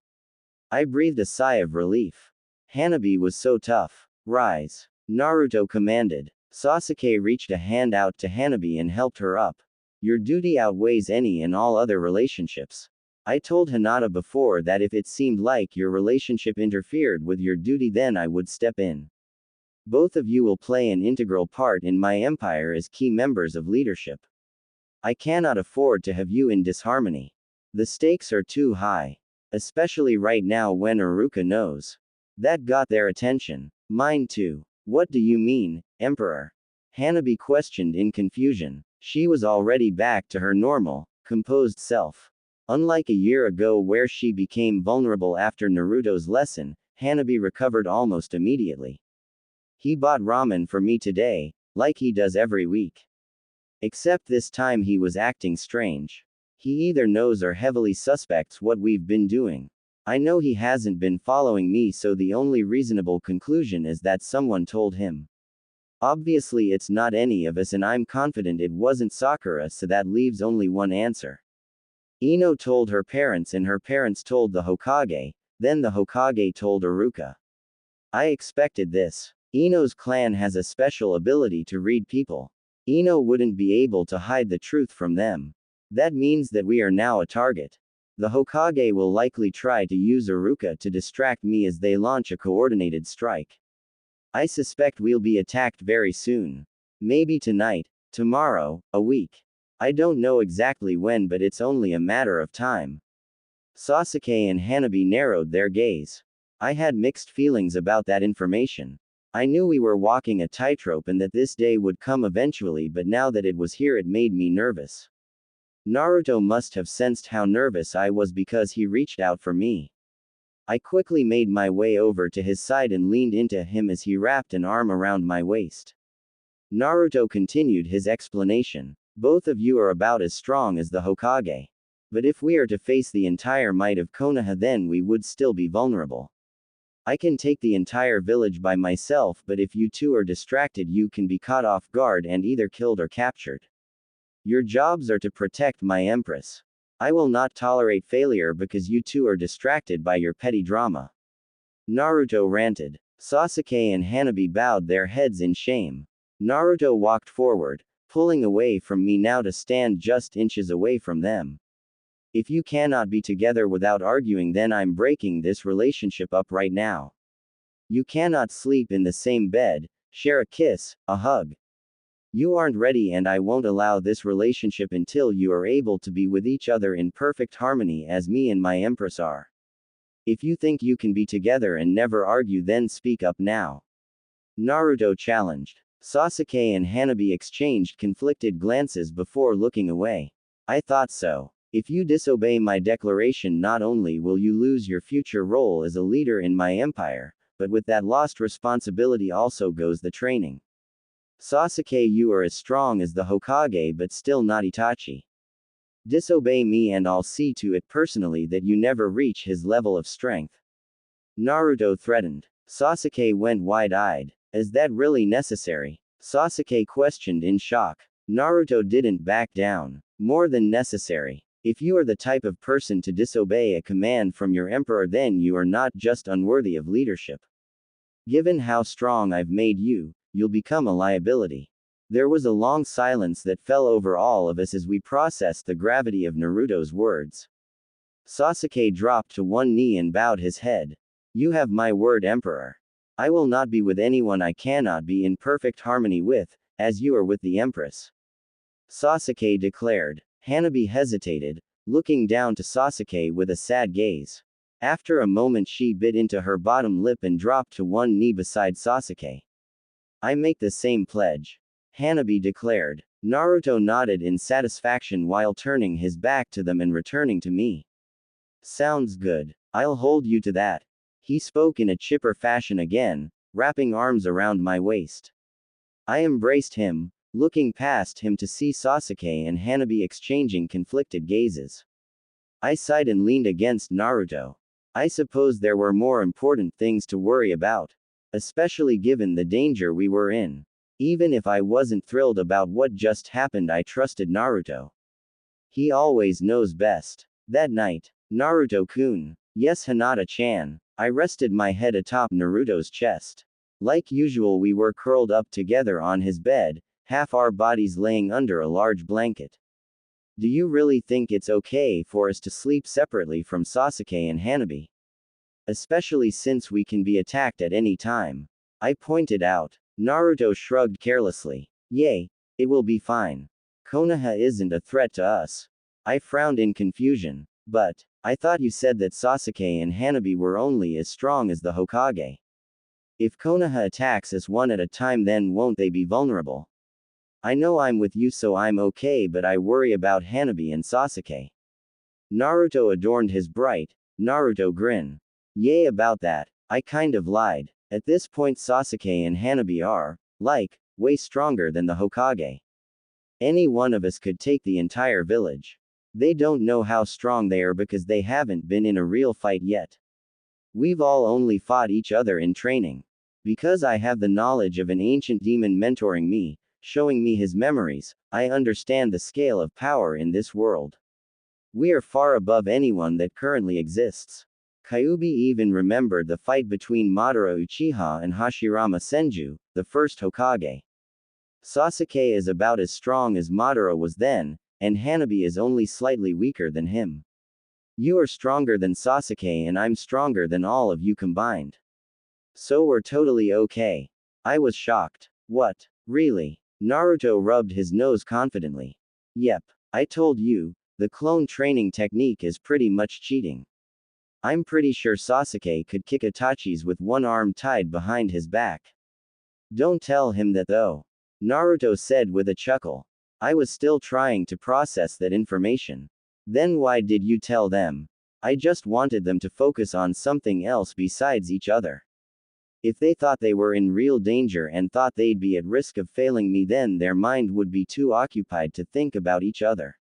I breathed a sigh of relief. Hanabi was so tough. Rise. Naruto commanded. Sasuke reached a hand out to Hanabi and helped her up. Your duty outweighs any and all other relationships. I told Hinata before that if it seemed like your relationship interfered with your duty, then I would step in. Both of you will play an integral part in my empire as key members of leadership. I cannot afford to have you in disharmony. The stakes are too high. Especially right now when Iruka knows. That got their attention. Mine too. What do you mean, Emperor? Hanabi questioned in confusion. She was already back to her normal, composed self. Unlike a year ago where she became vulnerable after Naruto's lesson, Hanabi recovered almost immediately. He bought ramen for me today, like he does every week. Except this time he was acting strange. He either knows or heavily suspects what we've been doing. I know he hasn't been following me, so the only reasonable conclusion is that someone told him. Obviously it's not any of us, and I'm confident it wasn't Sakura, so that leaves only one answer. Ino told her parents and her parents told the Hokage, then the Hokage told Iruka. I expected this. Ino's clan has a special ability to read people. Ino wouldn't be able to hide the truth from them. That means that we are now a target. The Hokage will likely try to use Iruka to distract me as they launch a coordinated strike. I suspect we'll be attacked very soon. Maybe tonight, tomorrow, a week. I don't know exactly when, but it's only a matter of time. Sasuke and Hanabi narrowed their gaze. I had mixed feelings about that information. I knew we were walking a tightrope and that this day would come eventually, but now that it was here it made me nervous. Naruto must have sensed how nervous I was because he reached out for me. I quickly made my way over to his side and leaned into him as he wrapped an arm around my waist. Naruto continued his explanation. Both of you are about as strong as the Hokage. But if we are to face the entire might of Konoha, then we would still be vulnerable. I can take the entire village by myself, but if you two are distracted, you can be caught off guard and either killed or captured. Your jobs are to protect my empress. I will not tolerate failure because you two are distracted by your petty drama. Naruto ranted. Sasuke and Hanabi bowed their heads in shame. Naruto walked forward, pulling away from me now to stand just inches away from them. If you cannot be together without arguing, then I'm breaking this relationship up right now. You cannot sleep in the same bed, share a kiss, a hug. You aren't ready, and I won't allow this relationship until you are able to be with each other in perfect harmony as me and my empress are. If you think you can be together and never argue, then speak up now. Naruto challenged. Sasuke and Hanabi exchanged conflicted glances before looking away. I thought so. If you disobey my declaration, not only will you lose your future role as a leader in my empire, but with that lost responsibility also goes the training. Sasuke, you are as strong as the Hokage but still not Itachi. Disobey me and I'll see to it personally that you never reach his level of strength. Naruto threatened. Sasuke went wide-eyed. Is that really necessary? Sasuke questioned in shock. Naruto didn't back down. More than necessary. If you are the type of person to disobey a command from your emperor, then you are not just unworthy of leadership. Given how strong I've made you, you'll become a liability. There was a long silence that fell over all of us as we processed the gravity of Naruto's words. Sasuke dropped to one knee and bowed his head. You have my word, Emperor. I will not be with anyone I cannot be in perfect harmony with, as you are with the Empress. Sasuke declared. Hanabi hesitated, looking down to Sasuke with a sad gaze. After a moment she bit into her bottom lip and dropped to one knee beside Sasuke. I make the same pledge. Hanabi declared. Naruto nodded in satisfaction while turning his back to them and returning to me. Sounds good. I'll hold you to that. He spoke in a chipper fashion again, wrapping arms around my waist. I embraced him, looking past him to see Sasuke and Hanabi exchanging conflicted gazes. I sighed and leaned against Naruto. I suppose there were more important things to worry about, especially given the danger we were in. Even if I wasn't thrilled about what just happened, I trusted Naruto. He always knows best. That night, Naruto-kun. Yes, Hinata-chan. I rested my head atop Naruto's chest. Like usual, we were curled up together on his bed, half our bodies laying under a large blanket. Do you really think it's okay for us to sleep separately from Sasuke and Hanabi? Especially since we can be attacked at any time. I pointed out. Naruto shrugged carelessly. Yay, it will be fine. Konoha isn't a threat to us. I frowned in confusion. But, I thought you said that Sasuke and Hanabi were only as strong as the Hokage. If Konoha attacks us one at a time, then won't they be vulnerable? I know I'm with you, so I'm okay, but I worry about Hanabi and Sasuke. Naruto adorned his bright, Naruto grin. Yay about that. I kind of lied. At this point Sasuke and Hanabi are, way stronger than the Hokage. Any one of us could take the entire village. They don't know how strong they are because they haven't been in a real fight yet. We've all only fought each other in training. Because I have the knowledge of an ancient demon mentoring me, showing me his memories, I understand the scale of power in this world. We are far above anyone that currently exists. Kyuubi even remembered the fight between Madara Uchiha and Hashirama Senju, the first Hokage. Sasuke is about as strong as Madara was then, and Hanabi is only slightly weaker than him. You are stronger than Sasuke and I'm stronger than all of you combined. So we're totally okay. I was shocked. What? Really? Naruto rubbed his nose confidently. Yep. I told you, the clone training technique is pretty much cheating. I'm pretty sure Sasuke could kick Itachi's with one arm tied behind his back. Don't tell him that though. Naruto said with a chuckle. I was still trying to process that information. Then why did you tell them? I just wanted them to focus on something else besides each other. If they thought they were in real danger and thought they'd be at risk of failing me, then their mind would be too occupied to think about each other.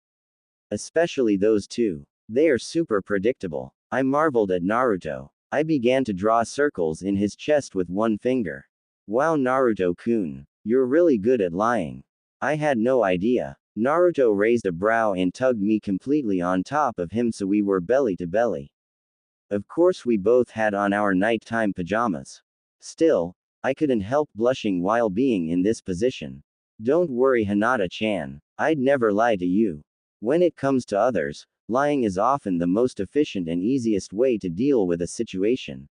Especially those two. They are super predictable. I marveled at Naruto. I began to draw circles in his chest with one finger. Wow, Naruto-kun. You're really good at lying. I had no idea. Naruto raised a brow and tugged me completely on top of him so we were belly to belly. Of course we both had on our nighttime pajamas. Still, I couldn't help blushing while being in this position. Don't worry, Hinata-chan. I'd never lie to you. When it comes to others, lying is often the most efficient and easiest way to deal with a situation.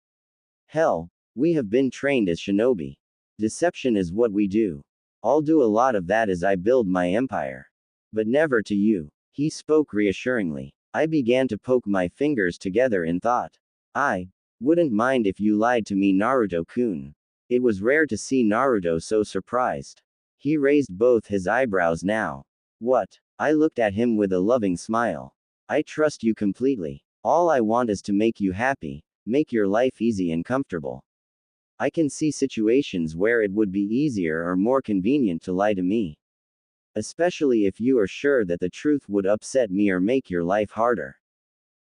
Hell, we have been trained as shinobi. Deception is what we do. I'll do a lot of that as I build my empire. But never to you. He spoke reassuringly. I began to poke my fingers together in thought. I wouldn't mind if you lied to me, Naruto-kun. It was rare to see Naruto so surprised. He raised both his eyebrows now. What? I looked at him with a loving smile. I trust you completely. All I want is to make you happy, make your life easy and comfortable. I can see situations where it would be easier or more convenient to lie to me. Especially if you are sure that the truth would upset me or make your life harder.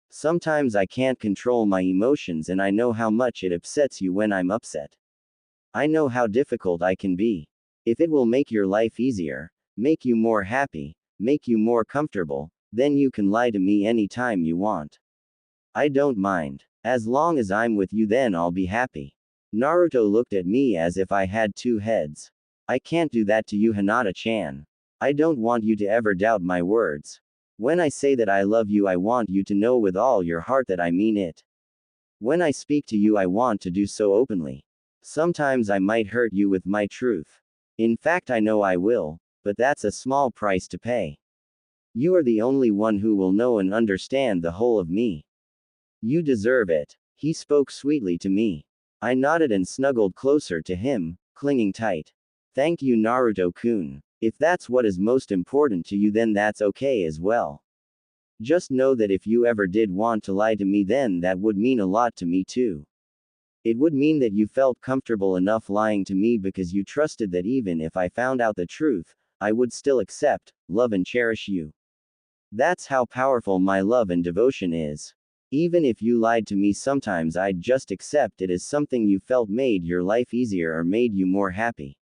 Sometimes I can't control my emotions and I know how much it upsets you when I'm upset. I know how difficult I can be. If it will make your life easier, make you more happy, make you more comfortable, then you can lie to me anytime you want. I don't mind. As long as I'm with you, then I'll be happy. Naruto looked at me as if I had two heads. I can't do that to you, Hinata-chan. I don't want you to ever doubt my words. When I say that I love you, I want you to know with all your heart that I mean it. When I speak to you, I want to do so openly. Sometimes I might hurt you with my truth. In fact, I know I will, but that's a small price to pay. You are the only one who will know and understand the whole of me. You deserve it. He spoke sweetly to me. I nodded and snuggled closer to him, clinging tight. Thank you, Naruto-kun. If that's what is most important to you, then that's okay as well. Just know that if you ever did want to lie to me, then that would mean a lot to me too. It would mean that you felt comfortable enough lying to me because you trusted that even if I found out the truth, I would still accept, love and cherish you. That's how powerful my love and devotion is. Even if you lied to me sometimes, I'd just accept it as something you felt made your life easier or made you more happy.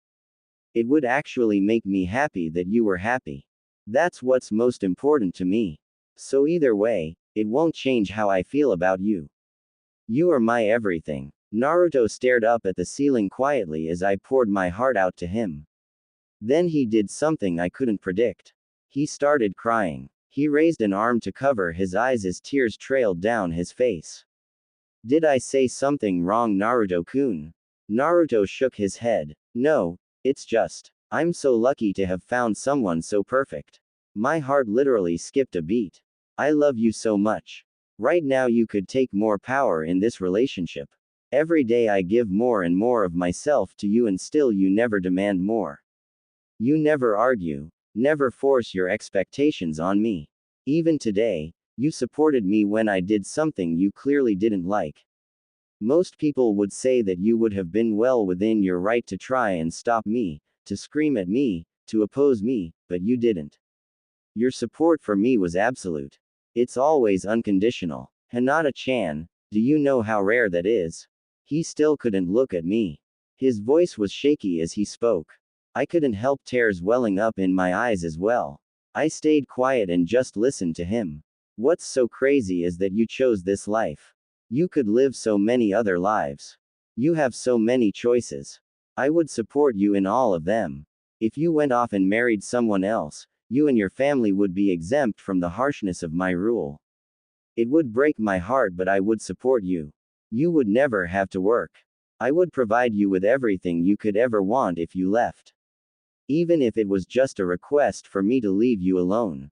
It would actually make me happy that you were happy. That's what's most important to me. So either way, it won't change how I feel about you. You are my everything. Naruto stared up at the ceiling quietly as I poured my heart out to him. Then he did something I couldn't predict. He started crying. He raised an arm to cover his eyes as tears trailed down his face. Did I say something wrong, Naruto-kun? Naruto shook his head. No, it's just, I'm so lucky to have found someone so perfect. My heart literally skipped a beat. I love you so much. Right now you could take more power in this relationship. Every day I give more and more of myself to you and still you never demand more. You never argue, never force your expectations on me. Even today, you supported me when I did something you clearly didn't like. Most people would say that you would have been well within your right to try and stop me, to scream at me, to oppose me, but you didn't. Your support for me was absolute. It's always unconditional. Hinata-chan, do you know how rare that is? He still couldn't look at me. His voice was shaky as he spoke. I couldn't help tears welling up in my eyes as well. I stayed quiet and just listened to him. What's so crazy is that you chose this life. You could live so many other lives. You have so many choices. I would support you in all of them. If you went off and married someone else, you and your family would be exempt from the harshness of my rule. It would break my heart, but I would support you. You would never have to work. I would provide you with everything you could ever want if you left. Even if it was just a request for me to leave you alone.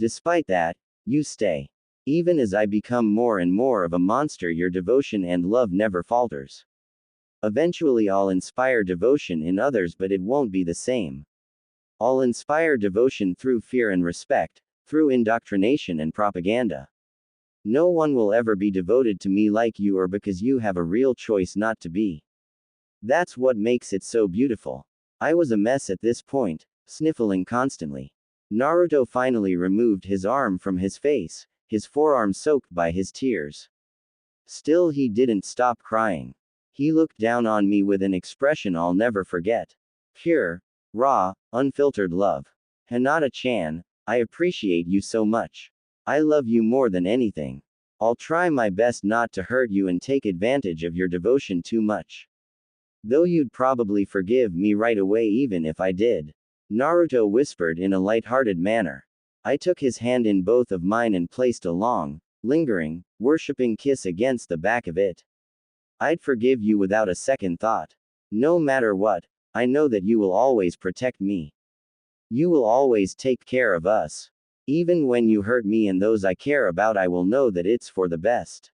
Despite that, you stay. Even as I become more and more of a monster, your devotion and love never falters. Eventually I'll inspire devotion in others, but it won't be the same. I'll inspire devotion through fear and respect, through indoctrination and propaganda. No one will ever be devoted to me like you, or because you have a real choice not to be. That's what makes it so beautiful. I was a mess at this point, sniffling constantly. Naruto finally removed his arm from his face, his forearm soaked by his tears. Still he didn't stop crying. He looked down on me with an expression I'll never forget. Pure, raw, unfiltered love. Hinata-chan, I appreciate you so much. I love you more than anything. I'll try my best not to hurt you and take advantage of your devotion too much. Though you'd probably forgive me right away even if I did. Naruto whispered in a light-hearted manner. I took his hand in both of mine and placed a long, lingering, worshipping kiss against the back of it. I'd forgive you without a second thought. No matter what, I know that you will always protect me. You will always take care of us. Even when you hurt me and those I care about, I will know that it's for the best.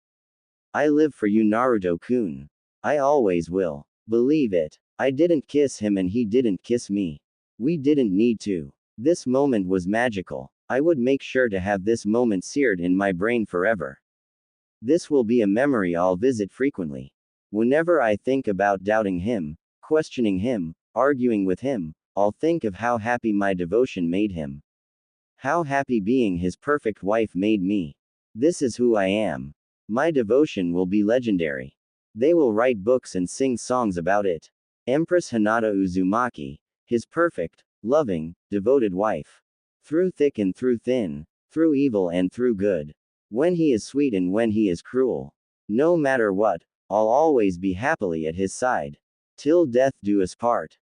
I live for you, Naruto-kun. I always will. Believe it. I didn't kiss him and he didn't kiss me. We didn't need to. This moment was magical. I would make sure to have this moment seared in my brain forever. This will be a memory I'll visit frequently. Whenever I think about doubting him, questioning him, arguing with him, I'll think of how happy my devotion made him. How happy being his perfect wife made me. This is who I am. My devotion will be legendary. They will write books and sing songs about it. Empress Hinata Uzumaki, his perfect, loving, devoted wife. Through thick and through thin, through evil and through good. When he is sweet and when he is cruel. No matter what, I'll always be happily at his side. Till death do us part.